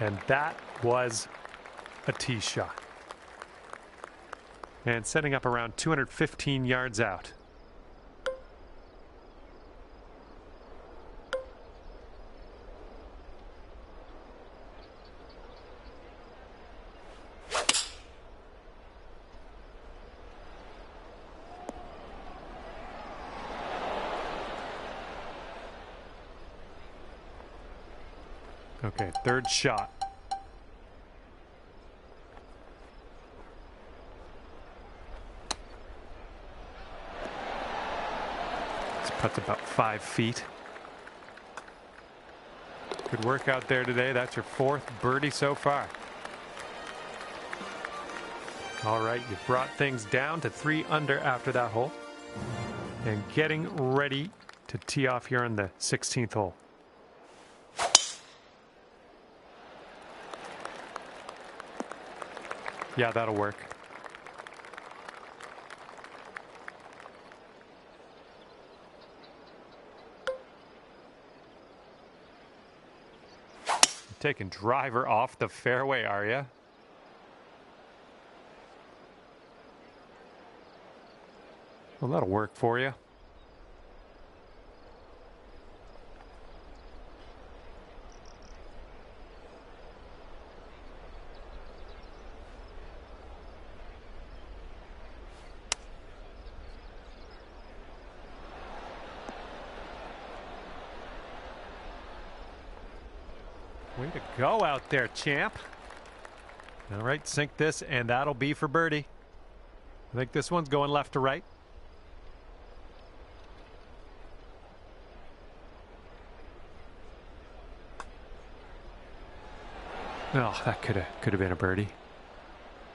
S3: And that was a tee shot. And setting up around 215 yards out. Okay, third shot. This putt's about 5 feet. Good work out there today. That's your 4th birdie so far. All right, you brought things down to 3 under after that hole. And getting ready to tee off here on the 16th hole. Yeah, that'll work. Taking driver off the fairway, are you? Well, that'll work for you. Way to go out there, champ. All right, sink this, and that'll be for birdie. I think this one's going left to right. Oh, that could have been a birdie.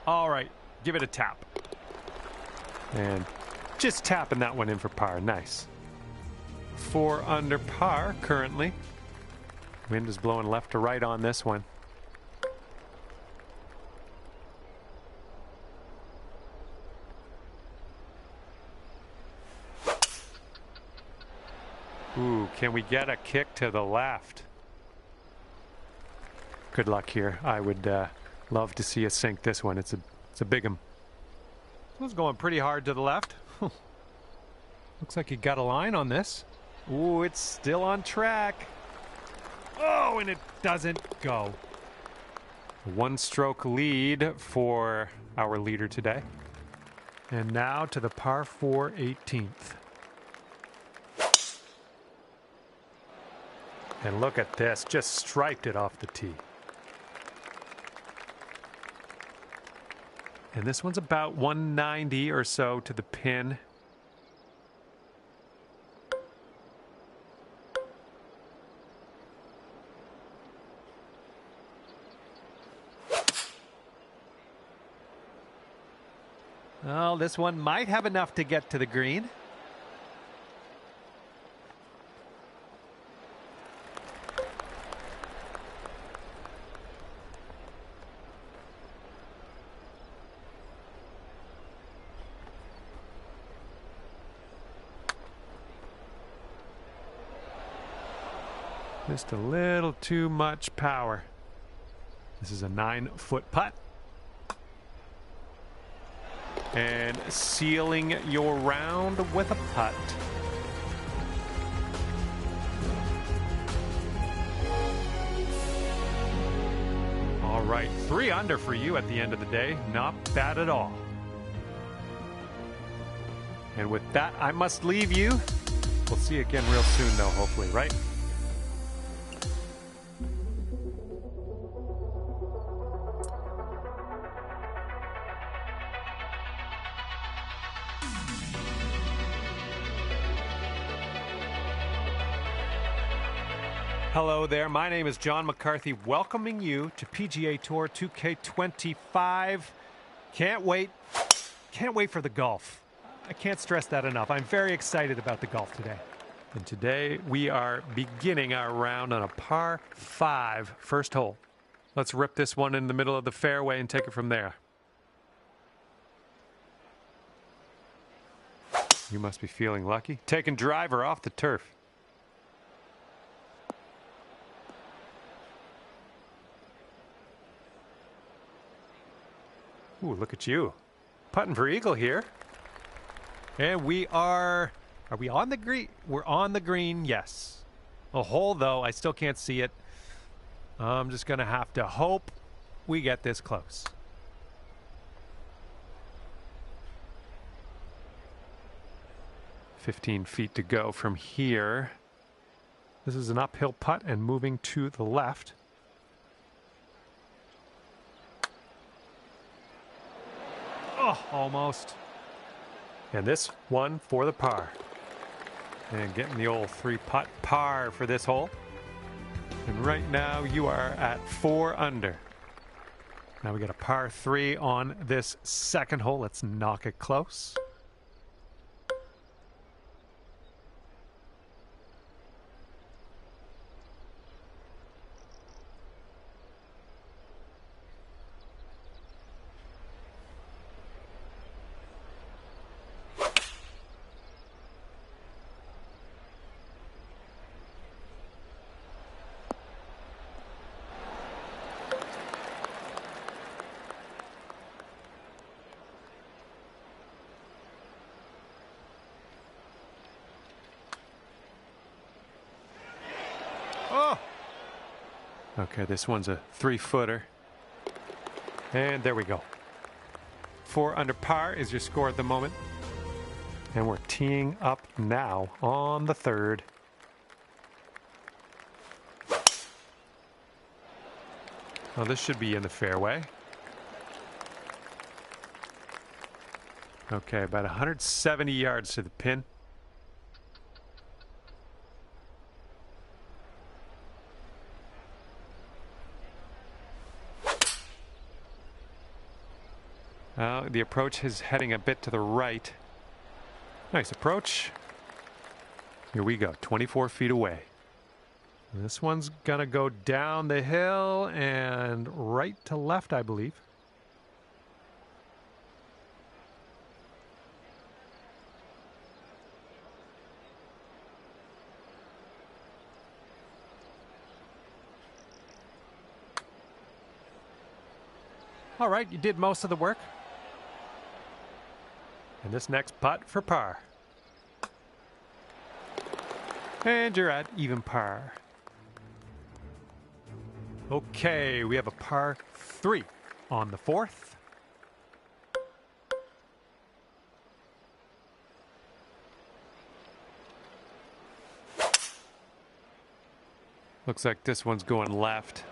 S3: All right, give it a tap. And just tapping that one in for par. Nice. 4 under par currently. Wind is blowing left to right on this one. Ooh, can we get a kick to the left? Good luck here. I would love to see us sink this one. It's a big 'em. This one's going pretty hard to the left. Looks like you got a line on this. Ooh, it's still on track. Oh, and it doesn't go. 1-stroke lead for our leader today. And now to the par 4 18th. And look at this, just striped it off the tee. And this one's about 190 or so to the pin. Well, this one might have enough to get to the green. Just a little too much power. This is a 9-foot putt. And sealing your round with a putt. All right, 3 under for you at the end of the day. Not bad at all. And with that, I must leave you. We'll see you again real soon, though, hopefully, right? Hello there, my name is John McCarthy, welcoming you to PGA Tour 2K25. Can't wait for the golf. I can't stress that enough. I'm very excited about the golf today. And today we are beginning our round on a par 5 first hole. Let's rip this one in the middle of the fairway and take it from there. You must be feeling lucky. Taking driver off the turf. Ooh, look at you. Putting for eagle here. And we are we on the green? We're on the green, yes. A hole, though, I still can't see it. I'm just going to have to hope we get this close. "15 feet to go from here." This is an uphill putt and moving to the left. Oh, almost. And this one for the par. And getting the old 3-putt par for this hole. And right now you are at 4 under. Now we got a par 3 on this second hole. Let's knock it close. Okay, this one's a 3-footer. And there we go. 4 under par is your score at the moment. And we're teeing up now on the 3rd. Well, this should be in the fairway. Okay, about 170 yards to the pin. The approach is heading a bit to the right. Nice approach. Here we go, 24 feet away. And this one's gonna go down the hill and right to left, I believe. All right, you did most of the work. And this next putt for par. And you're at even par. Okay, we have a par 3 on the 4th. Looks like this one's going left.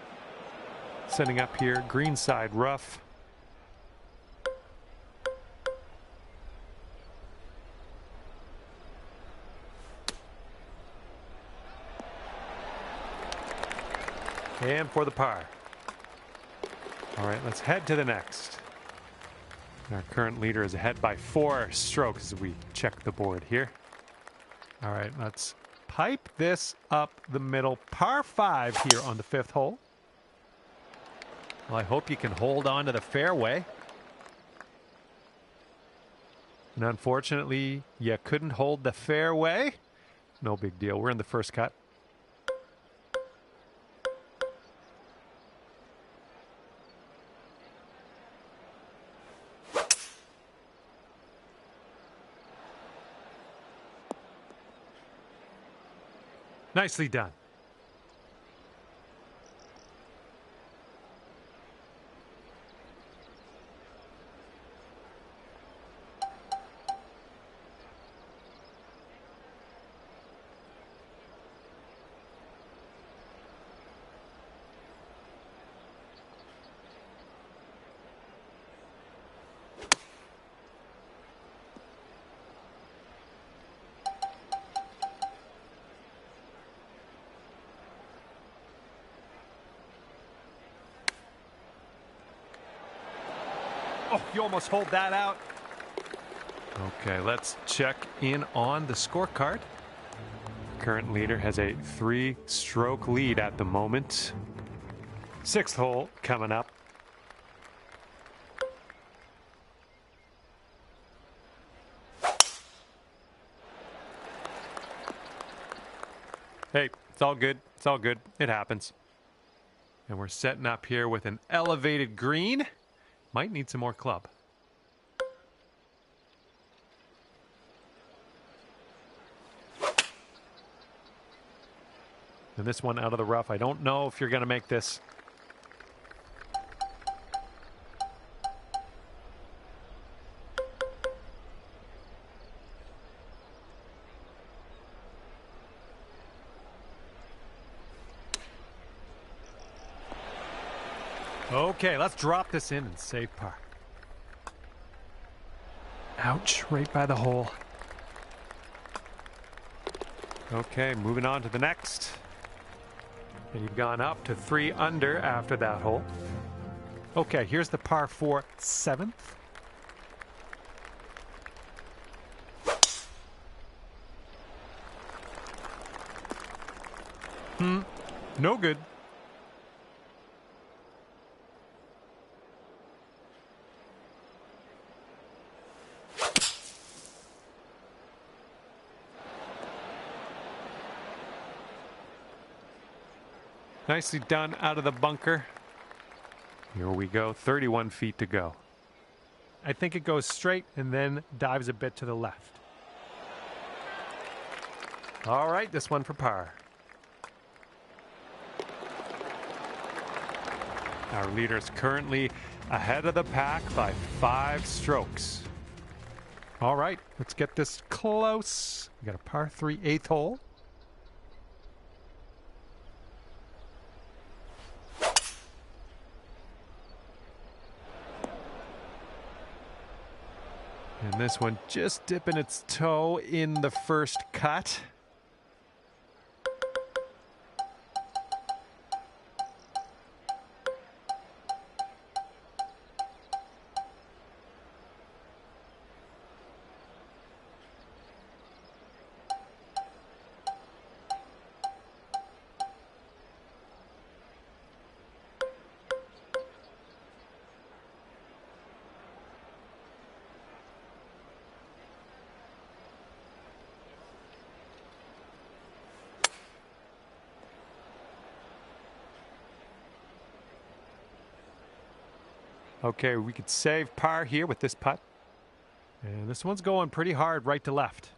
S3: Setting up here, greenside rough. And for the par. All right, let's head to the next. Our current leader is ahead by 4 strokes as we check the board here. All right, let's pipe this up the middle. Par 5 here on the 5th hole. Well, I hope you can hold on to the fairway. And unfortunately, you couldn't hold the fairway. No big deal. We're in the first cut. Nicely done. Oh, you almost hold that out. Okay, let's check in on the scorecard. Current leader has a 3-stroke lead at the moment. 6th hole coming up. Hey, it's all good. It's all good. It happens. And we're setting up here with an elevated green. Might need some more club. And this one out of the rough. I don't know if you're going to make this. Okay, let's drop this in and save par. Ouch, right by the hole. Okay, moving on to the next. And you've gone up to 3 under after that hole. Okay, here's the par 4 7th. No good. Nicely done out of the bunker. Here we go, 31 feet to go. I think it goes straight and then dives a bit to the left. All right, this one for par. Our leader is currently ahead of the pack by 5 strokes. All right, let's get this close. We got a par 3 8th hole. And this one just dipping its toe in the first cut. Okay, we could save par here with this putt. And this one's going pretty hard right to left.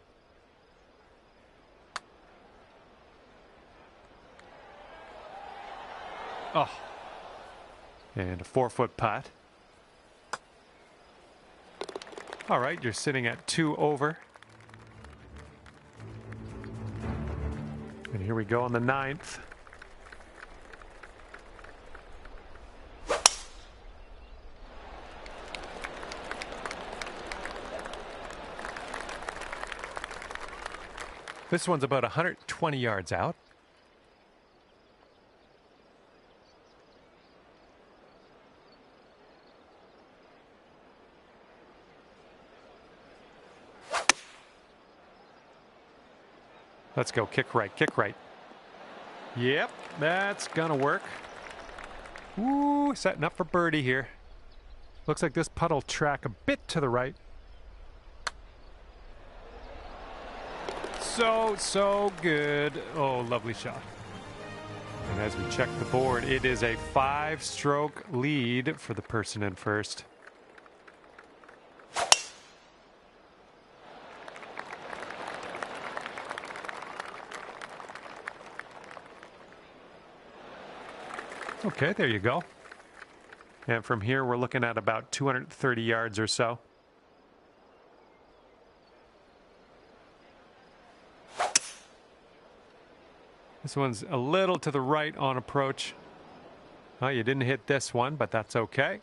S3: Oh. And a 4-foot putt. All right, you're sitting at 2 over. And here we go on the 9th. This one's about 120 yards out. Let's go, kick right, kick right. Yep, that's gonna work. Ooh, setting up for birdie here. Looks like this putt will track a bit to the right. So good. Oh, lovely shot. And as we check the board, it is a 5-stroke lead for the person in first. Okay, there you go. And from here, we're looking at about 230 yards or so. This one's a little to the right on approach. Oh, you didn't hit this one, but that's okay.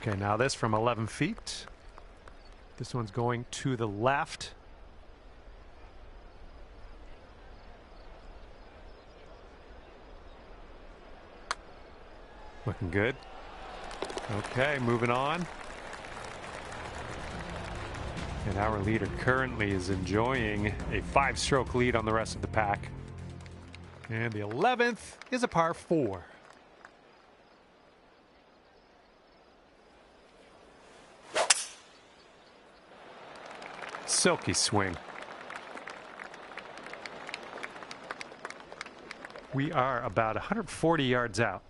S3: Okay, now this from 11 feet. This one's going to the left. Looking good. Okay, moving on. And our leader currently is enjoying a 5-stroke lead on the rest of the pack. And the 11th is a par 4. Silky swing. We are about 140 yards out.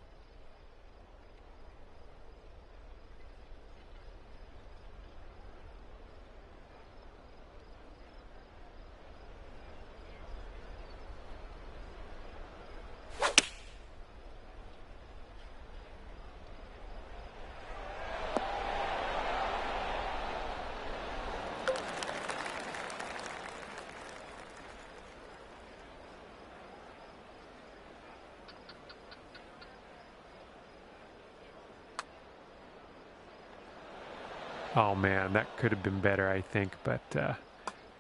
S3: Oh man, that could have been better, I think, but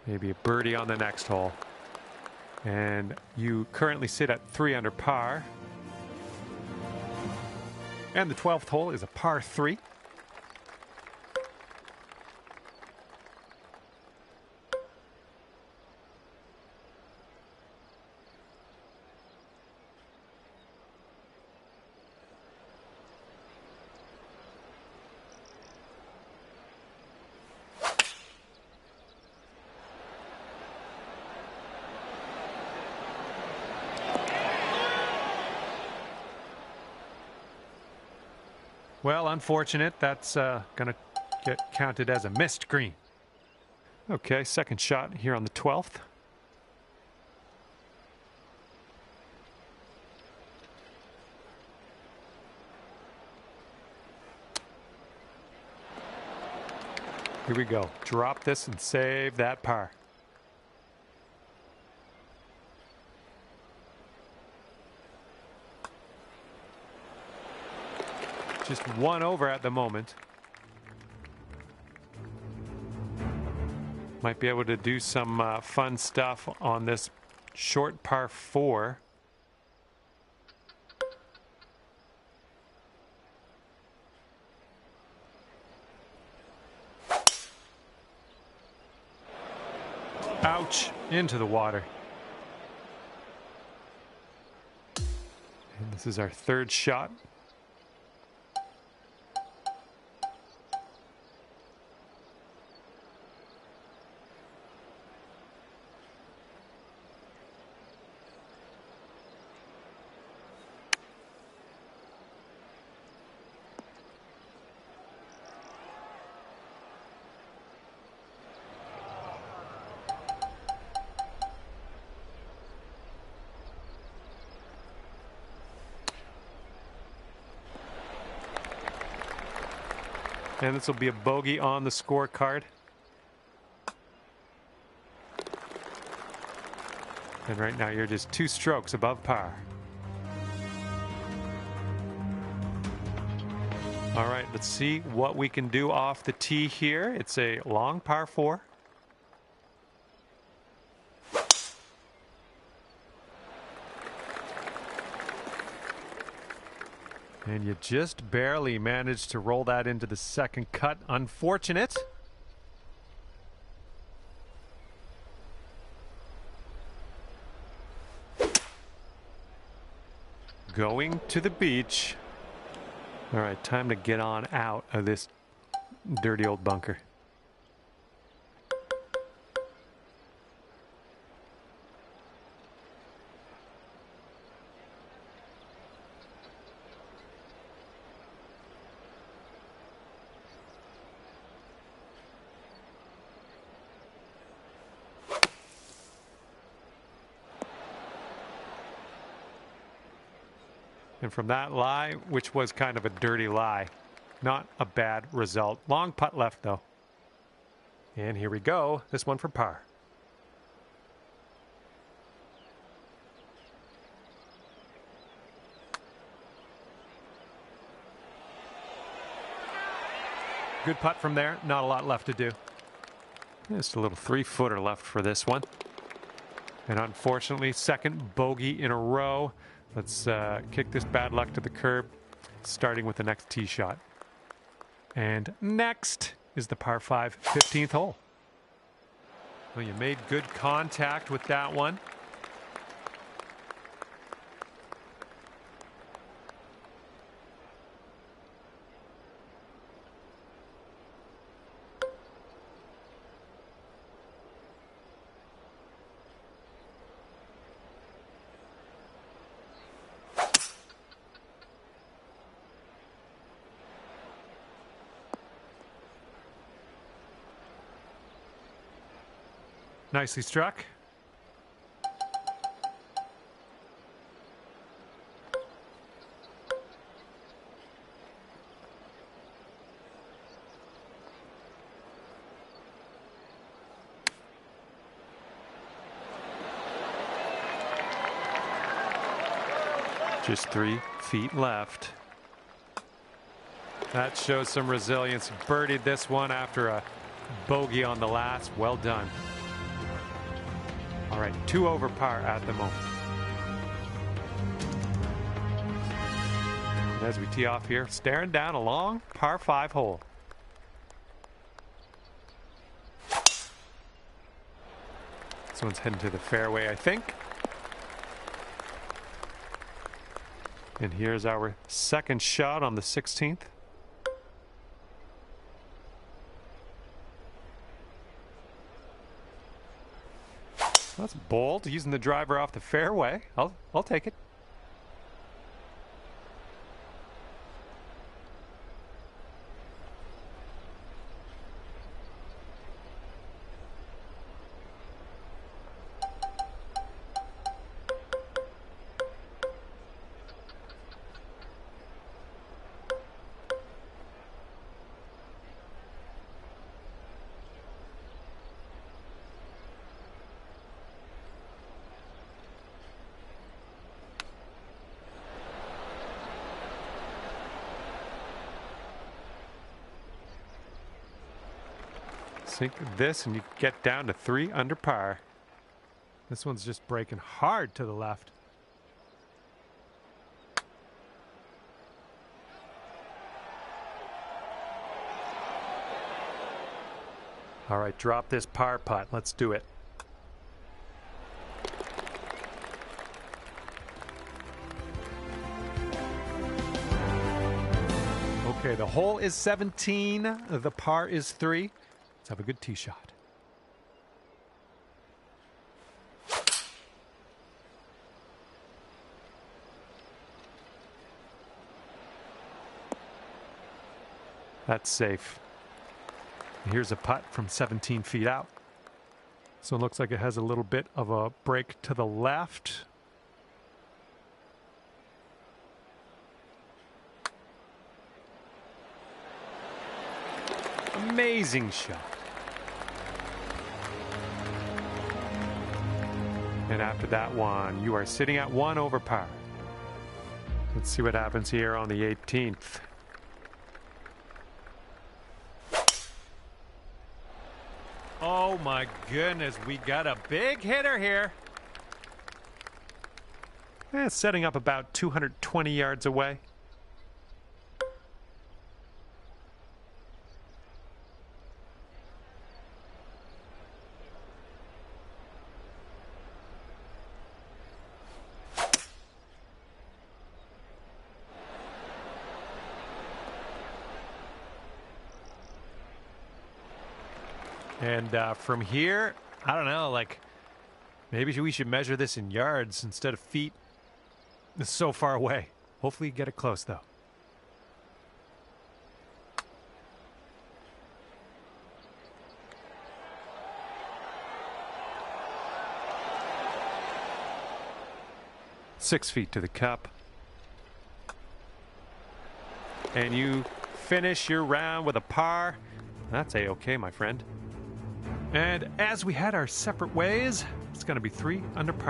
S3: maybe a birdie on the next hole. And you currently sit at 3 under par. And the 12th hole is a par 3. Well, unfortunate. That's going to get counted as a missed green. Okay, second shot here on the 12th. Here we go. Drop this and save that par. Just one over at the moment. Might be able to do some fun stuff on this short par 4. Ouch, into the water. And this is our third shot. And this will be a bogey on the scorecard. And right now you're just 2 strokes above par. All right, let's see what we can do off the tee here. It's a long par 4. And you just barely managed to roll that into the second cut. Unfortunate. Going to the beach. All right, time to get on out of this dirty old bunker. And from that lie, which was kind of a dirty lie, not a bad result. Long putt left, though. And here we go. This one for par. Good putt from there. Not a lot left to do. Just a little 3-footer left for this one. And unfortunately, second bogey in a row. Let's kick this bad luck to the curb, starting with the next tee shot. And next is the par 5 15th hole. Well, you made good contact with that one. Nicely struck. Just 3 feet left. That shows some resilience. Birdied this one after a bogey on the last. Well done. All right, 2 over par at the moment. And as we tee off here, staring down a long par 5 hole. This one's heading to the fairway, I think. And here's our second shot on the 16th. That's bold, using the driver off the fairway. I'll take it. Sink this and you get down to 3 under par. This one's just breaking hard to the left. All right, drop this par putt. Let's do it. Okay, the hole is 17. The par is 3. Let's have a good tee shot. That's safe. Here's a putt from 17 feet out. So it looks like it has a little bit of a break to the left. Amazing shot. And after that one, you are sitting at 1 over par. Let's see what happens here on the 18th. Oh my goodness, we got a big hitter here. Setting up about 220 yards away. And from here, I don't know, like, maybe we should measure this in yards instead of feet. It's so far away. Hopefully you get it close, though. Six feet to the cup. And you finish your round with a par. That's A-okay, my friend. And as we head our separate ways, it's going to be 3 under par.